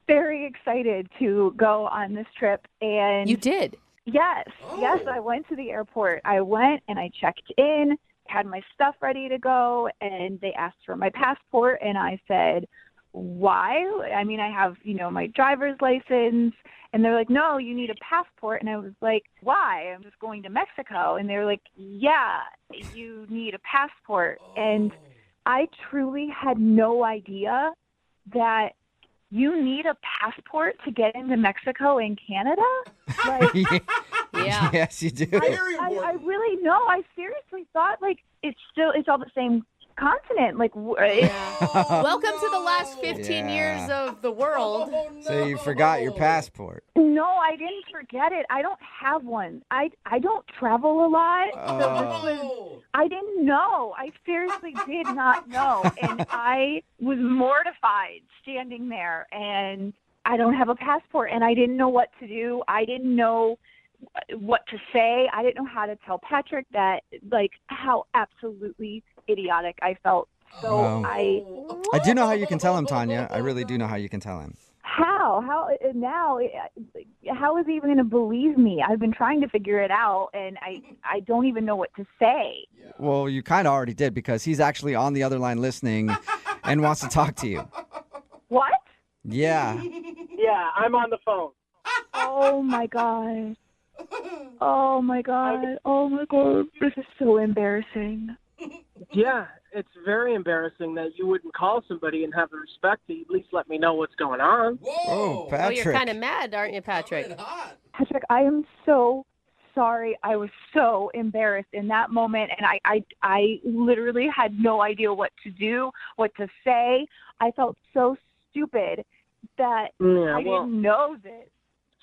very excited to go on this trip. And You did? Yes. Yes, I went to the airport. I went and I checked in, had my stuff ready to go, and they asked for my passport, and I said, why? I mean, I have, my driver's license. And they're like, no, you need a passport. And I was like, why? I'm just going to Mexico. And they're like, yeah, you need a passport. And I truly had no idea that you need a passport to get into Mexico and Canada? Like, yeah. Yes, you do. I really know. I seriously thought, like, it's all the same continent. Like, Welcome to the last 15 years of the world. So you forgot your passport. No, I didn't forget it. I don't have one. I don't travel a lot. So this was, I didn't know. I seriously did not know. And I was mortified standing there, and I don't have a passport, and I didn't know what to do. I didn't know what to say. I didn't know how to tell Patrick that, like, how absolutely idiotic I felt. So I do know how you can tell him, Tanya. I really do know how you can tell him. How is he even going to believe me? I've been trying to figure it out, and I don't even know what to say. Well, you kind of already did, because he's actually on the other line listening and wants to talk to you. What? Yeah. Yeah, I'm on the phone. Oh my god. Oh my god. Oh my god. This is so embarrassing. Yeah, it's very embarrassing that you wouldn't call somebody and have the respect to at least let me know what's going on. Whoa, Patrick. Oh, you're kind of mad, aren't you, Patrick? Patrick, I am so sorry. I was so embarrassed in that moment, and I literally had no idea what to do, what to say. I felt so stupid that I didn't know this.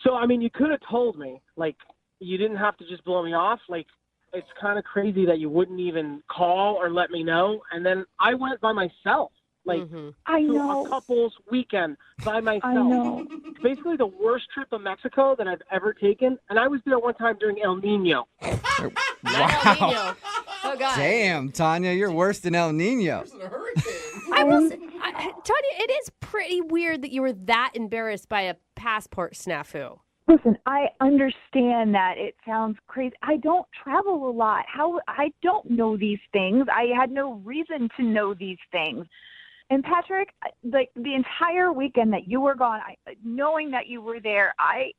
So, I mean, you could have told me. Like, you didn't have to just blow me off. Like, it's kind of crazy that you wouldn't even call or let me know. And then I went by myself. Like, I know. A couple's weekend by myself. I know. It's basically the worst trip to Mexico that I've ever taken. And I was there one time during El Nino. Wow. Oh, God. Damn, Tanya, you're worse than El Nino. Tanya, it is pretty weird that you were that embarrassed by a passport snafu. Listen, I understand that it sounds crazy. I don't travel a lot. I don't know these things. I had no reason to know these things. And Patrick, like the entire weekend that you were gone, knowing that you were there, I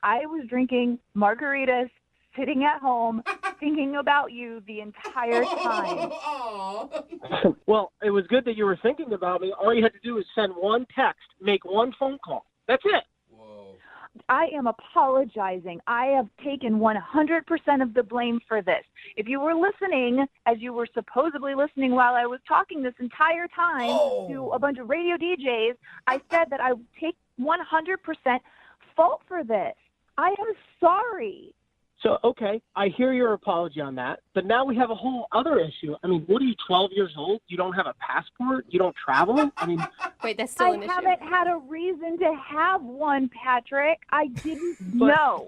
was drinking margaritas, sitting at home, thinking about you the entire time. Well, it was good that you were thinking about me. All you had to do is send one text, make one phone call. That's it. I am apologizing. I have taken 100% of the blame for this. If you were listening, as you were supposedly listening while I was talking this entire time to a bunch of radio DJs, I said that I would take 100% fault for this. I am sorry. So, okay, I hear your apology on that, but now we have a whole other issue. I mean, what are you, 12 years old? You don't have a passport? You don't travel? I mean... Wait, that's still an issue? I haven't had a reason to have one, Patrick. I didn't know.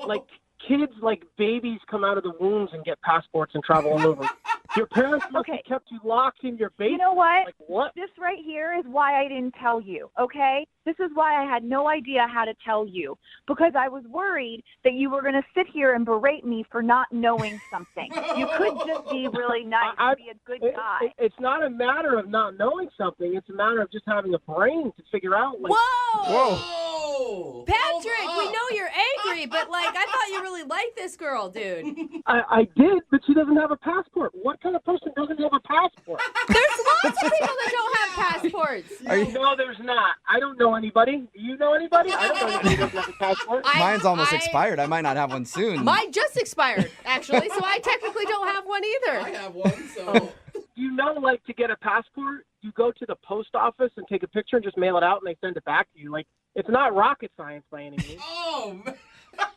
Like, kids, like babies, come out of the wombs and get passports and travel all over. Your parents must have kept you locked in your basement. You know what? Like, what? This right here is why I didn't tell you, okay? This is why I had no idea how to tell you, because I was worried that you were going to sit here and berate me for not knowing something. You could just be really nice and be a good guy. It's not a matter of not knowing something. It's a matter of just having a brain to figure out. Like, Whoa! Patrick, we know you're angry, but, like, I thought you really liked this girl, dude. I did, but she doesn't have a passport. What kind of person doesn't have a passport? There's lots of people that don't have passports. No, there's not. I don't know anybody. Do you know anybody? I don't know anybody who doesn't have a passport. Mine's almost expired. I might not have one soon. Mine just expired, actually, so I technically don't have one either. I have one, so... You know, like, to get a passport, you go to the post office and take a picture and just mail it out, and they send it back to you. Like, it's not rocket science by any means. Oh, man.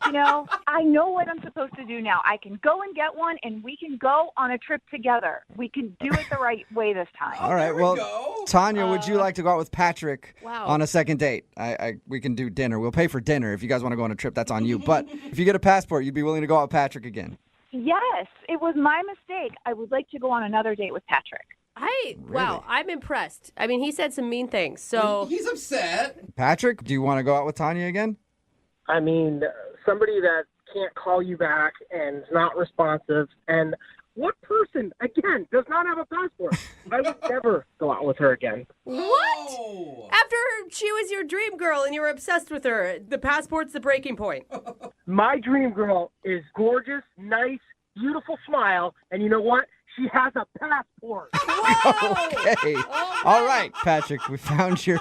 You know, I know what I'm supposed to do now. I can go and get one, and we can go on a trip together. We can do it the right way this time. All right, well, Tanya, would you like to go out with Patrick on a second date? We can do dinner. We'll pay for dinner. If you guys want to go on a trip, that's on you. But if you get a passport, you'd be willing to go out with Patrick again? Yes, it was my mistake. I would like to go on another date with Patrick. Wow, I'm impressed. I mean, he said some mean things, so. He's upset. Patrick, do you want to go out with Tanya again? I mean, somebody that can't call you back and is not responsive. And what person, again, does not have a passport? I would never go out with her again. What? After she was your dream girl and you were obsessed with her, the passport's the breaking point. My dream girl is gorgeous, nice, beautiful smile, and you know what? She has a passport. Okay. All right, Patrick, we found your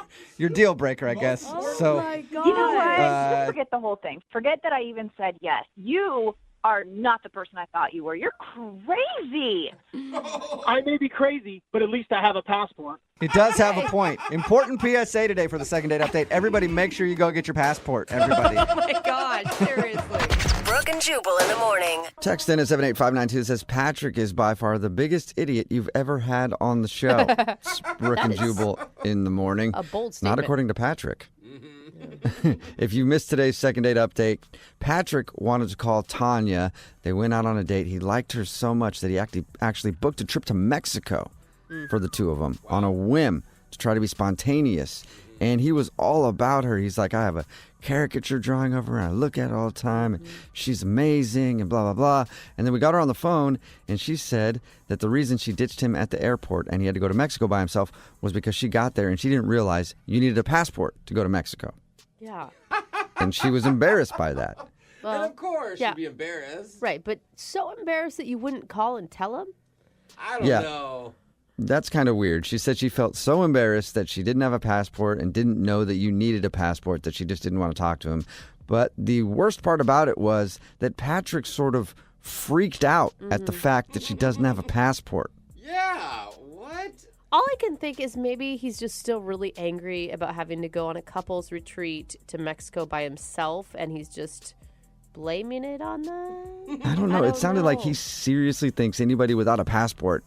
deal breaker, I guess. So, my God. You know what? Just forget the whole thing. Forget that I even said yes. You are not the person I thought you were. You're crazy. I may be crazy, but at least I have a passport. He does have a point. Important PSA today for the second date update. Everybody make sure you go get your passport, everybody. Oh, my God. Seriously. Brooke and Jubal in the morning. Text in at 78592 says, Patrick is by far the biggest idiot you've ever had on the show. It's Brooke and Jubal in the morning. A bold statement. Not according to Patrick. If you missed today's second date update, Patrick wanted to call Tanya. They went out on a date. He liked her so much that he actually booked a trip to Mexico for the two of them on a whim to try to be spontaneous. And he was all about her. He's like, I have a caricature drawing of her, and I look at her all the time, and she's amazing, and blah, blah, blah. And then we got her on the phone, and she said that the reason she ditched him at the airport and he had to go to Mexico by himself was because she got there and she didn't realize you needed a passport to go to Mexico. Yeah. And she was embarrassed by that. Well, and of course, yeah. she'd be embarrassed. Right, but so embarrassed that you wouldn't call and tell him? I don't know. That's kind of weird. She said she felt so embarrassed that she didn't have a passport and didn't know that you needed a passport that she just didn't want to talk to him. But the worst part about it was that Patrick sort of freaked out at the fact that she doesn't have a passport. Yeah, what? All I can think is maybe he's just still really angry about having to go on a couple's retreat to Mexico by himself, and he's just blaming it on that. I don't know. It sounded like he seriously thinks anybody without a passport,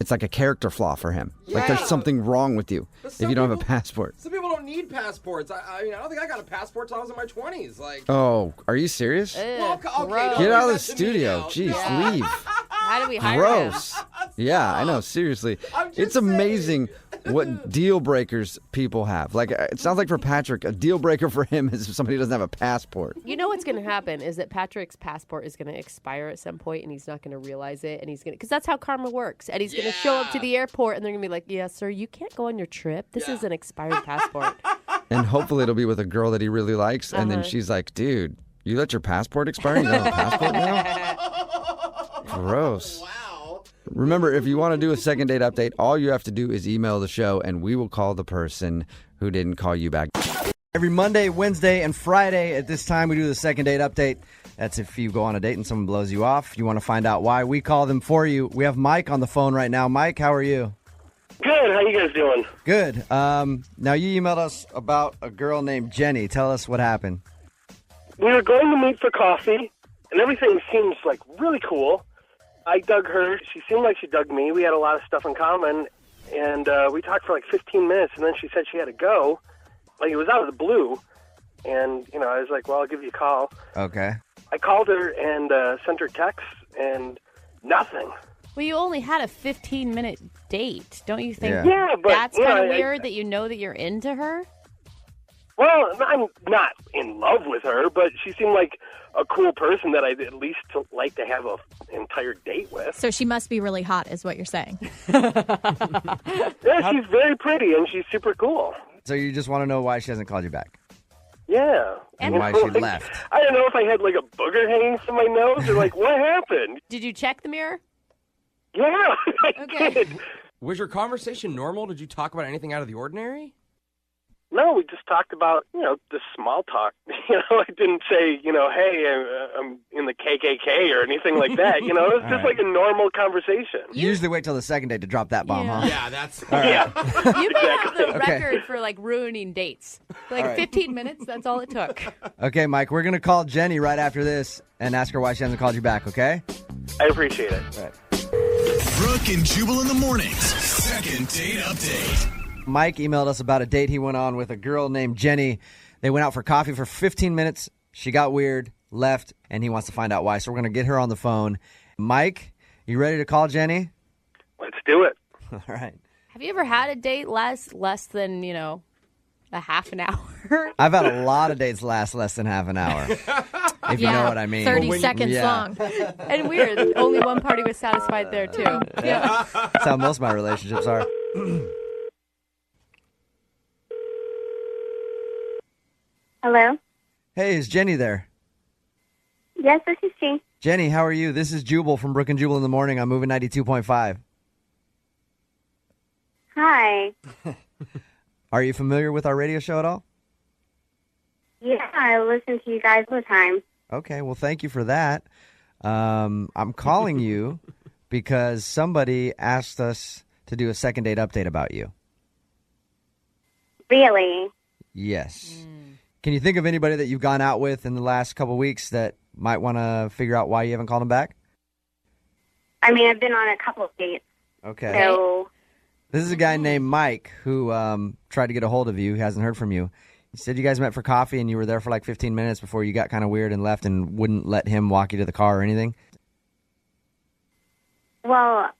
it's like a character flaw for him. Yeah. Like there's something wrong with you if you don't have a passport. Some people don't need passports. I mean, I don't think I got a passport till I was in my 20s. Like, Oh, are you serious? well, okay, don't Get do out of that the to me studio. now. Jeez, leave. How do we hire Gross. him? Yeah, I know. Seriously. It's amazing what deal breakers people have. Like, it sounds like for Patrick, a deal breaker for him is if somebody doesn't have a passport. You know what's going to happen is that Patrick's passport is going to expire at some point, and he's not going to realize it, and he's going to, because that's how karma works. And he's going to show up to the airport, and they're going to be like, "Yeah, sir, you can't go on your trip. This is an expired passport." And hopefully it'll be with a girl that he really likes. And then she's like, dude, you let your passport expire? You don't have a passport now? Gross. Wow. Remember, if you want to do a second date update, all you have to do is email the show, and we will call the person who didn't call you back. Every Monday, Wednesday, and Friday at this time, we do the second date update. That's if you go on a date and someone blows you off. You want to find out why, we call them for you. We have Mike on the phone right now. Mike, how are you? Good. How you guys doing? Good. Now, you emailed us about a girl named Jenny. Tell us what happened. We were going to meet for coffee, and everything seems like really cool. I dug her. She seemed like she dug me. We had a lot of stuff in common, and we talked for like 15 minutes, and then she said she had to go. Like, it was out of the blue, and, you know, I was like, well, I'll give you a call. Okay. I called her and sent her texts, and nothing. Well, you only had a 15-minute date. Don't you think Yeah, but, that's you know, kind of weird that you know that you're into her? Well, I'm not in love with her, but she seemed like a cool person that I'd at least like to have an entire date with. So she must be really hot, is what you're saying. Yeah, she's very pretty, and she's super cool. So you just want to know why she hasn't called you back? Yeah. And why she left. I don't know if I had like a booger hanging from my nose or like what happened. Did you check the mirror? Yeah, I did. Was your conversation normal? Did you talk about anything out of the ordinary? No, we just talked about, you know, the small talk. You know, I didn't say, you know, hey, I'm in the KKK or anything like that. You know, it was just like a normal conversation. You usually wait till the second date to drop that bomb, huh? Yeah, that's... All right. Yeah. You may have the Okay. record for, like, ruining dates. Like, All right. 15 minutes, that's all it took. Okay, Mike, we're going to call Jenny right after this and ask her why she hasn't called you back, okay? I appreciate it. All right. Brooke and Jubal in the mornings. Second date update. Mike emailed us about a date he went on with a girl named Jenny. They went out for coffee for 15 minutes. She got weird, left, and he wants to find out why. So we're going to get her on the phone. Mike, you ready to call Jenny? Let's do it. All right. Have you ever had a date last less than, a half an hour? I've had a lot of dates last less than half an hour. If you know what I mean. 30 seconds long. And weird. Only one party was satisfied there, too. Yeah. That's how most of my relationships are. Hello? Hey, is Jenny there? Yes, this is she. Jenny, how are you? This is Jubal from Brooke and Jubal in the Morning. I'm moving 92.5. Hi. Are you familiar with our radio show at all? Yeah, I listen to you guys all the time. Okay, well, thank you for that. I'm calling you because somebody asked us to do a second date update about you. Really? Yes. Can you think of anybody that you've gone out with in the last couple of weeks that might want to figure out why you haven't called them back? I mean, I've been on a couple of dates. Okay. So, This is a guy named Mike who tried to get a hold of you. He hasn't heard from you. He said you guys met for coffee and you were there for like 15 minutes before you got kind of weird and left and wouldn't let him walk you to the car or anything. well,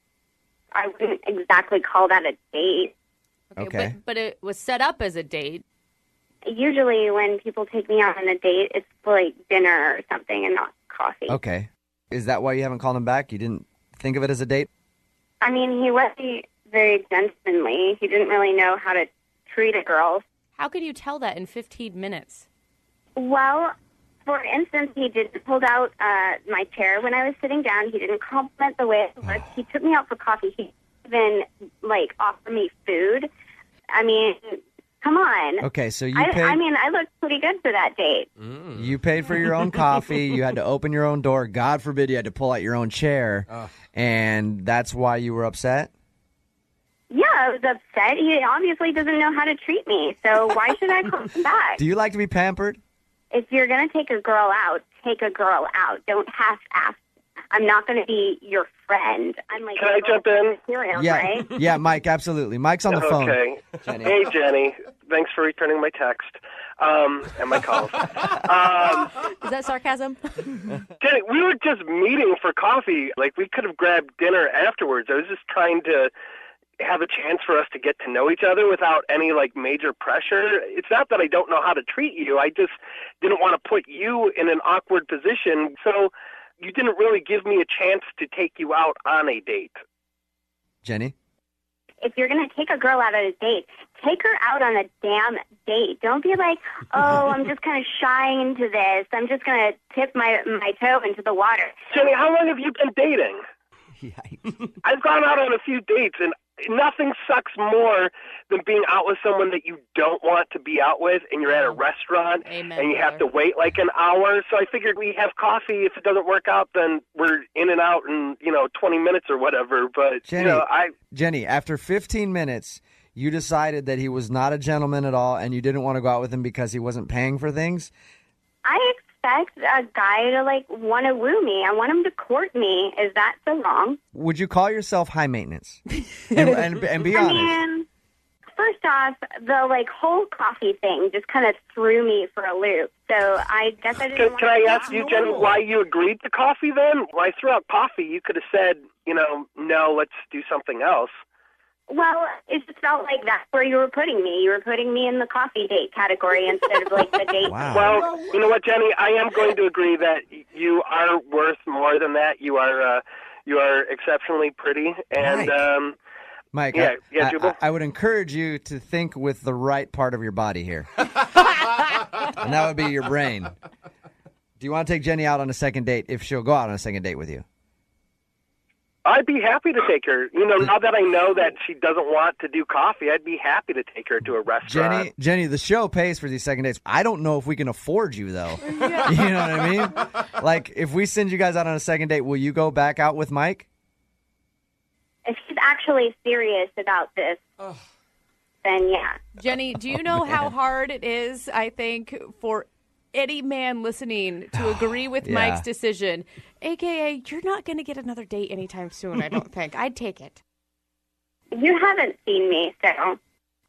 I wouldn't exactly call that a date. Okay. But it was set up as a date. Usually when people take me out on a date, it's like dinner or something and not coffee. Okay. Is that why you haven't called him back? You didn't think of it as a date? I mean, he wasn't very gentlemanly. He didn't really know how to treat a girl. How could you tell that in 15 minutes? Well, for instance, he didn't hold out my chair when I was sitting down. He didn't compliment the way it looked. He took me out for coffee. He didn't even, offer me food. I mean, come on. Okay, so you I paid... mean, I looked pretty good for that date. You paid for your own coffee. You had to open your own door. God forbid you had to pull out your own chair. And that's why you were upset? Yeah, I was upset. He obviously doesn't know how to treat me, so why should I call him back? Do you like to be pampered? If you're going to take a girl out, take a girl out. Don't half-ass. I'm not going to be your friend. I'm like, Can I jump in? Material, Yeah, right? yeah, Mike, absolutely. Mike's on the phone. Okay. Jenny. Hey, Jenny. Thanks for returning my text and my calls. Is that sarcasm? Jenny, we were just meeting for coffee. Like, we could have grabbed dinner afterwards. I was just trying to have a chance for us to get to know each other without any, major pressure. It's not that I don't know how to treat you. I just didn't want to put you in an awkward position. So you didn't really give me a chance to take you out on a date. Jenny? If you're going to take a girl out on a date, take her out on a damn date. Don't be like, oh, I'm just kind of shying into this. I'm just going to tip my toe into the water. Jenny, how long have you been dating? I've gone out on a few dates, and nothing sucks more than being out with someone that you don't want to be out with, and you're at a restaurant, and you have to wait an hour. So I figured we have coffee. If it doesn't work out, then we're in and out in, 20 minutes or whatever. But, Jenny, after 15 minutes, you decided that he was not a gentleman at all, and you didn't want to go out with him because he wasn't paying for things? I expect a guy to, want to woo me. I want him to court me. Is that so wrong? Would you call yourself high maintenance? and be honest. I mean, first off, the, whole coffee thing just kind of threw me for a loop. So I guess I didn't Can I ask you, Jenny, why you agreed to coffee then? When I threw out coffee, you could have said, no, let's do something else. Well, it just felt like that's where you were putting me. You were putting me in the coffee date category instead of the date. Wow. Well, you know what, Jenny? I am going to agree that you are worth more than that. You are exceptionally pretty, and Mike, Jubal? I would encourage you to think with the right part of your body here, and that would be your brain. Do you want to take Jenny out on a second date if she'll go out on a second date with you? I'd be happy to take her. Now that I know that she doesn't want to do coffee, I'd be happy to take her to a restaurant. Jenny, the show pays for these second dates. I don't know if we can afford you, though. Yeah. You know what I mean? If we send you guys out on a second date, will you go back out with Mike? If he's actually serious about this, then yeah. Jenny, do you know how hard it is, I think, for any man listening to agree with Yeah. Mike's decision? AKA, you're not going to get another date anytime soon, I don't think. I'd take it. You haven't seen me, so.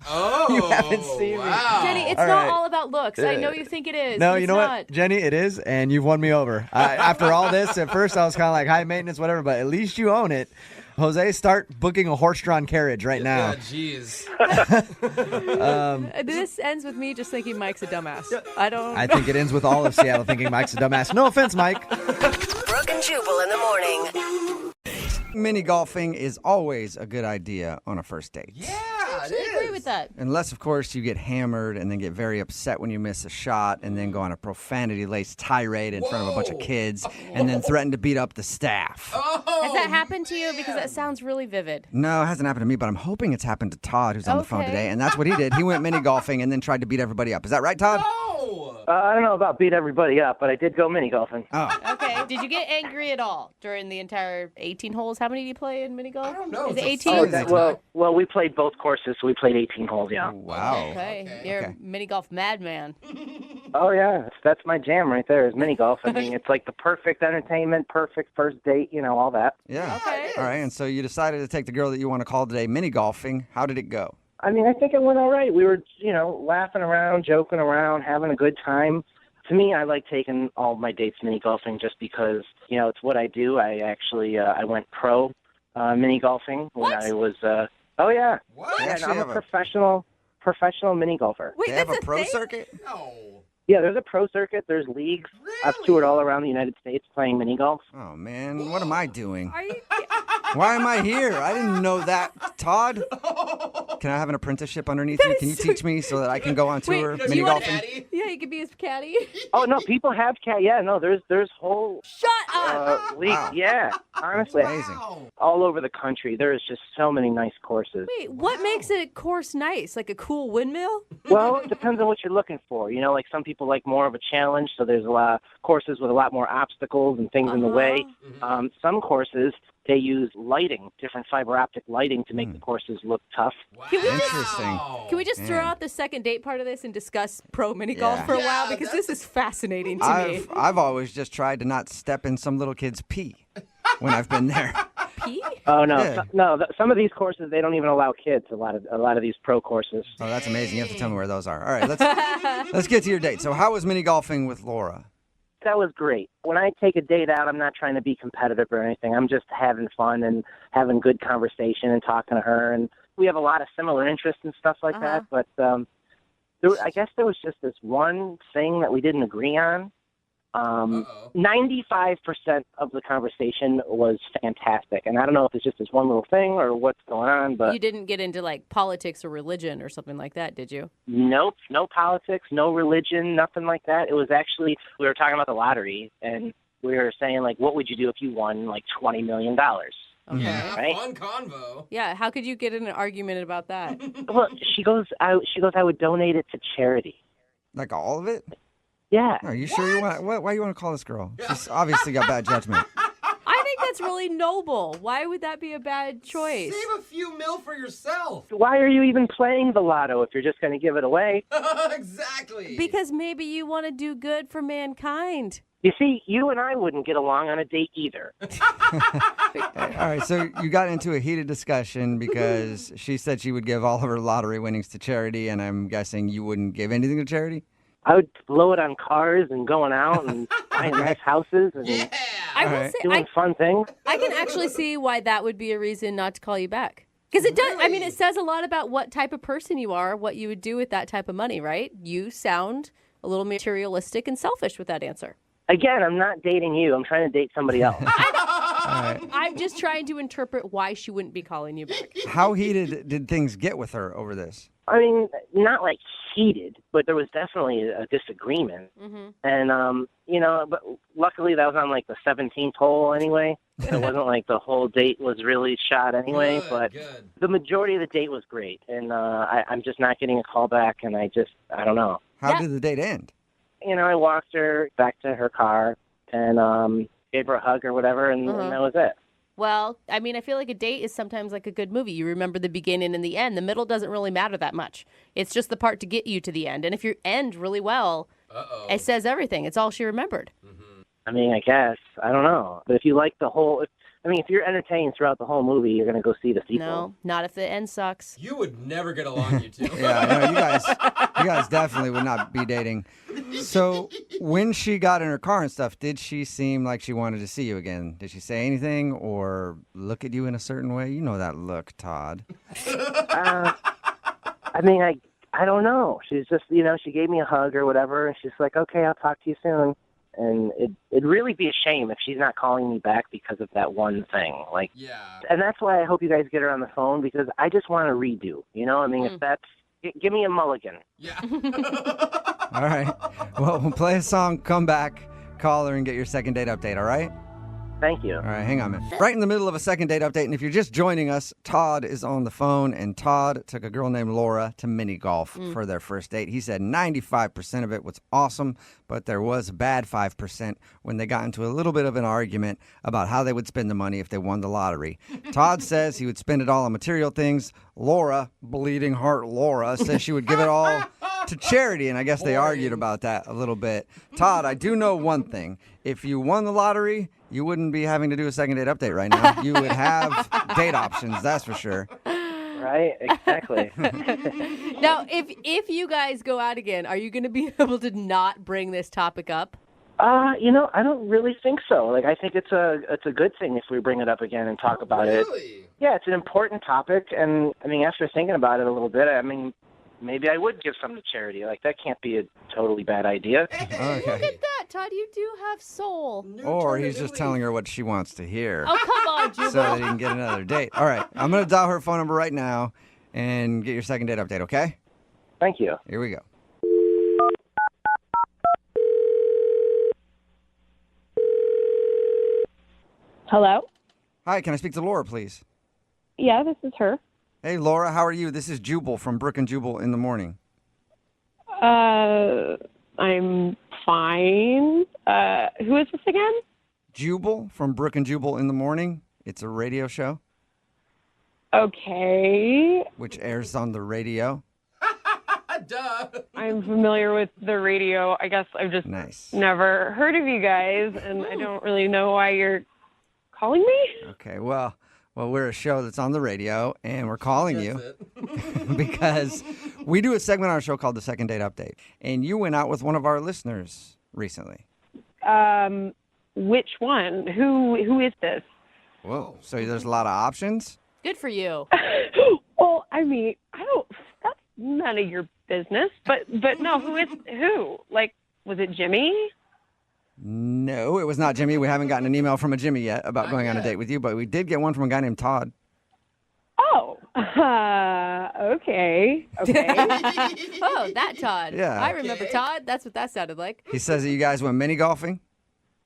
Oh, You haven't seen me. Jenny, it's All not right. all about looks. I know you think it is. No, but you it's know not. what, Jenny? It is, and you've won me over. After all this, at first I was kind of like high maintenance, whatever, but at least you own it. Jose, start booking a horse-drawn carriage right now. Yeah, jeez. This ends with me just thinking Mike's a dumbass. I think it ends with all of Seattle thinking Mike's a dumbass. No offense, Mike. Brooke and Jubal in the morning. Mini golfing is always a good idea on a first date. Yeah, I actually agree with that. Unless, of course, you get hammered and then get very upset when you miss a shot and then go on a profanity-laced tirade in front of a bunch of kids and then threaten to beat up the staff. Has that happened to you? Because that sounds really vivid. No, it hasn't happened to me, but I'm hoping it's happened to Todd, who's on the phone Okay. today, and that's what he did. He went mini golfing and then tried to beat everybody up. Is that right, Todd? I don't know about beat everybody up, but I did go mini golfing. Oh. Okay. Did you get angry at all during the entire 18 holes? How many do you play in mini golf? I don't know. Is it 18? Well, we played both courses, so we played 18 holes, yeah. Wow. Okay. You're a mini golf madman. Oh, yeah. That's my jam right there is mini golf. I mean, it's like the perfect entertainment, perfect first date, all that. Yeah. Okay. All right, and so you decided to take the girl that you want to call today mini golfing. How did it go? I mean, I think it went all right. We were, laughing around, joking around, having a good time. To me, I like taking all my dates mini golfing just because, it's what I do. I actually, I went pro mini golfing when I was, oh, yeah. What? Yeah, I'm a professional mini golfer. Wait, They have a pro circuit? No. Yeah, there's a pro circuit. There's leagues. I've toured all around the United States playing mini golf. Oh, man, what am I doing? Are you? Why am I here? I didn't know that, Todd. Can I have an apprenticeship underneath you? Can you teach me so that I can go on tour mini golfing? Yeah, you could be his caddy. Oh, no, people have Yeah, no, there's whole Shut up. leagues. Wow. Yeah, honestly. Amazing. All over the country. There is just so many nice courses. Wait, what makes a course nice? Like a cool windmill? Well, it depends on what you're looking for. Like some people like more of a challenge, so there's a lot of courses with a lot more obstacles and things in the way. Some courses, they use lighting, different fiber optic lighting to make the courses look tough. Interesting. Can we just throw out the second date part of this and discuss pro mini golf for a while? Because this is fascinating to me. I've always just tried to not step in some little kid's pee when I've been there. Pee? Oh no, Yeah. some of these courses they don't even allow kids. A lot of these pro courses. Oh, that's amazing. You have to tell me where those are. All right, let's get to your date. So how was mini golfing with Laura? That was great. When I take a date out, I'm not trying to be competitive or anything. I'm just having fun and having good conversation and talking to her. And we have a lot of similar interests and stuff like that. But I guess there was just this one thing that we didn't agree on. 95% of the conversation was fantastic. And I don't know if it's just this one little thing or what's going on, but You didn't get into like politics or religion or something like that, did you? nope, no politics, no religion, nothing like that. It was actually, we were talking about the lottery, and we were saying, like, what would you do if you won, like, $20 million? Okay. Yeah, Right? fun convo. Yeah, how could you get in an argument about that? Well, she goes, I would donate it to charity. Like all of it? Yeah. Are you sure you want? Why you want to call this girl? She's obviously got bad judgment. I think that's really noble. Why would that be a bad choice? Save a few mil for yourself. Why are you even playing the lotto if you're just going to give it away? Exactly. Because maybe you want to do good for mankind. You see, you and I wouldn't get along on a date either. All right, so you got into a heated discussion because she said she would give all of her lottery winnings to charity, and I'm guessing you wouldn't give anything to charity? I would blow it on cars and going out and buying nice houses and I will say, doing fun things. I can actually see why that would be a reason not to call you back. Because it does, I mean, it says a lot about what type of person you are, what you would do with that type of money, right? You sound a little materialistic and selfish with that answer. Again, I'm not dating you. I'm trying to date somebody else. I'm just trying to interpret why she wouldn't be calling you back. How heated did things get with her over this? I mean, not like heated, but there was definitely a disagreement. Mm-hmm. And, but luckily that was on like the 17th hole anyway. It wasn't like the whole date was really shot anyway, but the majority of the date was great. And I'm just not getting a call back, and I don't know. How did the date end? I walked her back to her car and gave her a hug or whatever, and that was it. Well, I mean, I feel like a date is sometimes like a good movie. You remember the beginning and the end. The middle doesn't really matter that much. It's just the part to get you to the end. And if you end really well, it says everything. It's all she remembered. I mean, I guess. I don't know. But if you like the whole... I mean, if you're entertained throughout the whole movie, you're going to go see the sequel. No, not if the end sucks. You would never get along, you two. Yeah, you guys definitely would not be dating. So when she got in her car and stuff, did she seem like she wanted to see you again? Did she say anything or look at you in a certain way? You know that look, Todd. I mean, I don't know. She's just, she gave me a hug or whatever, and she's like, okay, I'll talk to you soon. And it'd really be a shame if she's not calling me back because of that one thing. Like, yeah. And that's why I hope you guys get her on the phone, because I just want to redo. I mean, if that's, give me a mulligan. Yeah. All right. Well, we'll play a song, come back, call her, and get your second date update, all right? Thank you. All right, hang on a minute. Right in the middle of a second date update, and if you're just joining us, Todd is on the phone, and Todd took a girl named Laura to mini golf for their first date. He said 95% of it was awesome, but there was a bad 5% when they got into a little bit of an argument about how they would spend the money if they won the lottery. Todd says he would spend it all on material things. Laura, bleeding heart Laura, says she would give it all to charity, and I guess they argued about that a little bit. Todd, I do know one thing. If you won the lottery, you wouldn't be having to do a second date update right now. You would have date options, that's for sure. Right, exactly. Now, if you guys go out again, are you going to be able to not bring this topic up? I don't really think so. Like, I think it's a good thing if we bring it up again and talk about it. Yeah, it's an important topic, and I mean, after thinking about it a little bit, I mean, maybe I would give some to charity. Like, that can't be a totally bad idea. Okay. Look at that, Todd. You do have soul. Or he's just telling her what she wants to hear. Oh, come on, Jubal. So that he can get another date. All right, I'm going to dial her phone number right now and get your second date update, okay? Thank you. Here we go. Hello? Hi, can I speak to Laura, please? Yeah, this is her. Hey, Laura, how are you? This is Jubal from Brooke and Jubal in the morning. I'm fine. Who is this again? Jubal from Brooke and Jubal in the morning. It's a radio show. Okay. Which airs on the radio. Duh. I'm familiar with the radio. I guess I've just never heard of you guys, and I don't really know why you're calling me. Okay, well, we're a show that's on the radio, and we're calling you because we do a segment on our show called The Second Date Update, and you went out with one of our listeners recently. Which one? Who is this? Whoa, so there's a lot of options? Good for you. Well, I mean, that's none of your business, but no, who? Like, was it Jimmy? No, it was not Jimmy. We haven't gotten an email from a Jimmy yet about going on a date with you, but we did get one from a guy named Todd. Oh, okay. Oh, that Todd. Yeah. I remember Todd. That's what that sounded like. He says that you guys went mini golfing.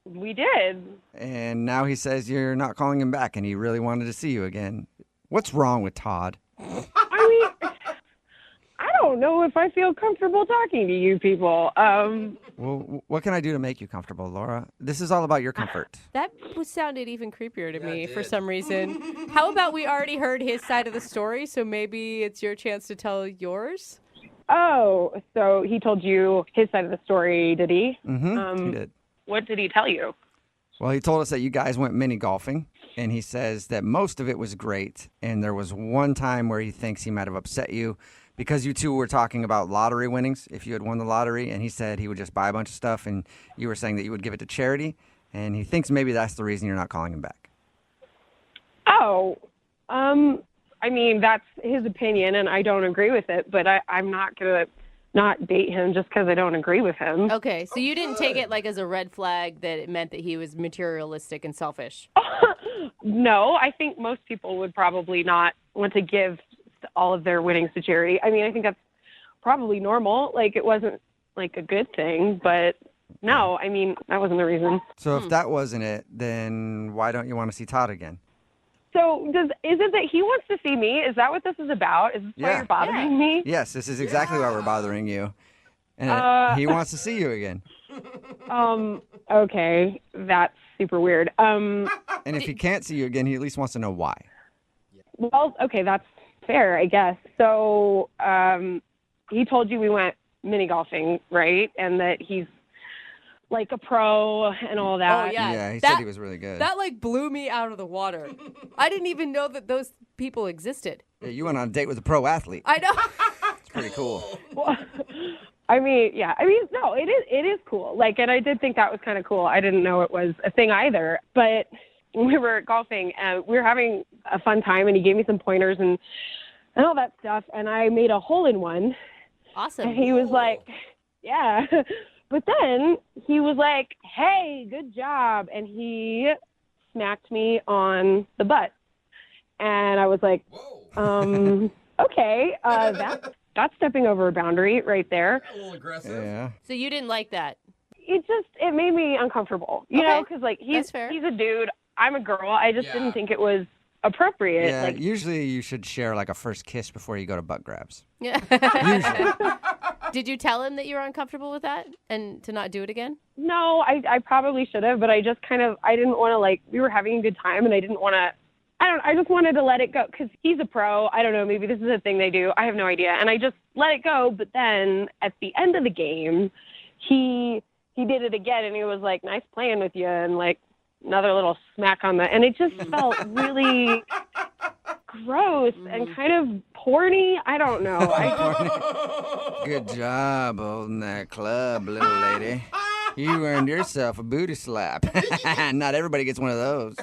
We did. And now he says you're not calling him back, and he really wanted to see you again. What's wrong with Todd? I mean, I don't know if I feel comfortable talking to you people. Well, what can I do to make you comfortable, Laura? This is all about your comfort. That sounded even creepier to me for some reason. How about we already heard his side of the story, so maybe it's your chance to tell yours? Oh, so he told you his side of the story, did he? Mm-hmm, he did. What did he tell you? Well, he told us that you guys went mini golfing, and he says that most of it was great, and there was one time where he thinks he might have upset you because you two were talking about lottery winnings, if you had won the lottery, and he said he would just buy a bunch of stuff, and you were saying that you would give it to charity, and he thinks maybe that's the reason you're not calling him back. Oh, I mean, that's his opinion, and I don't agree with it, but I'm not going to not date him just because I don't agree with him. Okay, so you didn't take it like as a red flag that it meant that he was materialistic and selfish? No, I think most people would probably not want to give all of their winnings to charity. I mean, I think that's probably normal. Like, it wasn't like a good thing, but no, I mean, that wasn't the reason. So if that wasn't it, then why don't you want to see Todd again? So is it that he wants to see me? Is that what this is about? Is this why you're bothering me? Yes, this is exactly why we're bothering you. And he wants to see you again. Okay, that's super weird. And if he can't see you again, he at least wants to know why. Well, okay, that's fair, I guess. So he told you we went mini golfing, right? And that he's like a pro and all that. Oh, yeah. Yeah, he said he was really good. That, like, blew me out of the water. I didn't even know that those people existed. Yeah, you went on a date with a pro athlete. I know. It's pretty cool. Well, I mean, yeah. I mean, no, it is cool. Like, and I did think that was kind of cool. I didn't know it was a thing either. But we were golfing, and we were having a fun time, and he gave me some pointers and all that stuff, and I made a hole-in-one. Awesome. And he was like, yeah. But then he was like, hey, good job. And he smacked me on the butt. And I was like, okay, that's stepping over a boundary right there. A little aggressive. Yeah. So you didn't like that? It made me uncomfortable, you know, because like he's a dude, I'm a girl. I just didn't think it was appropriate. Yeah, Like, usually you should share like a first kiss before you go to butt grabs. Yeah. Did you tell him that you were uncomfortable with that and to not do it again? no, I probably should have, but I just I didn't want to, like, we were having a good time and I didn't want to, I just wanted to let it go because he's a pro. I don't know, maybe this is a thing they do. I have no idea. And I just let it go. But then at the end of the game, he did it again and he was like, nice playing with you. And like another little smack on the, and it just felt really gross and kind of porny. I don't know. Good job holding that club, little lady. You earned yourself a booty slap. Not everybody gets one of those.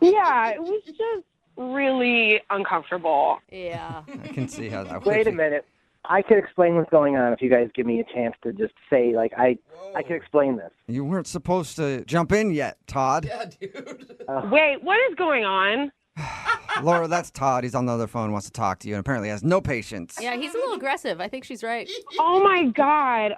Yeah, it was just really uncomfortable. Yeah. I can see how that would Wait a minute. I could explain what's going on if you guys give me a chance to just say, like, I could explain this. You weren't supposed to jump in yet, Todd. Yeah, dude. Wait, what is going on? Laura, that's Todd. He's on the other phone, wants to talk to you, and apparently has no patience. Yeah, he's a little aggressive. I think she's right. Oh my god.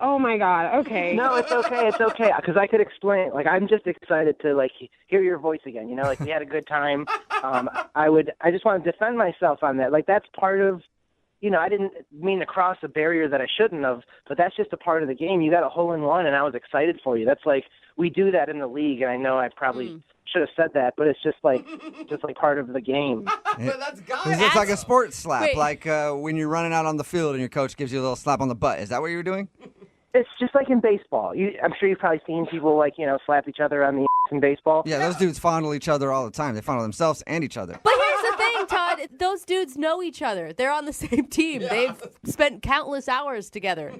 Okay. No, it's okay, because I could explain. Like, I'm just excited to, like, hear your voice again, you know? Like, we had a good time. I just want to defend myself on that. Like, that's part of, you know, I didn't mean to cross a barrier that I shouldn't have, but that's just a part of the game. You got a hole-in-one, and I was excited for you. That's like, we do that in the league, and I know I probably should have said that, but it's just like part of the game. But that's guys. It's like a sports slap, Wait. like when you're running out on the field and your coach gives you a little slap on the butt. Is that what you were doing? It's just like in baseball. I'm sure you've probably seen people, like, you know, slap each other on the in baseball. Yeah, those dudes fondle each other all the time. They fondle themselves and each other. But here's the thing, Todd. Those dudes know each other. They're on the same team. They've spent countless hours together.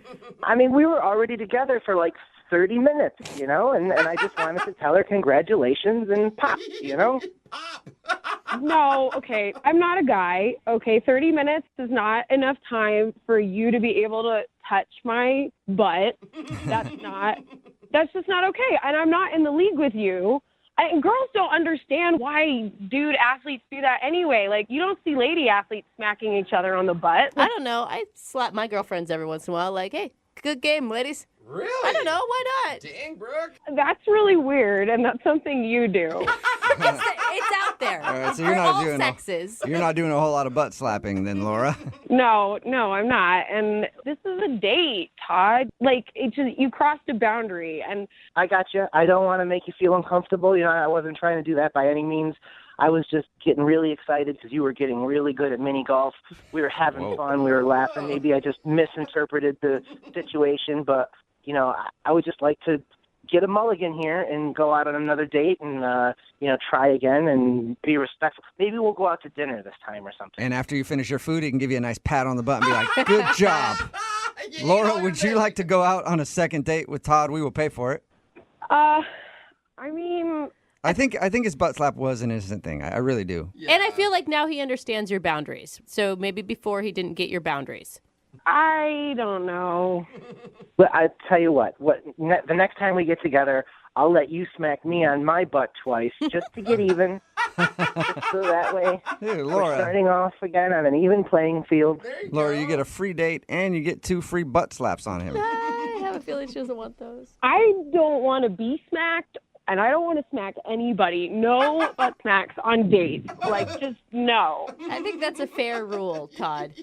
I mean, we were already together for like 30 minutes, you know, and I just wanted to tell her congratulations and pop, you know? No, okay. I'm not a guy. Okay, 30 minutes is not enough time for you to be able to touch my butt. That's just not okay. And I'm not in the league with you. And girls don't understand why dude athletes do that anyway. Like, you don't see lady athletes smacking each other on the butt. I don't know. I slap my girlfriends every once in a while. Like, hey, good game, ladies. Really? I don't know. Why not? Dang, Brooke. That's really weird, and that's something you do. It's out there. All right, so For all sexes. You're not doing a whole lot of butt slapping then, Laura. No, I'm not. And this is a date, Todd. Like, you crossed a boundary, and I got you. I don't want to make you feel uncomfortable. You know, I wasn't trying to do that by any means. I was just getting really excited because you were getting really good at mini golf. We were having fun. We were laughing. Maybe I just misinterpreted the situation, but, you know, I would just like to get a mulligan here and go out on another date and, you know, try again and be respectful. Maybe we'll go out to dinner this time or something. And after you finish your food, he can give you a nice pat on the butt and be like, good job. Laura, would you like to go out on a second date with Todd? We will pay for it. I mean... I think his butt slap was an innocent thing. I really do. Yeah. And I feel like now he understands your boundaries. So maybe before he didn't get your boundaries. I don't know. But I tell you what, the next time we get together, I'll let you smack me on my butt twice just to get even. Just so that way Laura. we're starting off again on an even playing field. Laura, you get a free date and you get 2 free butt slaps on him. I have a feeling she doesn't want those. I don't want to be smacked. And I don't want to smack anybody. No butt smacks on dates. Like, just no. I think that's a fair rule, Todd.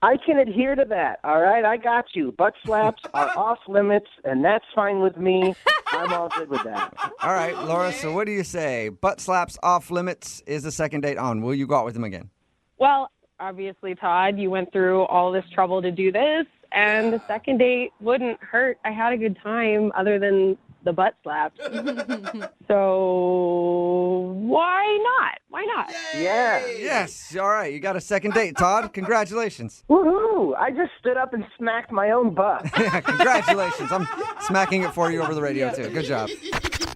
I can adhere to that, all right? I got you. Butt slaps are off limits, and that's fine with me. I'm all good with that. All right, Laura, so what do you say? Butt slaps off limits. Is the second date on? Will you go out with him again? Well, obviously, Todd, you went through all this trouble to do this, and the second date wouldn't hurt. I had a good time other than the butt slap. So why not? Why not? Yeah. Yes. All right. You got a second date, Todd. Congratulations. Woohoo! I just stood up and smacked my own butt. Yeah, congratulations. I'm smacking it for you over the radio, too. Good job.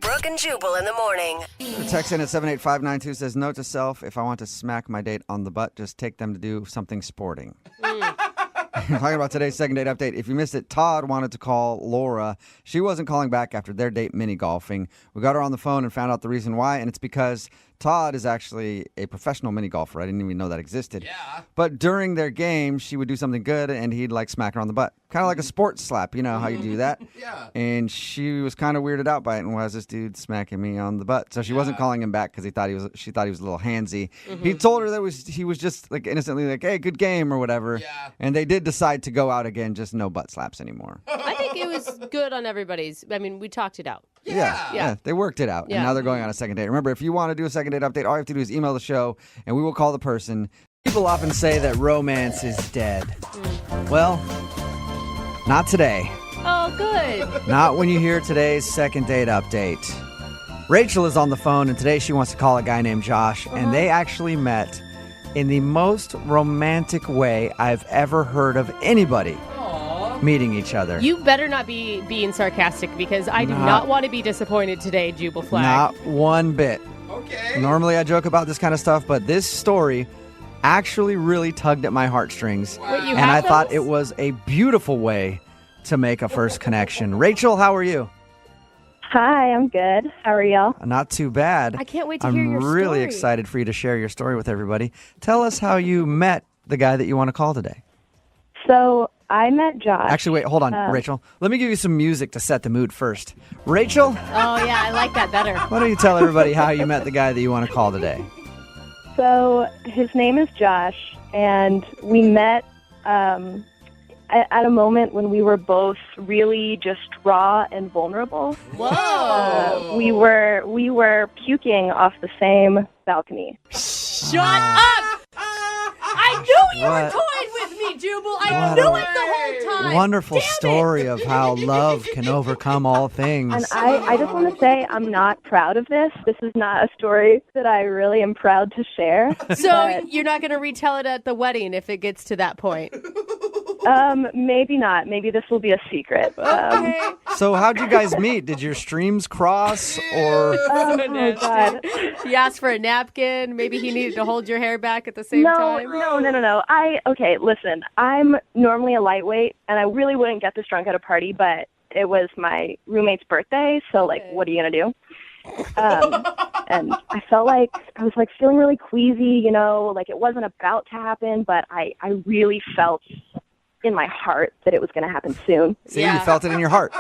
Brooke and Jubal in the morning. Text in at 78592 says, note to self, if I want to smack my date on the butt, just take them to do something sporting. Talking about today's second date update. If you missed it, Todd wanted to call Laura. She wasn't calling back after their date mini golfing. We got her on the phone and found out the reason why, and it's because Todd is actually a professional mini golfer. I didn't even know that existed. Yeah. But during their game, she would do something good, and he'd like smack her on the butt. Kind of like a sports slap. You know how you do that? Yeah. And she was kind of weirded out by it, and why is this dude smacking me on the butt? So she wasn't calling him back because she thought he was a little handsy. He told her that he was just like innocently like, hey, good game or whatever. Yeah. And they did decide to go out again, just no butt slaps anymore. I think it was good on everybody's. I mean, we talked it out. Yeah, they worked it out. Yeah. And now they're going on a second date. Remember, if you want to do a second date update, all you have to do is email the show, and we will call the person. People often say that romance is dead. Well, not today. Oh, good. Not when you hear today's second date update. Rachel is on the phone, and today she wants to call a guy named Josh, and they actually met in the most romantic way I've ever heard of anybody meeting each other. You better not be being sarcastic because I do not want to be disappointed today, Jubal Flag. Not one bit. Okay. Normally I joke about this kind of stuff, but this story actually really tugged at my heartstrings. Wait, you and have I thought those? it was a beautiful way to make a first connection. Rachel, how are you? Hi, I'm good. How are y'all? Not too bad. I can't wait to hear your I'm really story. excited for you to share your story with everybody. Tell us how you met the guy that you want to call today. So I met Josh. Actually, wait, hold on, Rachel. Let me give you some music to set the mood first. Rachel, Oh, yeah, I like that better. why don't you tell everybody how you met the guy that you want to call today? So his name is Josh, and we met at a moment when we were both really just raw and vulnerable. Whoa! We were puking off the same balcony. Shut up! I knew you were What? toying with me, Jubal. I What knew a it the whole time. Wonderful story of how love can overcome all things. And I just want to say I'm not proud of this. This is not a story that I really am proud to share. So you're not going to retell it at the wedding if it gets to that point. Maybe not. Maybe this will be a secret. So how'd you guys meet? Did your streams cross or? Oh, God. He asked for a napkin. Maybe he needed to hold your hair back at the same time. No. Okay, listen. I'm normally a lightweight, and I really wouldn't get this drunk at a party, but it was my roommate's birthday, so, what are you going to do? And I felt like I was, feeling really queasy, it wasn't about to happen, but I really felt in my heart that it was going to happen soon. See, you felt it in your heart.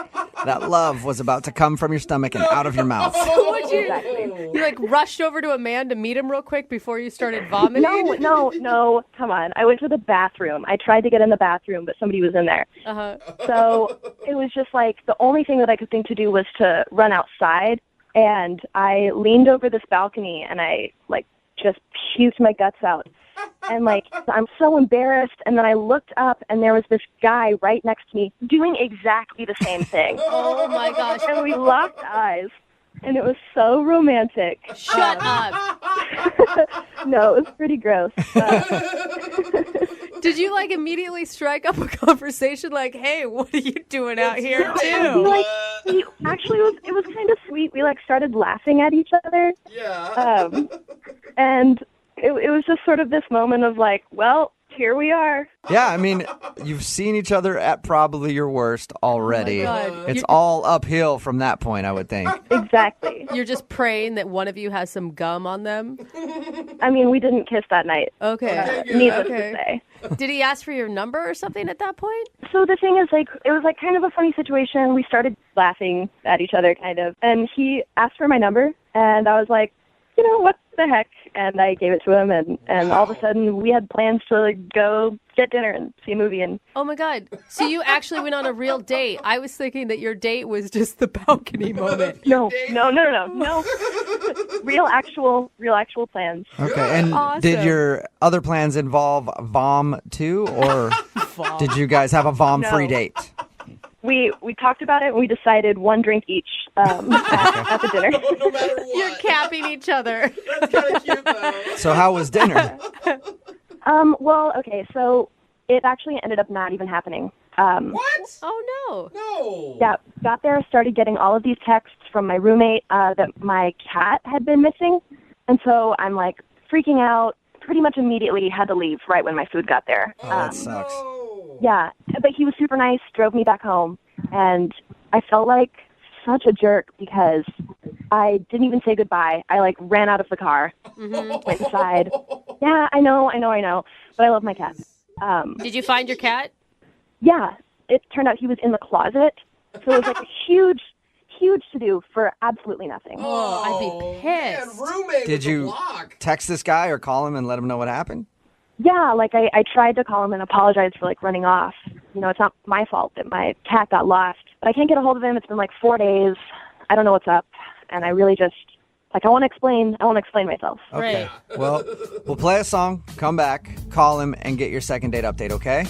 That love was about to come from your stomach and out of your mouth. Would you rushed over to a man to meet him real quick before you started vomiting? No, come on. I went to the bathroom. I tried to get in the bathroom, but somebody was in there. Uh-huh. So it was just the only thing that I could think to do was to run outside, and I leaned over this balcony, and I, just puked my guts out. And, I'm so embarrassed. And then I looked up, and there was this guy right next to me doing exactly the same thing. Oh, my gosh. And we locked eyes, and it was so romantic. Shut up. No, it was pretty gross. Did you, immediately strike up a conversation hey, what are you doing out here, too? It was kind of sweet. We, started laughing at each other. Yeah. And it was just sort of this moment of well, here we are. Yeah, I mean, you've seen each other at probably your worst already. Oh my God. It's all uphill from that point, I would think. Exactly. You're just praying that one of you has some gum on them? I mean, we didn't kiss that night. Okay. Needless to say. Did he ask for your number or something at that point? So the thing is, it was kind of a funny situation. We started laughing at each other, kind of. And he asked for my number, and I was like, what the heck? And I gave it to him, and all of a sudden we had plans to go get dinner and see a movie. And oh my God! So you actually went on a real date? I was thinking that your date was just the balcony moment. No. Real actual plans. Okay, and Awesome. Did your other plans involve vom too, or did you guys have a vom-free date? we talked about it and we decided one drink each at the dinner. No matter what. You're capping each other. That's kind of cute, though. So how was dinner? Well, okay, so it actually ended up not even happening. What? Oh, no. No. Yeah, got there, started getting all of these texts from my roommate that my cat had been missing. And so I'm like freaking out, pretty much immediately had to leave right when my food got there. That sucks. Yeah, but he was super nice, drove me back home, and I felt like such a jerk because I didn't even say goodbye. I like ran out of the car, went inside. Yeah, I know, but I love my cat. Did you find your cat? Yeah, it turned out he was in the closet, so it was like a huge to-do for absolutely nothing. Oh, I'd be pissed. Man, roommate Did with the you block. text this guy or call him and let him know what happened? Yeah, like I tried to call him and apologize for like running off. You know, it's not my fault that my cat got lost, but I can't get a hold of him. It's been like 4 days. I don't know what's up, and I really just I want to explain myself. Okay. Well, we'll play a song, come back, call him, and get your second date update, okay?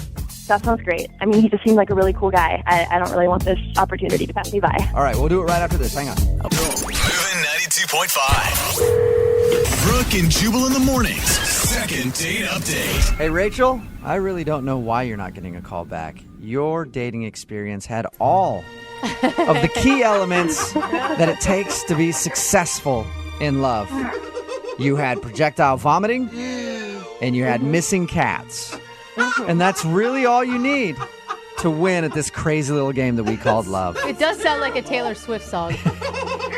That sounds great. I mean, he just seemed like a really cool guy. I don't really want this opportunity to pass me by. All right, we'll do it right after this. Hang on. Moving 92.5. Brooke and Jubal in the mornings. Second date update. Hey, Rachel, I really don't know why you're not getting a call back. Your dating experience had all of the key elements that it takes to be successful in love. You had projectile vomiting, and you had missing cats. And that's really all you need to win at this crazy little game that we called love. It does sound like a Taylor Swift song.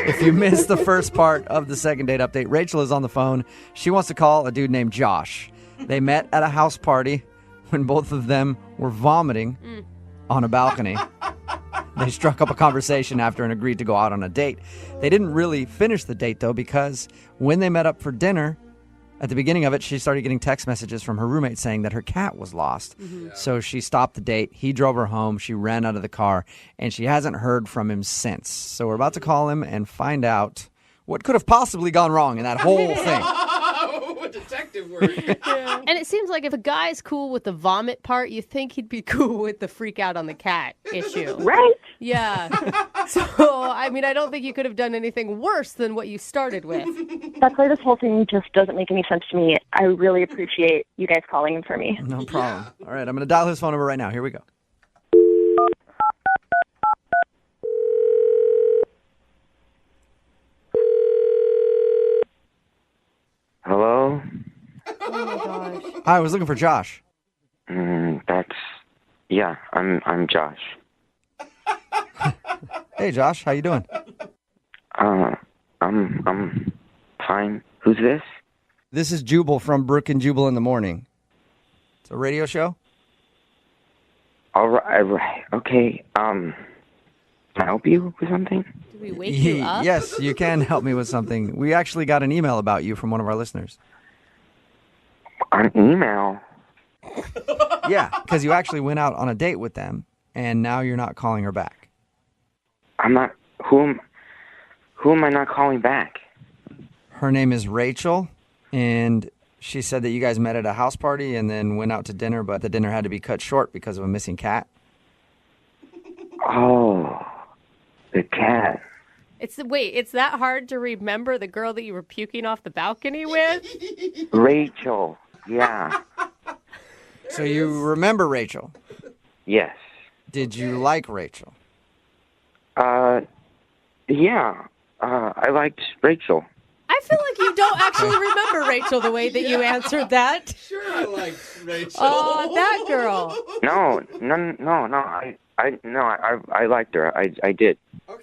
If you missed the first part of the second date update, Rachel is on the phone. She wants to call a dude named Josh. They met at a house party when both of them were vomiting on a balcony. They struck up a conversation after and agreed to go out on a date. They didn't really finish the date, though, because when they met up for dinner, at the beginning of it, she started getting text messages from her roommate saying that her cat was lost. So she stopped the date. He drove her home. She ran out of the car, and she hasn't heard from him since. So we're about to call him and find out what could have possibly gone wrong in that whole thing. Detective work. And it seems like if a guy's cool with the vomit part, you think he'd be cool with the freak out on the cat issue. Right? Yeah. So, I mean, I don't think you could have done anything worse than what you started with. That's why this whole thing just doesn't make any sense to me. I really appreciate you guys calling for me. No problem. All right, I'm going to dial his phone number right now. Here we go. Hello? Oh my gosh. Hi, I was looking for Josh. I'm Josh. Hey, Josh, how you doing? I'm fine. Who's this? This is Jubal from Brooke and Jubal in the morning. It's a radio show. All right. Okay. Can I help you with something? Did we wake you up? Yes, you can help me with something. We actually got an email about you from one of our listeners. An email? Yeah, because you actually went out on a date with them, and now you're not calling her back. I'm not. Who am I not calling back? Her name is Rachel, and she said that you guys met at a house party and then went out to dinner, but the dinner had to be cut short because of a missing cat. Oh, the cat. It's that hard to remember the girl that you were puking off the balcony with? Rachel. Yeah. So you remember Rachel? Yes. Did you like Rachel? Yeah. I liked Rachel. I feel like you don't actually remember Rachel the way that you answered that. Sure, I liked Rachel. Oh, that girl. No. I liked her. I did.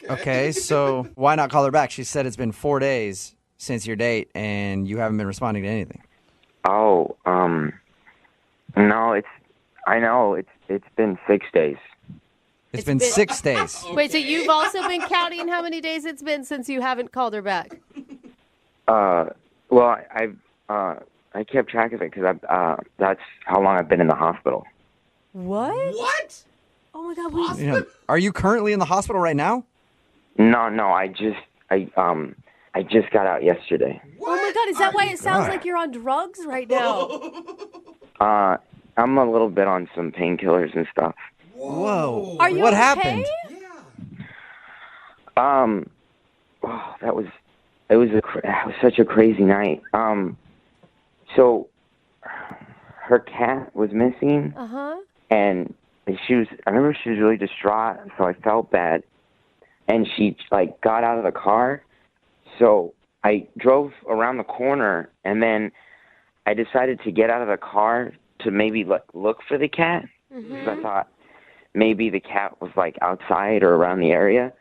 Okay, so why not call her back? She said it's been 4 days since your date, and you haven't been responding to anything. Oh, no, it's been 6 days. It's been 6 days. Wait, so you've also been counting how many days it's been since you haven't called her back? Well, I kept track of it because that's how long I've been in the hospital. What? What? Oh my God! Are you currently in the hospital right now? No, I just got out yesterday. Oh my God! Is that why it sounds like you're on drugs right now? I'm a little bit on some painkillers and stuff. Whoa. Are you what okay? happened? It was such a crazy night. So her cat was missing, and I remember she was really distraught, so I felt bad, and she got out of the car, so I drove around the corner, and then I decided to get out of the car to maybe look for the cat, because I thought maybe the cat was outside or around the area.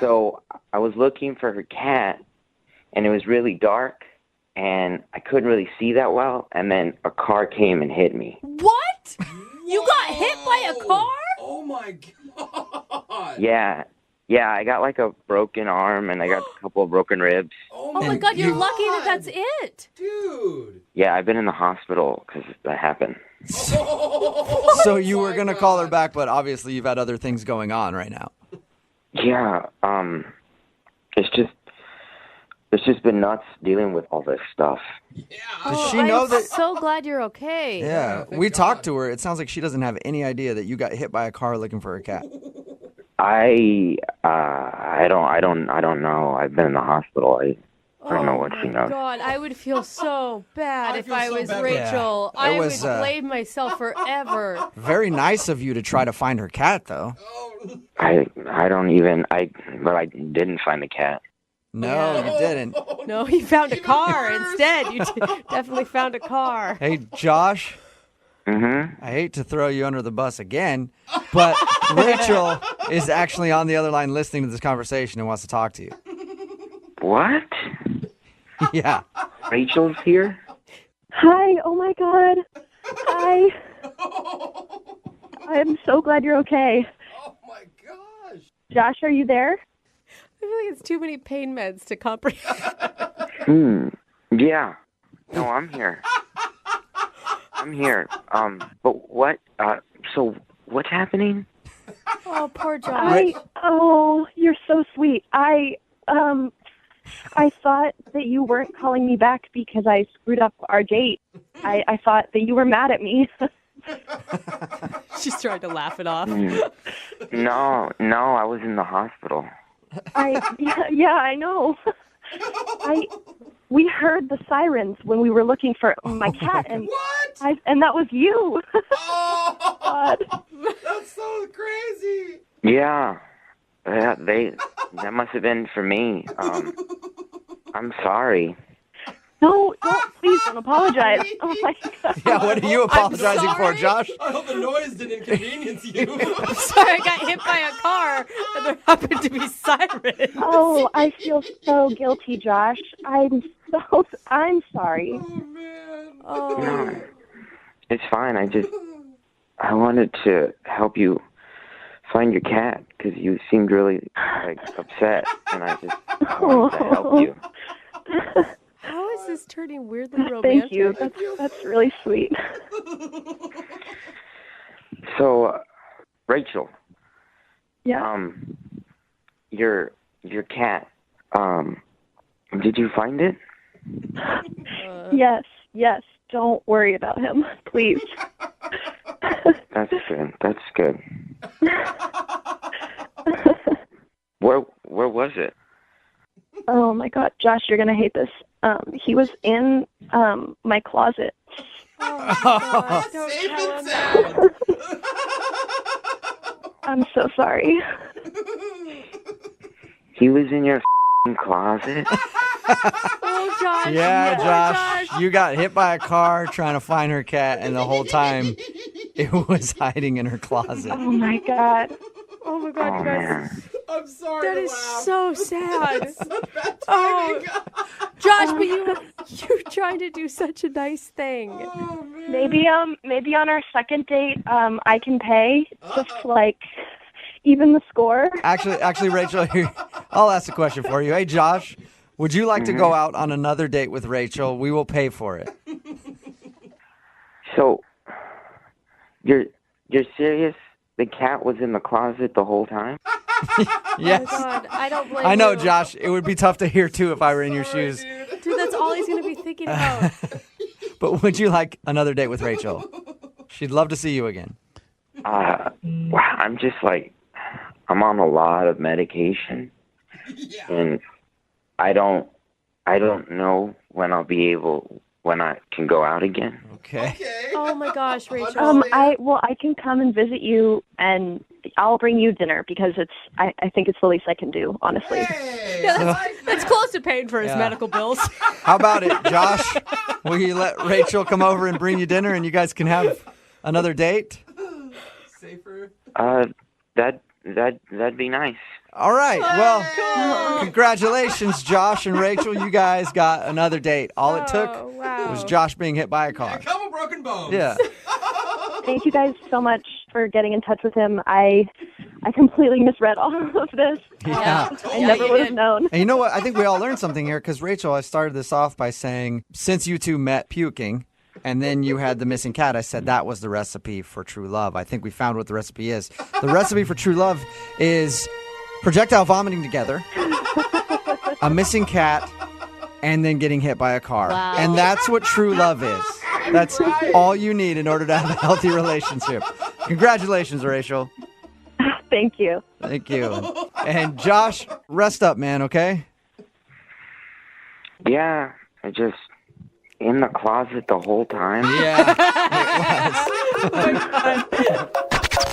So I was looking for her cat, and it was really dark, and I couldn't really see that well, and then a car came and hit me. What? You got hit by a car? Oh my god. Yeah, I got a broken arm, and I got a couple of broken ribs. Oh my god, you're lucky that's it. Dude. Yeah, I've been in the hospital because that happened. So you were going to call her back, but obviously you've had other things going on right now. Yeah, it's just been nuts dealing with all this stuff. Does she know that? I'm so glad you're okay. Yeah, we talked to her. It sounds like she doesn't have any idea that you got hit by a car looking for a cat. I don't know. I've been in the hospital. I don't know what she knows. God, I would feel so bad if I was bad. Rachel. Yeah. I It would was, blame myself forever. Very nice of you to try to find her cat, though. I didn't find the cat. No, you didn't. No, you found a car instead. You definitely found a car. Hey, Josh. Mm-hmm. I hate to throw you under the bus again, but Rachel is actually on the other line listening to this conversation and wants to talk to you. What? Yeah. Rachel's here? Hi. Oh my God. I'm so glad you're okay. Oh my gosh. Josh, are you there? I feel like it's too many pain meds to comprehend. Yeah. No, I'm here. I'm here. But what? So what's happening? Oh, poor Josh. You're so sweet. I thought that you weren't calling me back because I screwed up our date. I thought that you were mad at me. She's trying to laugh it off. No, I was in the hospital. Yeah, I know. We heard the sirens when we were looking for my cat, and and that was you. Oh, God. That's so crazy. Yeah, that must have been for me. I'm sorry. No, please don't apologize. Oh my God. Yeah, what are you apologizing for, Josh? I hope the noise didn't inconvenience you. I'm sorry, I got hit by a car and there happened to be sirens. Oh, I feel so guilty, Josh. I'm sorry. Oh. No, it's fine. I wanted to help you find your cat because you seemed really upset, and I just wanted to help you. How is this turning weirdly romantic? Thank you. That's really sweet. So, Rachel. Yeah. Your cat. Did you find it? Yes. Don't worry about him, please. That's good. Where was it? Oh my God, Josh, you're gonna hate this. He was in my closet. Oh, Safe and sound. I'm so sorry. He was in your closet? Oh, Josh. Yeah, Josh, you got hit by a car trying to find her cat, and the whole time it was hiding in her closet. Oh my God. Oh my God, you guys. Man. I'm sorry. That to is laugh. so sad. Bad Oh, timing. Josh, but you're trying to do such a nice thing. Oh, man. Maybe on our second date, I can pay just even the score. Actually, Rachel, here, I'll ask a question for you. Hey, Josh, would you like to go out on another date with Rachel? We will pay for it. So, you're serious? The cat was in the closet the whole time? Yes. Oh my God, I don't blame I know, you. Josh. It would be tough to hear, too, if I were in your shoes. Dude, that's all he's going to be thinking about. But would you like another date with Rachel? She'd love to see you again. I'm just like, I'm on a lot of medication, and I don't know when I can go out again. Okay. Oh my gosh, Rachel. I can come and visit you, and I'll bring you dinner because I think it's the least I can do, honestly. Yeah, that's close to paying for his Yeah. medical bills. How about it, Josh? Will you let Rachel come over and bring you dinner, and you guys can have another date? Safer. That'd be nice. All right. Well, congratulations, Josh and Rachel. You guys got another date. All it took was Josh being hit by a car. Couple broken bones. Yeah. Thank you guys so much for getting in touch with him. I completely misread all of this. Yeah. I never would have known. And you know what? I think we all learned something here because, Rachel, I started this off by saying, since you two met puking, and then you had the missing cat, I said that was the recipe for true love. I think we found what the recipe is. The recipe for true love is projectile vomiting together, a missing cat, and then getting hit by a car. Wow. And that's what true love is. That's all you need in order to have a healthy relationship. Congratulations, Rachel. Thank you. Thank you. And Josh, rest up, man, okay? Yeah, I just in the closet the whole time. Yeah.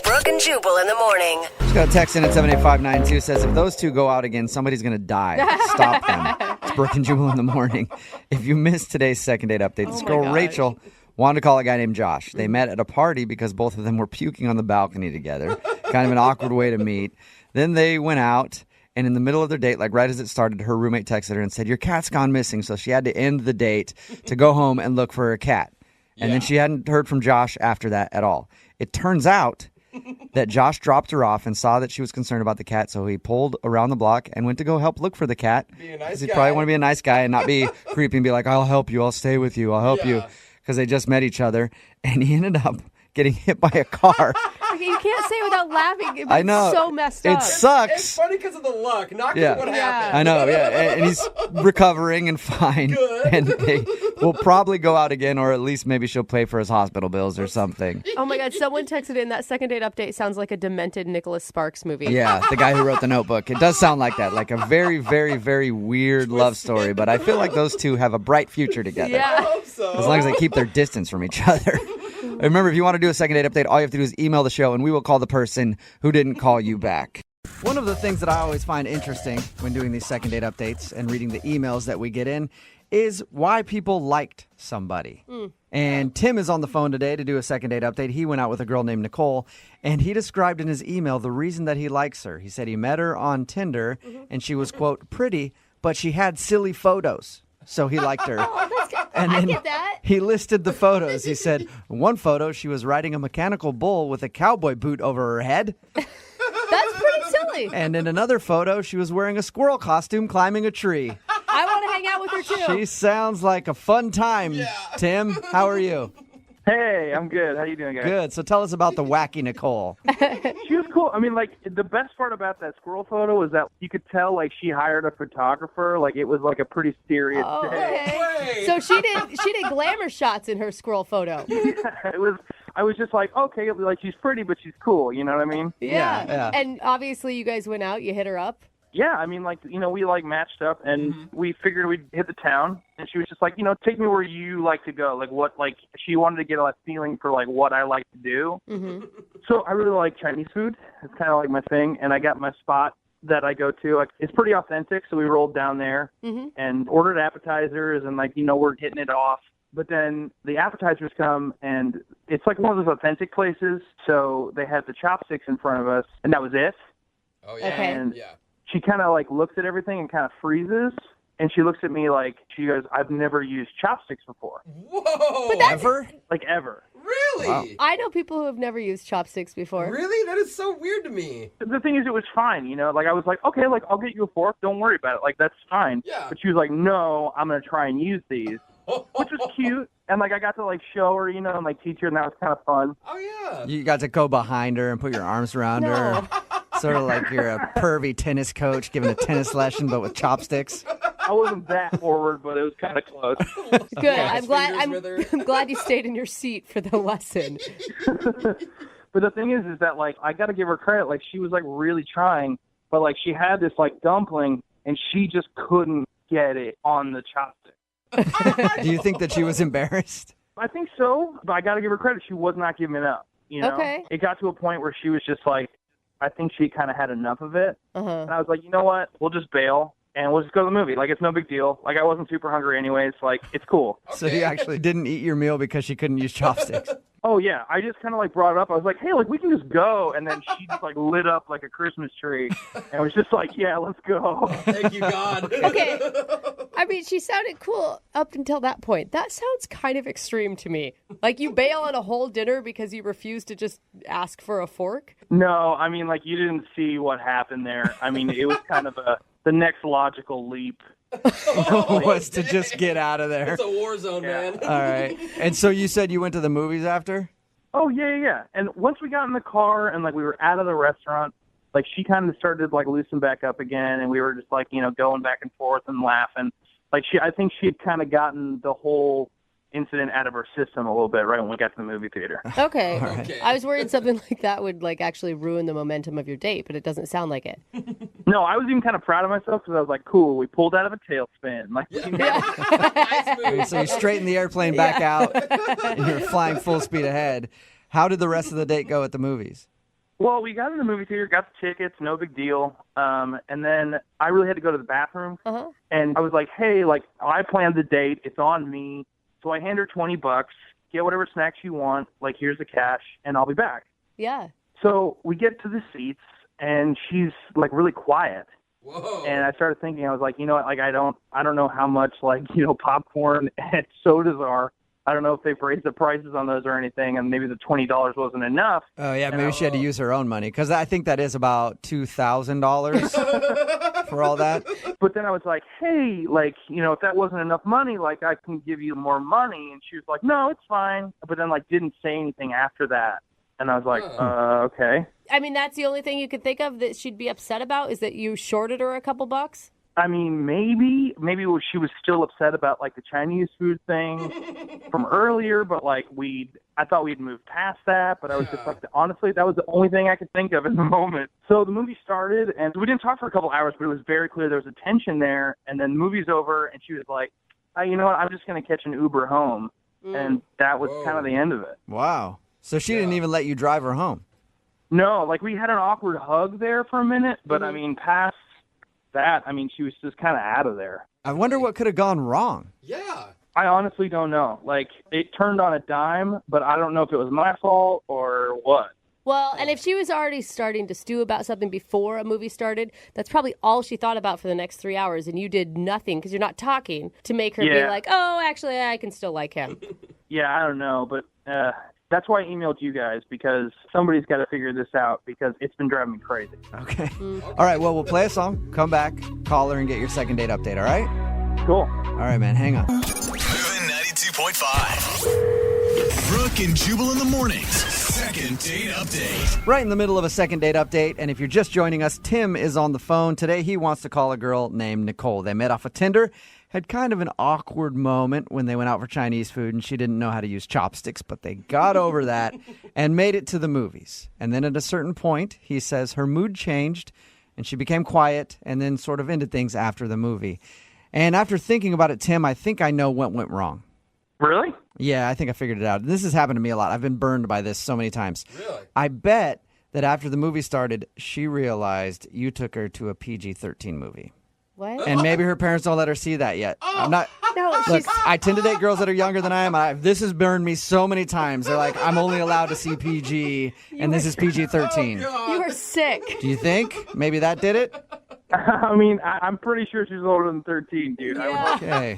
Brooke and Jubal in the morning. Just got a text in at 78592 says, if those two go out again, somebody's going to die. Stop them. It's Brooke and Jubal in the morning. If you missed today's second date update, this girl, Rachel, wanted to call a guy named Josh. They met at a party because both of them were puking on the balcony together. Kind of an awkward way to meet. Then they went out, and in the middle of their date, like right as it started, her roommate texted her and said, your cat's gone missing. So she had to end the date to go home and look for her cat. And then she hadn't heard from Josh after that at all. It turns out that Josh dropped her off and saw that she was concerned about the cat, so he pulled around the block and went to go help look for the cat. Because he'd probably want to be a nice guy and not be creepy and be like, I'll help you, I'll stay with you, I'll help you. Because they just met each other, and he ended up getting hit by a car. You can't say it without laughing. It's I know. so messed up. It sucks. It's funny because of the luck, not because Yeah. of what happened. I know, yeah. And he's recovering and fine. Good. And they will probably go out again, or at least maybe she'll pay for his hospital bills or something. Oh my God, someone texted in that second date update sounds like a demented Nicholas Sparks movie. Yeah, the guy who wrote The Notebook. It does sound like that, like a very, very, very weird love story. But I feel like those two have a bright future together. Yeah. I hope so. As long as they keep their distance from each other. Remember, if you want to do a second date update, all you have to do is email the show, and we will call the person who didn't call you back. One of the things that I always find interesting when doing these second date updates and reading the emails that we get in is why people liked somebody. And Tim is on the phone today to do a second date update. He went out with a girl named Nicole, and he described in his email the reason that he likes her. He said he met her on Tinder, and she was, quote, pretty, but she had silly photos. So he liked her. And then get that. he listed the photos. He said, one photo, she was riding a mechanical bull with a cowboy boot over her head. That's pretty silly. And in another photo, she was wearing a squirrel costume climbing a tree. I want to hang out with her too. She sounds like a fun time. Tim, how are you? Hey, I'm good. How you doing, guys? Good. So tell us about the wacky Nicole. She was cool. I mean, like, the best part about that squirrel photo was that you could tell, like, she hired a photographer. Like, it was, like, a pretty serious day. Okay. So she did glamour shots in her squirrel photo. I was just like, okay, like, she's pretty, but she's cool. You know what I mean? Yeah. And obviously you guys went out, you hit her up. Yeah, I mean, like, you know, we, like, matched up, and we figured we'd hit the town, and she was just like, you know, take me where you like to go. Like, what, like, she wanted to get a feeling for, like, what I like to do. So I really like Chinese food. It's kind of like my thing, and I got my spot that I go to. Like, it's pretty authentic, so we rolled down there and ordered appetizers, and, like, you know, we're hitting it off. But then the appetizers come, and it's, like, one of those authentic places, so they had the chopsticks in front of us, and that was it. Oh, yeah. Okay. And she kind of, like, looks at everything and kind of freezes, and she looks at me like, she goes, I've never used chopsticks before. Whoa! Ever? Like, ever. Really? Wow. I know people who have never used chopsticks before. Really? That is so weird to me. The thing is, it was fine, you know? Like, I was like, okay, like, I'll get you a fork. Don't worry about it. Like, that's fine. Yeah. But she was like, no, I'm going to try and use these, which was cute. And, like, I got to, like, show her, you know, and, like, teach her, and that was kind of fun. Oh, yeah. You got to go behind her and put your arms around her. Sort of like you're a pervy tennis coach giving a tennis lesson, but with chopsticks. I wasn't that forward, but it was kind of close. Good. I'm glad you stayed in your seat for the lesson. But the thing is that, like, I got to give her credit. Like, she was, like, really trying. But, like, she had this, like, dumpling, and she just couldn't get it on the chopstick. Do you think that she was embarrassed? I think so, but I got to give her credit. She was not giving it up, you know? Okay. It got to a point where she was just like, I think she kind of had enough of it. Uh-huh. And I was like, you know what? We'll just bail, and we'll just go to the movie. Like, it's no big deal. Like, I wasn't super hungry anyways. Like, it's cool. So you actually didn't eat your meal because she couldn't use chopsticks? Oh, yeah. I just kind of, like, brought it up. I was like, hey, like, we can just go. And then she just, like, lit up like a Christmas tree. And was just like, yeah, let's go. Thank you, God. Okay. I mean, she sounded cool up until that point. That sounds kind of extreme to me. Like, you bail on a whole dinner because you refuse to just ask for a fork? No, I mean, like, you didn't see what happened there. I mean, it was kind of the next logical leap. Was to just get out of there. It's a war zone, man. All right. And so you said you went to the movies after? Oh, yeah. And once we got in the car and, like, we were out of the restaurant, like, she kind of started, like, loosen back up again, and we were just, like, you know, going back and forth and laughing. Like, I think she had kind of gotten the whole incident out of her system a little bit right when we got to the movie theater. Okay. Right. I was worried something like that would, like, actually ruin the momentum of your date, but it doesn't sound like it. No, I was even kind of proud of myself because I was like, cool, we pulled out of a tailspin. Like, So you straightened the airplane back out, and you're flying full speed ahead. How did the rest of the date go at the movies? Well, we got in the movie theater, got the tickets, no big deal. And then I really had to go to the bathroom. Uh-huh. And I was like, hey, like, I planned the date. It's on me. So I hand her $20, get whatever snacks you want. Like, here's the cash, and I'll be back. Yeah. So we get to the seats, and she's, like, really quiet. Whoa. And I started thinking, I was like, you know what, like, I don't know how much, like, you know, popcorn and sodas are. I don't know if they've raised the prices on those or anything, and maybe the $20 wasn't enough. Oh, yeah, maybe she had to use her own money, because I think that is about $2,000 for all that. But then I was like, hey, like, you know, if that wasn't enough money, like, I can give you more money. And she was like, no, it's fine. But then, like, didn't say anything after that. And I was like, okay. I mean, that's the only thing you could think of that she'd be upset about, is that you shorted her a couple bucks? I mean, maybe she was still upset about, like, the Chinese food thing from earlier, but, like, I thought we'd moved past that, but I was just like, honestly, that was the only thing I could think of in the moment. So the movie started, and we didn't talk for a couple hours, but it was very clear there was a tension there, and then the movie's over, and she was like, you know what, I'm just going to catch an Uber home, and that was kind of the end of it. Wow. So she didn't even let you drive her home? No, like, we had an awkward hug there for a minute, but, I mean, past that, I mean, she was just kind of out of there. I wonder what could have gone wrong. Yeah. I honestly don't know. Like, it turned on a dime, but I don't know if it was my fault or what. Well, and if she was already starting to stew about something before a movie started, that's probably all she thought about for the next 3 hours, and you did nothing because you're not talking to make her be like, oh, actually, I can still like him. Yeah, I don't know, but that's why I emailed you guys, because somebody's got to figure this out, because it's been driving me crazy. Okay. All right, well, we'll play a song, come back, call her, and get your second date update, all right? Cool. All right, man, hang on. Moving 92.5. Brooke and Jubal in the mornings. Second date update. Right in the middle of a second date update, and if you're just joining us, Tim is on the phone. Today, he wants to call a girl named Nicole. They met off of Tinder, had kind of an awkward moment when they went out for Chinese food, and she didn't know how to use chopsticks, but they got over that and made it to the movies. And then at a certain point, he says her mood changed, and she became quiet, and then sort of ended things after the movie. And after thinking about it, Tim, I think I know what went wrong. Really? Yeah, I think I figured it out. This has happened to me a lot. I've been burned by this so many times. Really? I bet that after the movie started, she realized you took her to a PG-13 movie. What? And maybe her parents don't let her see that yet. I'm not. No, Look, I tend to date girls that are younger than I am. This has burned me so many times. They're like, I'm only allowed to see PG, and this is PG-13. You are sick. Do you think maybe that did it? I mean, I'm pretty sure she's older than 13, dude. Yeah. Okay.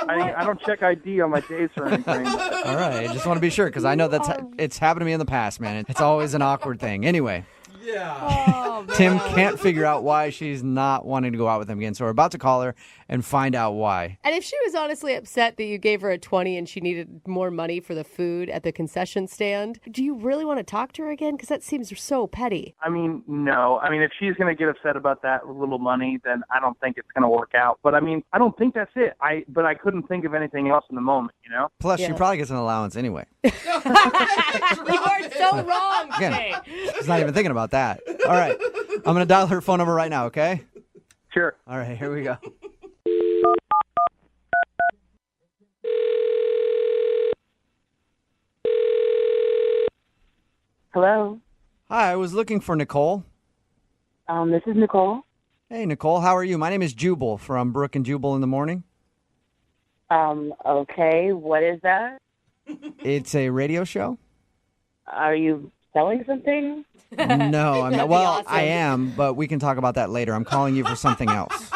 I don't check ID on my dates or anything. All right. I just want to be sure because I know it's happened to me in the past, man. It's always an awkward thing. Anyway. Oh, Tim can't figure out why she's not wanting to go out with him again. So we're about to call her and find out why. And if she was honestly upset that you gave her a 20 and she needed more money for the food at the concession stand, do you really want to talk to her again? Because that seems so petty. I mean, no. I mean, if she's going to get upset about that little money, then I don't think it's going to work out. But I mean, I don't think that's it. But I couldn't think of anything else in the moment, you know? Plus, she probably gets an allowance anyway. You are so wrong, Again, Jay. she's not even thinking about that. All right. I'm going to dial her phone number right now, okay? Sure. All right, here we go. Hello. Hi, I was looking for Nicole. This is Nicole. Hey, Nicole, how are you? My name is Jubal from Brooke and Jubal in the morning. Okay. What is that? It's a radio show. Are you selling something? No, I'm not. Well, I am, but we can talk about that later. I'm calling you for something else.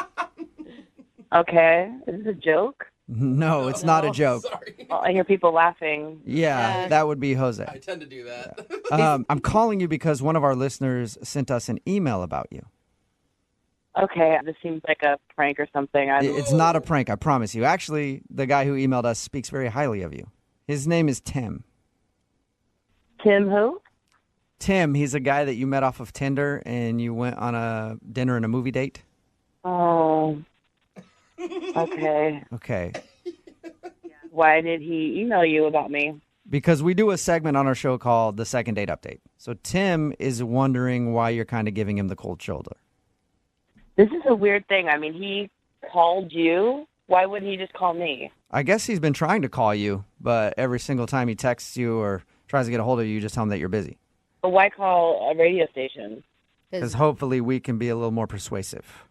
Okay. Is this a joke? No, it's not a joke. Oh, I hear people laughing. Yeah, that would be Jose. I tend to do that. I'm calling you because one of our listeners sent us an email about you. Okay, this seems like a prank or something. It's not a prank, I promise you. Actually, the guy who emailed us speaks very highly of you. His name is Tim. Tim who? Tim, he's a guy that you met off of Tinder and you went on a dinner and a movie date. Oh. Okay. Okay. Why did he email you about me? Because we do a segment on our show called The Second Date Update. So Tim is wondering why you're kind of giving him the cold shoulder. This is a weird thing. I mean, he called you. Why wouldn't he just call me? I guess he's been trying to call you, but every single time he texts you or tries to get a hold of you, you just tell him that you're busy. But why call a radio station? Because hopefully we can be a little more persuasive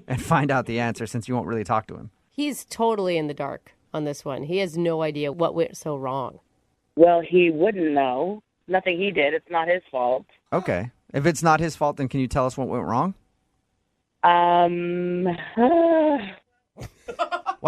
and find out the answer since you won't really talk to him. He's totally in the dark on this one. He has no idea what went so wrong. Well, he wouldn't know. Nothing he did. It's not his fault. Okay. If it's not his fault, then can you tell us what went wrong? Why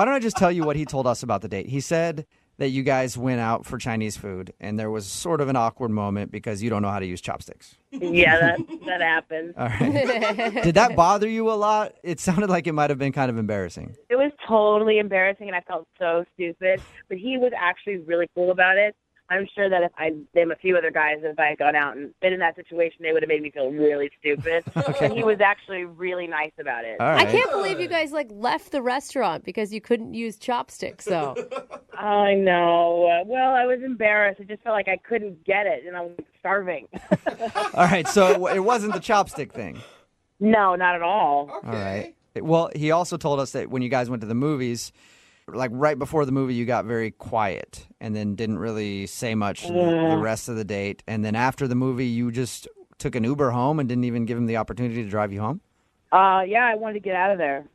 don't I just tell you what he told us about the date? He said that you guys went out for Chinese food, and there was sort of an awkward moment because you don't know how to use chopsticks. Yeah, that happens. All right. Did that bother you a lot? It sounded like it might have been kind of embarrassing. It was totally embarrassing, and I felt so stupid. But he was actually really cool about it. I'm sure that if I named a few other guys, if I had gone out and been in that situation, they would have made me feel really stupid. And he was actually really nice about it. All right. I can't believe you guys left the restaurant because you couldn't use chopsticks. So I know. Well, I was embarrassed. I just felt like I couldn't get it, and I was starving. All right, so it wasn't the chopstick thing. No, not at all. All right. Well, he also told us that when you guys went to the movies, right before the movie, you got very quiet and then didn't really say much the rest of the date. And then after the movie, you just took an Uber home and didn't even give him the opportunity to drive you home? Yeah, I wanted to get out of there.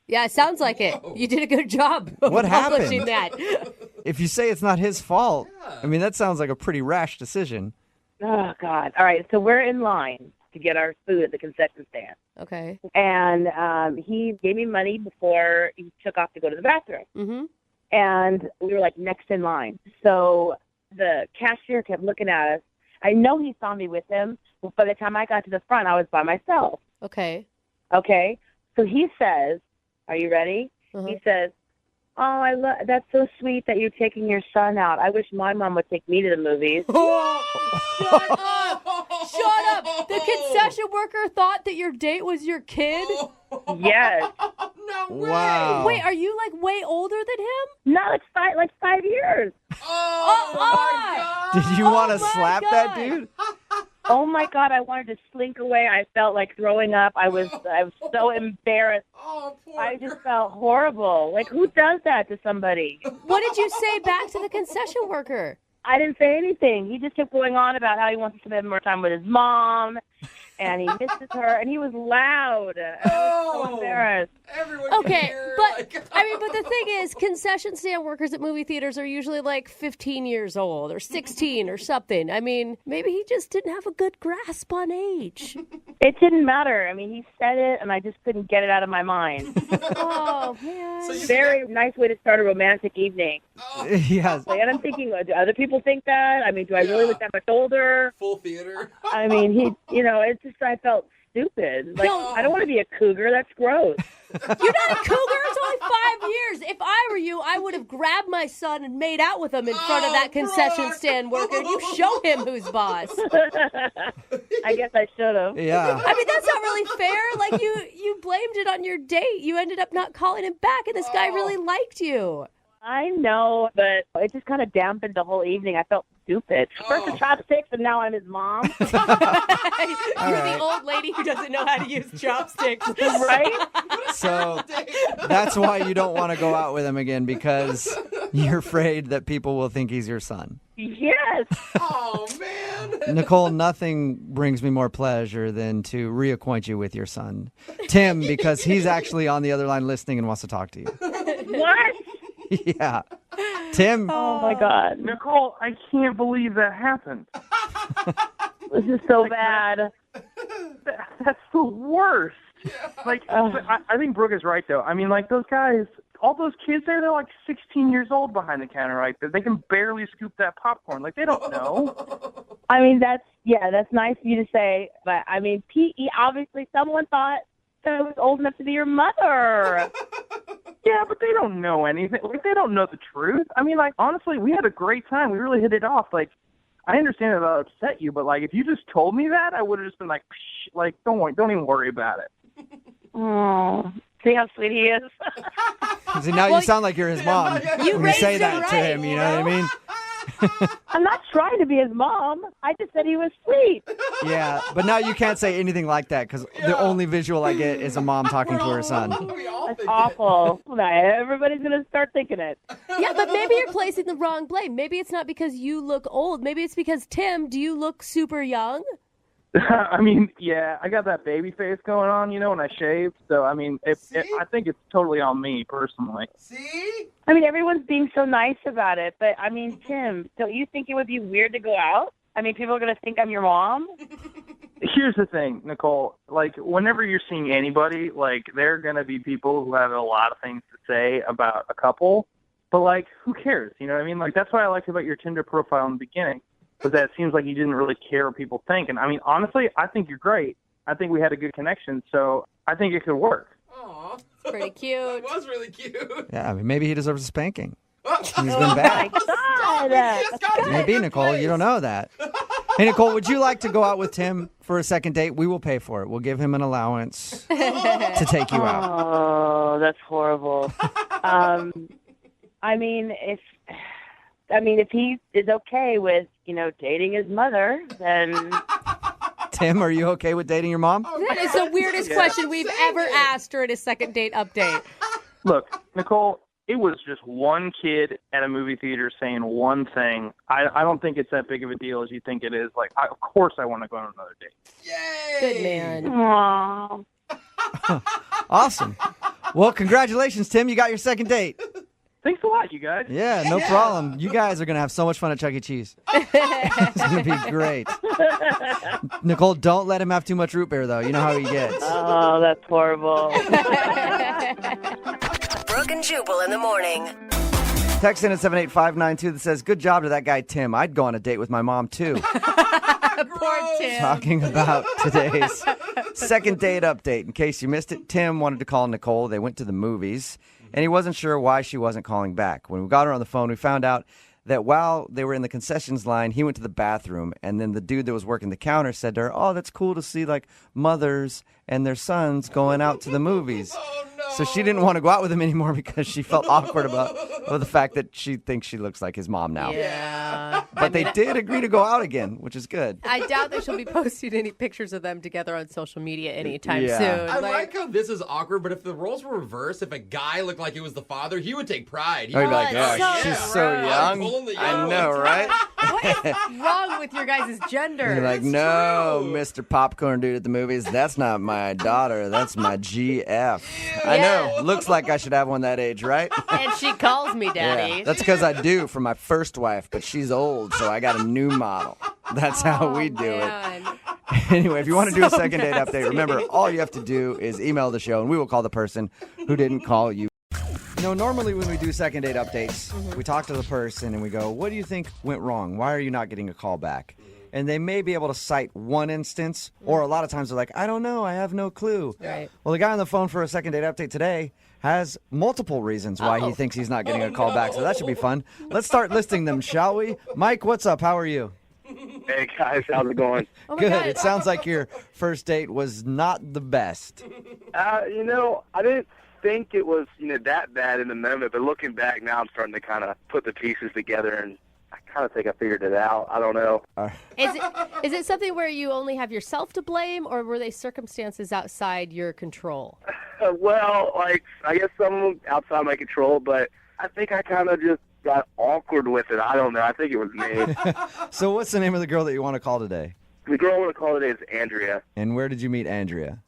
yeah, it sounds like it. You did a good job of What accomplishing happened? that. If you say it's not his fault, I mean, that sounds like a pretty rash decision. Oh, God. All right, so we're in line to get our food at the concession stand. Okay. And he gave me money before he took off to go to the bathroom. Mm-hmm. And we were, next in line. So the cashier kept looking at us. I know he saw me with him, but by the time I got to the front, I was by myself. Okay. Okay? So he says, are you ready? Uh-huh. He says, oh, that's so sweet that you're taking your son out. I wish my mom would take me to the movies. Shut up! Shut up! The concession worker thought that your date was your kid? Yes. No way! Wow. Wait, are you way older than him? No, it's 5 years. Oh, my God! Did you want to slap that dude? Oh my God, I wanted to slink away. I felt like throwing up. I was so embarrassed. Oh, poor I just felt horrible. Who does that to somebody? What did you say back to the concession worker? I didn't say anything. He just kept going on about how he wants to spend more time with his mom, and he misses her, and he was loud. I was so embarrassed. Everyone Okay, can hear, but the thing is, concession stand workers at movie theaters are usually 15 years old or 16 or something. I mean, maybe he just didn't have a good grasp on age. It didn't matter. I mean, he said it, and I just couldn't get it out of my mind. Oh, man. Very nice way to start a romantic evening. Yes. And I'm thinking, do other people think that? I mean, do I really look that much older? Full theater. I mean, it's just, I felt stupid. Like, I don't want to be a cougar. That's gross. You're not a cougar. It's only 5 years. If I were you, I would have grabbed my son and made out with him in front of that concession stand worker. You show him who's boss. I guess I should have. Yeah. I mean, that's not really fair. Like, you blamed it on your date. You ended up not calling him back, and this guy really liked you. I know, but it just kind of dampened the whole evening. I felt stupid. First the chopsticks, and now I'm his mom. You're the old lady who doesn't know how to use chopsticks. Right? So that's why you don't want to go out with him again, because you're afraid that people will think he's your son. Yes. Oh, man. Nicole, nothing brings me more pleasure than to reacquaint you with your son, Tim, because he's actually on the other line listening and wants to talk to you. What? Yeah. Tim. Oh, my God. Nicole, I can't believe that happened. This is so bad. That's the worst. Like, I think Brooke is right, though. I mean, like, those guys, all those kids there, they're like 16 years old behind the counter, right? They can barely scoop that popcorn. Like, they don't know. I mean, that's nice of you to say. But, I mean, P.E., obviously someone thought that I was old enough to be your mother. Yeah, but they don't know anything. Like, they don't know the truth. I mean, like, honestly, we had a great time. We really hit it off. Like, I understand that that upset you, but, like, if you just told me that, I would have just been like, psh, like, don't worry, don't even worry about it. Oh, see how sweet he is? See, now you sound like you're his mom when you say that to him, you know what I mean? I'm not trying to be his mom. I just said he was sweet. Yeah, but now you can't say anything like that, because the only visual I get is a mom talking to her son. That's awful. Everybody's going to start thinking it. Yeah, but maybe you're placing the wrong blame. Maybe it's not because you look old. Maybe it's because, Tim, do you look super young? I mean, yeah, I got that baby face going on, you know, when I shave. So, I mean, I think it's totally on me, personally. See? I mean, everyone's being so nice about it. But, I mean, Tim, don't you think it would be weird to go out? I mean, people are going to think I'm your mom? Here's the thing, Nicole. Like, whenever you're seeing anybody, like, there are going to be people who have a lot of things to say about a couple. But, like, who cares? You know what I mean? Like, that's what I liked about your Tinder profile in the beginning. But that seems like you didn't really care what people think. And, I mean, honestly, I think you're great. I think we had a good connection, so I think it could work. Aw. It's pretty cute. That was really cute. Yeah, I mean, maybe he deserves a spanking. He's been Oh, bad. my God. Maybe, Nicole, you don't know that. Hey, Nicole, would you like to go out with Tim for a second date? We will pay for it. We'll give him an allowance to take you out. Oh, that's horrible. I mean, if he is okay with, you know, dating his mother, then... Tim, are you okay with dating your mom? That is the weirdest question we've ever asked during a second date update. Look, Nicole, it was just one kid at a movie theater saying one thing. I don't think it's that big of a deal as you think it is. Like, of course I want to go on another date. Yay! Good man. Aww. Awesome. Well, congratulations, Tim. You got your second date. Thanks a lot, you guys. Yeah, no problem. You guys are going to have so much fun at Chuck E. Cheese. It's going to be great. Nicole, don't let him have too much root beer, though. You know how he gets. Oh, that's horrible. Brooke and Jubal in the morning. Text in at 78592 that says, good job to that guy, Tim. I'd go on a date with my mom, too. Poor Tim. Talking about today's second date update. In case you missed it, Tim wanted to call Nicole. They went to the movies, and he wasn't sure why she wasn't calling back. When we got her on the phone, we found out that while they were in the concessions line, he went to the bathroom, and then the dude that was working the counter said to her, oh, that's cool to see, like, mothers and their sons going out to the movies. So she didn't want to go out with him anymore because she felt awkward about the fact that she thinks she looks like his mom now. Yeah. But they did agree to go out again, which is good. I doubt that she'll be posting any pictures of them together on social media anytime soon. I like how this is awkward, but if the roles were reversed, if a guy looked like he was the father, he would take pride. He'd be like, oh, she's so young. I know, right? What is wrong with your guys' gender? You're like, no, Mr. Popcorn Dude at the movies, that's not my daughter. That's my GF. I know. Looks like I should have one that age, right? And she calls me daddy. Yeah, that's because I do for my first wife, but she's old, so I got a new model. That's how we do it. Anyway, if you want to do a second date update, remember, all you have to do is email the show, and we will call the person who didn't call you. You know, normally when we do second date updates, we talk to the person and we go, what do you think went wrong? Why are you not getting a call back? And they may be able to cite one instance, or a lot of times they're like, I don't know, I have no clue. Right. Well, the guy on the phone for a second date update today has multiple reasons why he thinks he's not getting a call back, so that should be fun. Let's start listing them, shall we? Mike, what's up? How are you? Hey, guys, how's it going? Good. It sounds like your first date was not the best. You know, I didn't think it was, that bad in the moment, but looking back now, I'm starting to kind of put the pieces together, and I kind of think I figured it out. I don't know. Is it something where you only have yourself to blame, or were they circumstances outside your control? Well, I guess some of them outside my control, but I think I kind of just got awkward with it. I don't know. I think it was me. So what's the name of the girl that you want to call today? The girl I want to call today is Andrea. And where did you meet Andrea?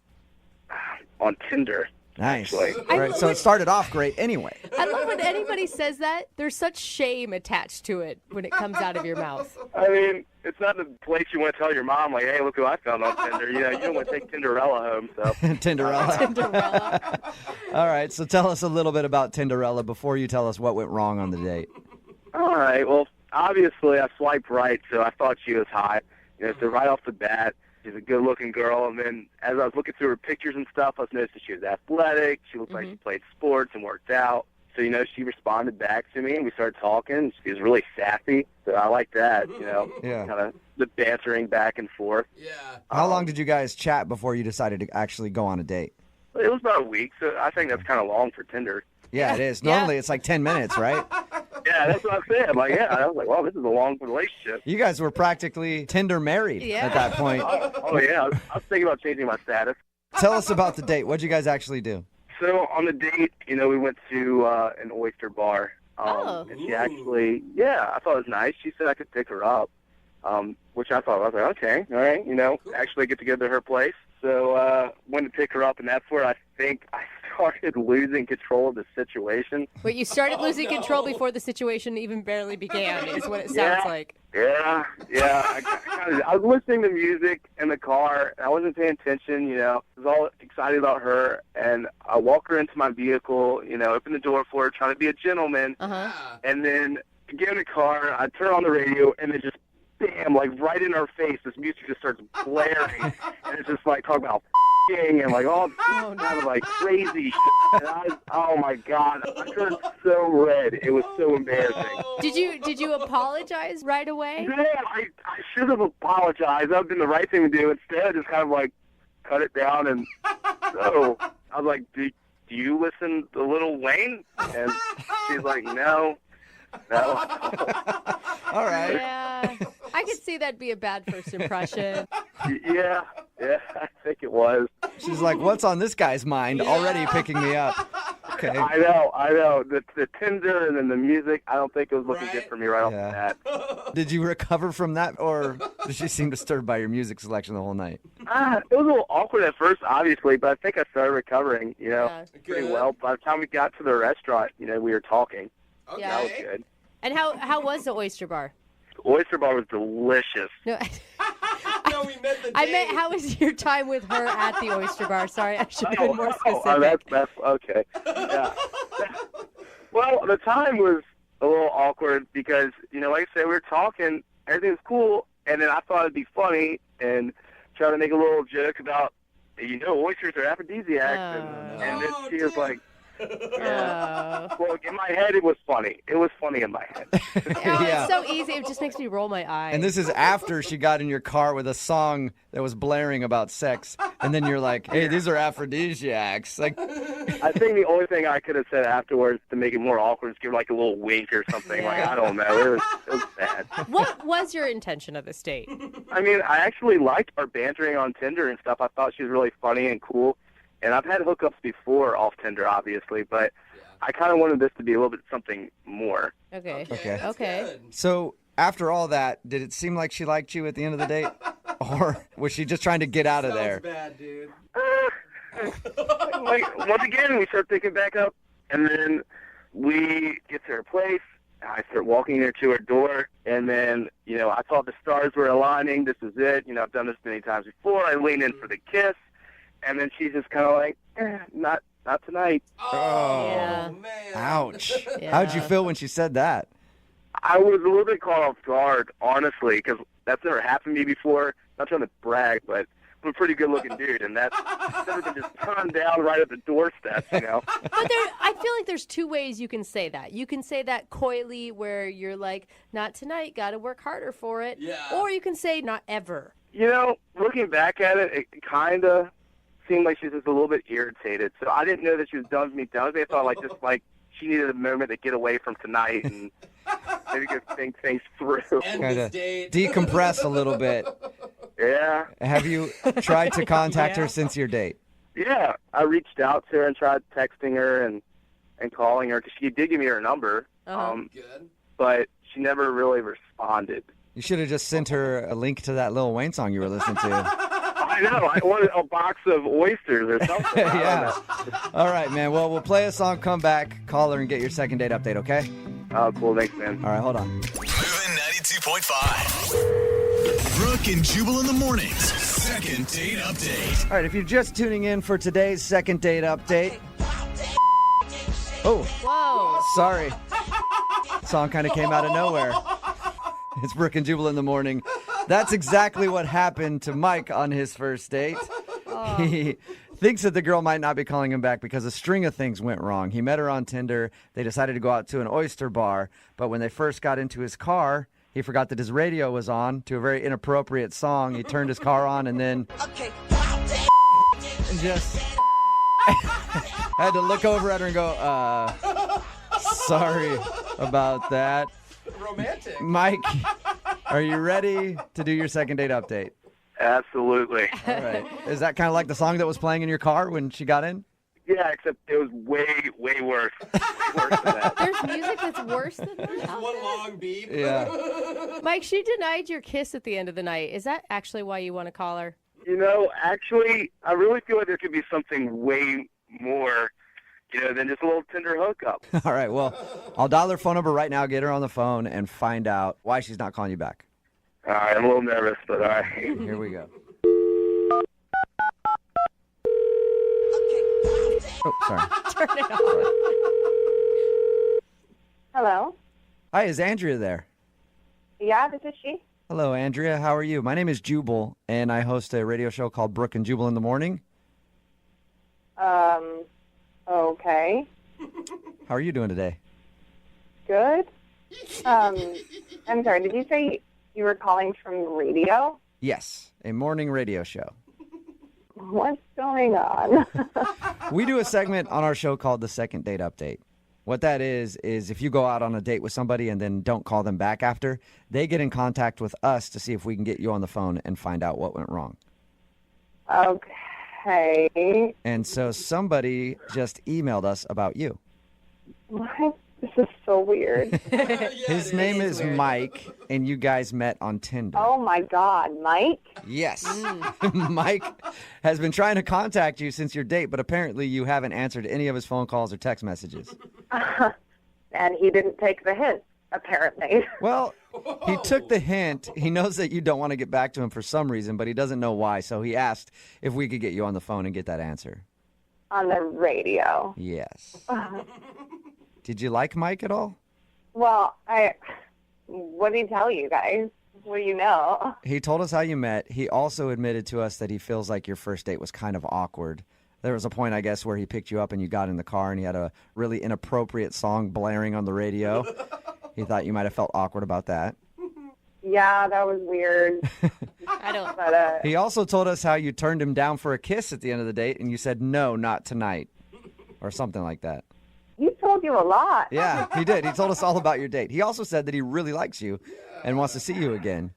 On Tinder. Nice. Actually. All right, so it started off great anyway. I love when anybody says that. There's such shame attached to it when it comes out of your mouth. I mean, it's not the place you want to tell your mom, like, hey, look who I found on Tinder. You don't want to take Tinderella home, so. Tinderella. All right, so tell us a little bit about Tinderella before you tell us what went wrong on the date. All right, well, obviously I swiped right, so I thought she was hot. So right off the bat, she's a good-looking girl, and then as I was looking through her pictures and stuff, I was noticing she was athletic. She looked like she played sports and worked out. So, she responded back to me, and we started talking. She was really sassy, so I like that, Yeah. kind of the bantering back and forth. Yeah. How long did you guys chat before you decided to actually go on a date? It was about a week, so I think that's kind of long for Tinder. Yeah, it is. Normally it's like 10 minutes, right? Yeah, that's what I said. I was like, wow, this is a long relationship. You guys were practically Tinder married at that point. Oh yeah, I was thinking about changing my status. Tell us about the date. What'd you guys actually do? So on the date, we went to an oyster bar. And she actually, I thought it was nice. She said I could pick her up, which I thought, I was like, okay, all right, actually get to go to her place. So went to pick her up, and that's where I think I started losing control of the situation. Wait, you started losing control before the situation even barely began, is what it sounds like. Yeah. I was listening to music in the car. And I wasn't paying attention, I was all excited about her. And I walk her into my vehicle, open the door for her, trying to be a gentleman. And then get in the car, I turn on the radio, and then just bam, right in her face, this music just starts blaring. And it's just talking about and all kind of crazy shit. And oh my God, I turned so red. It was so embarrassing. Did you apologize right away? Yeah, I should have apologized. That would have been the right thing to do. Instead, I just kind of cut it down. And so I was like, do you listen to Lil Wayne? And she's like, no. All right. Yeah. I could see that'd be a bad first impression. Yeah, I think it was. She's like, what's on this guy's mind? Already picking me up. Okay. I know. The Tinder and then the music, I don't think it was looking good for me right off the bat. Did you recover from that, or did she seem disturbed by your music selection the whole night? It was a little awkward at first, obviously, but I think I started recovering, pretty well. By the time we got to the restaurant, we were talking. Okay. That was good. And how was the oyster bar? The oyster bar was delicious. No, I meant how was your time with her at the oyster bar? Sorry, I should have been more specific. That's okay. Yeah. Well, the time was a little awkward because, like I said, we were talking, everything was cool, and then I thought it'd be funny and try to make a little joke about, oysters are aphrodisiacs, and then she was like, well, in my head, it was funny. It was funny in my head. It's so easy. It just makes me roll my eyes. And this is after she got in your car with a song that was blaring about sex. And then you're like, hey, these are aphrodisiacs. I think the only thing I could have said afterwards to make it more awkward is give her a little wink or something. I don't know. It was bad. What was your intention of this date? I mean, I actually liked our bantering on Tinder and stuff. I thought she was really funny and cool. And I've had hookups before off Tinder, obviously, but I kind of wanted this to be a little bit something more. Okay. So after all that, did it seem like she liked you at the end of the date? Or was she just trying to get out of there? Bad, dude. Once again, we start picking back up, and then we get to her place, I start walking her to her door, and then, I thought the stars were aligning. This is it. I've done this many times before. I lean in for the kiss, and then she's just kind of like, not tonight. Oh, Yeah. man. Ouch. Yeah. How'd you feel when she said that? I was a little bit caught off guard, honestly, because that's never happened to me before. Not trying to brag, but I'm a pretty good-looking dude, and that's never been just turned down right at the doorstep, But I feel like there's two ways you can say that. You can say that coyly, where you're like, not tonight, got to work harder for it. Yeah. Or you can say, not ever. Looking back at it, it kind of seemed like she was just a little bit irritated. So I didn't know that she was done with me. I thought, she needed a moment to get away from tonight and maybe go think things through. Kind of decompress a little bit. Yeah. Have you tried to contact her since your date? Yeah. I reached out to her and tried texting her and calling her because she did give me her number. Good. But she never really responded. You should have just sent her a link to that Lil Wayne song you were listening to. I know. I wanted a box of oysters or something. Yeah. All right, man. Well, we'll play a song, come back, call her, and get your second date update, okay? Oh, cool. Thanks, man. All right, hold on. Moving 92.5. Brooke and Jubal in the mornings. Second date update. All right, if you're just tuning in for today's second date update. Oh. Whoa. Sorry. Song kind of came out of nowhere. It's Brooke and Jubal in the morning. That's exactly what happened to Mike on his first date. Oh. He thinks that the girl might not be calling him back because a string of things went wrong. He met her on Tinder. They decided to go out to an oyster bar. But when they first got into his car, he forgot that his radio was on to a very inappropriate song. He turned his car on and then just had to look over at her and go, sorry about that. Romantic. Mike, are you ready to do your second date update? Absolutely. All right. Is that kind of like the song that was playing in your car when she got in? Yeah, except it was way, way worse. Worse than that. There's music that's worse than that? One long beep. Yeah. Mike, she denied your kiss at the end of the night. Is that actually why you want to call her? Actually, I really feel like there could be something way more, than just a little Tinder hookup. All right. Well, I'll dial her phone number right now, get her on the phone, and find out why she's not calling you back. All right, I'm a little nervous, but all right. Here we go. Oh, sorry. Turn it off. Hello? Hi, is Andrea there? Yeah, this is she. Hello, Andrea. How are you? My name is Jubal, and I host a radio show called Brooke and Jubal in the morning. Okay. How are you doing today? Good. I'm sorry, did you say you were calling from the radio? Yes, a morning radio show. What's going on? We do a segment on our show called the Second Date Update. What that is if you go out on a date with somebody and then don't call them back after, they get in contact with us to see if we can get you on the phone and find out what went wrong. Okay. And so somebody just emailed us about you. What? This is so weird. His name is Mike, and you guys met on Tinder. Oh, my God. Mike? Yes. Mike has been trying to contact you since your date, but apparently you haven't answered any of his phone calls or text messages. And he didn't take the hint, apparently. Well, he took the hint. He knows that you don't want to get back to him for some reason, but he doesn't know why. So he asked if we could get you on the phone and get that answer. On the radio. Yes. Did you like Mike at all? Well, what did he tell you guys? What do you know? He told us how you met. He also admitted to us that he feels like your first date was kind of awkward. There was a point, I guess, where he picked you up and you got in the car and he had a really inappropriate song blaring on the radio. He thought you might have felt awkward about that. Yeah, that was weird. I don't. But, He also told us how you turned him down for a kiss at the end of the date and you said, no, not tonight, or something like that. he told you a lot. Yeah, he did. He told us all about your date. He also said that he really likes you and wants to see you again.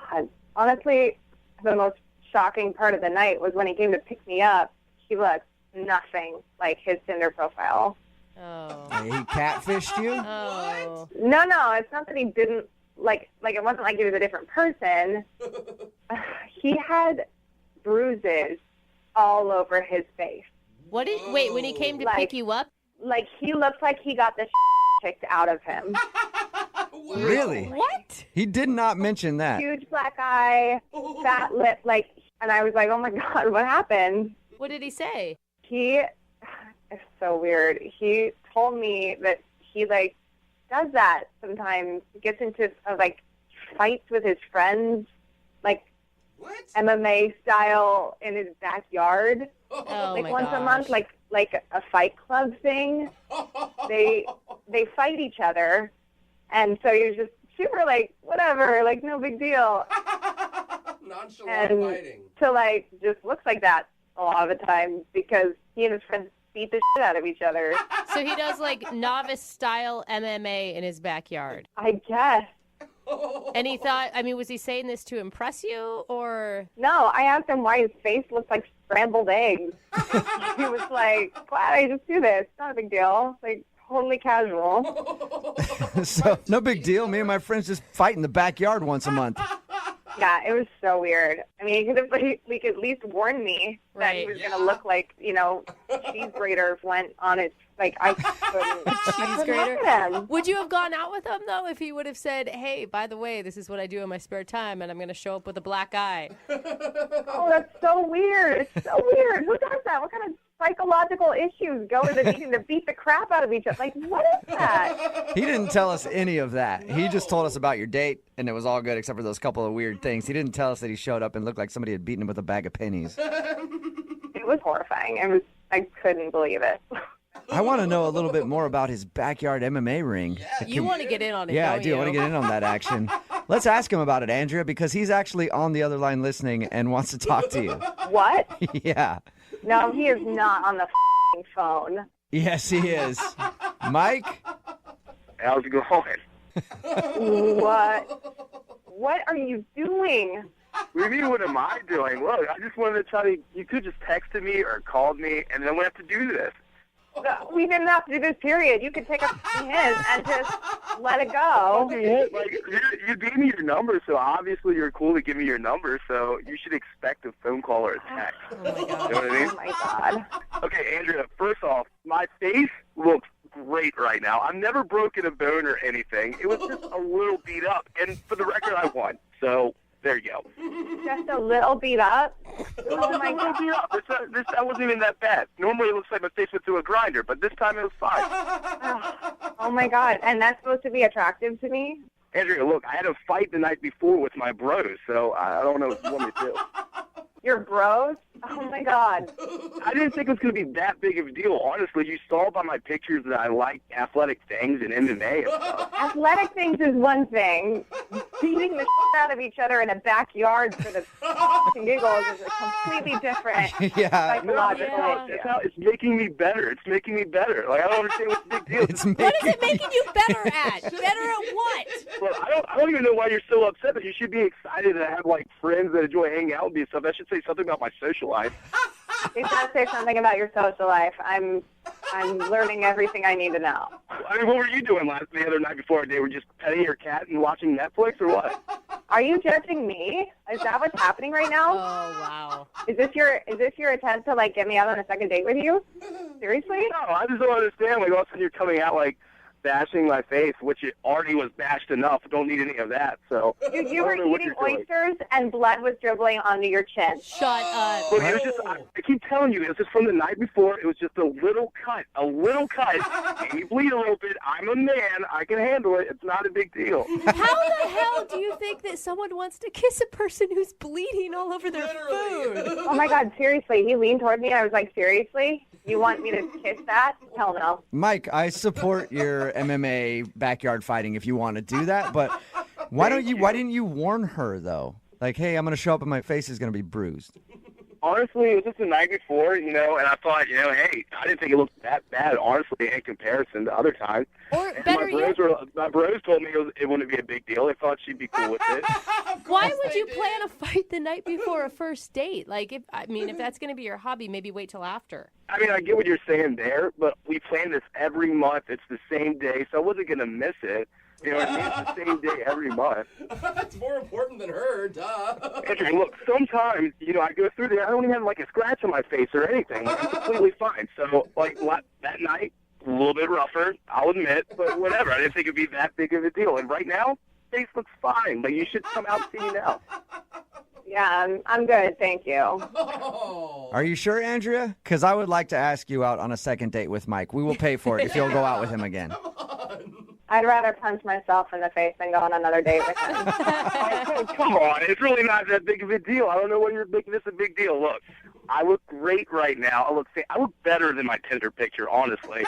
God, honestly, the most shocking part of the night was when he came to pick me up. He looked nothing like his Tinder profile. Oh. He catfished you? Oh. No, it's not that he didn't, like it wasn't like he was a different person. He had bruises all over his face. Wait, when he came to pick you up? Like, he looked like he got the kicked out of him. Really? What? He did not mention that. Huge black eye, fat lip, like, and I was like, oh my God, what happened? What did he say? It's so weird. He told me that he, like, does that sometimes. He gets into, like, fights with his friends, like, MMA style in his backyard. Oh, like my once a gosh. month, like a fight club thing. They fight each other, and so you're just super like whatever, like no big deal. Nonchalant And fighting. so like just looks like that a lot of the time because he and his friends beat the shit out of each other. So he does like novice style MMA in his backyard. I guess. And he thought, I mean, was he saying this to impress you or? No, I asked him why his face looks like scrambled eggs. He was like, "Glad I just do this. Not a big deal. Like totally casual." So, no big deal. Me and my friends just fight in the backyard once a month. Yeah, it was so weird. I mean, he could have like at least warned me that he was gonna look like, cheese grater went on it. Like I couldn't look at him. Would you have gone out with him though if he would have said, "Hey, by the way, this is what I do in my spare time, and I'm going to show up with a black eye"? Oh, that's so weird. It's so weird. Who does that? What kind of psychological issues go to the meeting to beat the crap out of each other? Like, what is that? He didn't tell us any of that. He just told us about your date, and it was all good except for those couple of weird things. He didn't tell us that he showed up and looked like somebody had beaten him with a bag of pennies. It was horrifying. I couldn't believe it. I want to know a little bit more about his backyard MMA ring. You want to get in on it, Yeah, don't I do. you? I want to get in on that action. Let's ask him about it, Andrea, because he's actually on the other line listening and wants to talk to you. What? Yeah. No, he is not on the f***ing phone. Yes, he is. Mike? How's it going? What are you doing? What do you mean, what am I doing? Look, I just wanted to tell you, you could just texted me or called me, and then we have to do this. We didn't have to do this, period. You could take a hint and just let it go. Like, you gave me your number, so obviously you're cool to give me your number, so you should expect a phone call or a text. Oh, my God. You know what I mean? Oh, my God. Okay, Andrea, first off, my face looks great right now. I've never broken a bone or anything. It was just a little beat up, and for the record, I won. So there you go. Just a little beat up? Oh, my God. That wasn't even that bad. Normally it looks like my face went through a grinder, but this time it was fine. Oh, my God. And that's supposed to be attractive to me? Andrea, look, I had a fight the night before with my bros, so I don't know what you want me to do. Your bros? Oh, my God. I didn't think it was going to be that big of a deal. Honestly, you saw by my pictures that I like athletic things and MMA and stuff. Athletic things is one thing. Beating the shit out of each other in a backyard for the giggles is a completely different psychological issue. It's making me better. It's making me better. Like, I don't understand what's the big deal. What is it making you better at? Better at what? Well, I don't even know why you're so upset, but you should be excited to have, like, friends that enjoy hanging out with me and stuff. That should say something about my social life. It does say something about your social life. I'm learning everything I need to know. I mean, what were you doing the other night before our date? Were you just petting your cat and watching Netflix or what? Are you judging me? Is that what's happening right now? Oh, wow. Is this your attempt to, like, get me out on a second date with you? Seriously? No, I just don't understand. Like, all of a sudden you're coming out, like, bashing my face, which it already was bashed enough. Don't need any of that. So You were eating oysters and blood was dribbling onto your chin. Shut up. Well, it was just, I keep telling you, it was just from the night before. It was just a little cut. And you bleed a little bit. I'm a man. I can handle it. It's not a big deal. How the hell do you think that someone wants to kiss a person who's bleeding all over their food? Oh, my God, seriously. He leaned toward me and I was like, seriously? You want me to kiss that? Hell no. Mike, I support your MMA backyard fighting if you want to do that, but why didn't you warn her though? Like, hey, I'm going to show up and my face is going to be bruised. Honestly, it was just the night before, and I thought, hey, I didn't think it looked that bad, honestly, in comparison to other times. Or and better my bros told me it wouldn't be a big deal. They thought she'd be cool with it. Why would you plan a fight the night before a first date? Like, if that's going to be your hobby, maybe wait till after. I mean, I get what you're saying there, but we plan this every month. It's the same day, so I wasn't going to miss it. You know what I mean? It's the same day every month. That's more important than her, duh. Andrew, look, sometimes, I go through there, I don't even have, like, a scratch on my face or anything. Like, I'm completely fine. So, like, that night, a little bit rougher, I'll admit, but whatever. I didn't think it'd be that big of a deal. And right now, face looks fine. But you should come out and see me now. Yeah, I'm good, thank you. Are you sure, Andrea? Because I would like to ask you out on a second date with Mike. We will pay for it if you'll go out with him again. I'd rather punch myself in the face than go on another date with him. Oh, come on. It's really not that big of a deal. I don't know why you're making this a big deal. Look, I look great right now. I look better than my Tinder picture, honestly.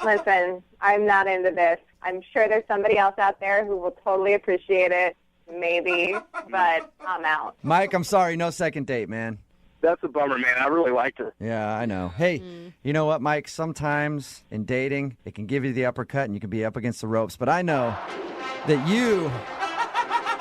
Listen, I'm not into this. I'm sure there's somebody else out there who will totally appreciate it. Maybe, but I'm out. Mike, I'm sorry. No second date, man. That's a bummer, man. I really liked her. Yeah, I know. Hey, you know what, Mike? Sometimes in dating, it can give you the uppercut and you can be up against the ropes. But I know that you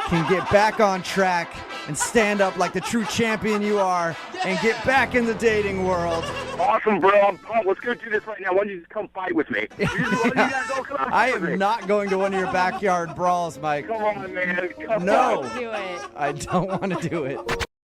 can get back on track and stand up like the true champion you are and get back in the dating world. Awesome, bro. I'm pumped. Let's go do this right now. Why don't you just come fight with me? I am not going to one of your backyard brawls, Mike. Come on, man. Come no. Do it. I don't want to do it.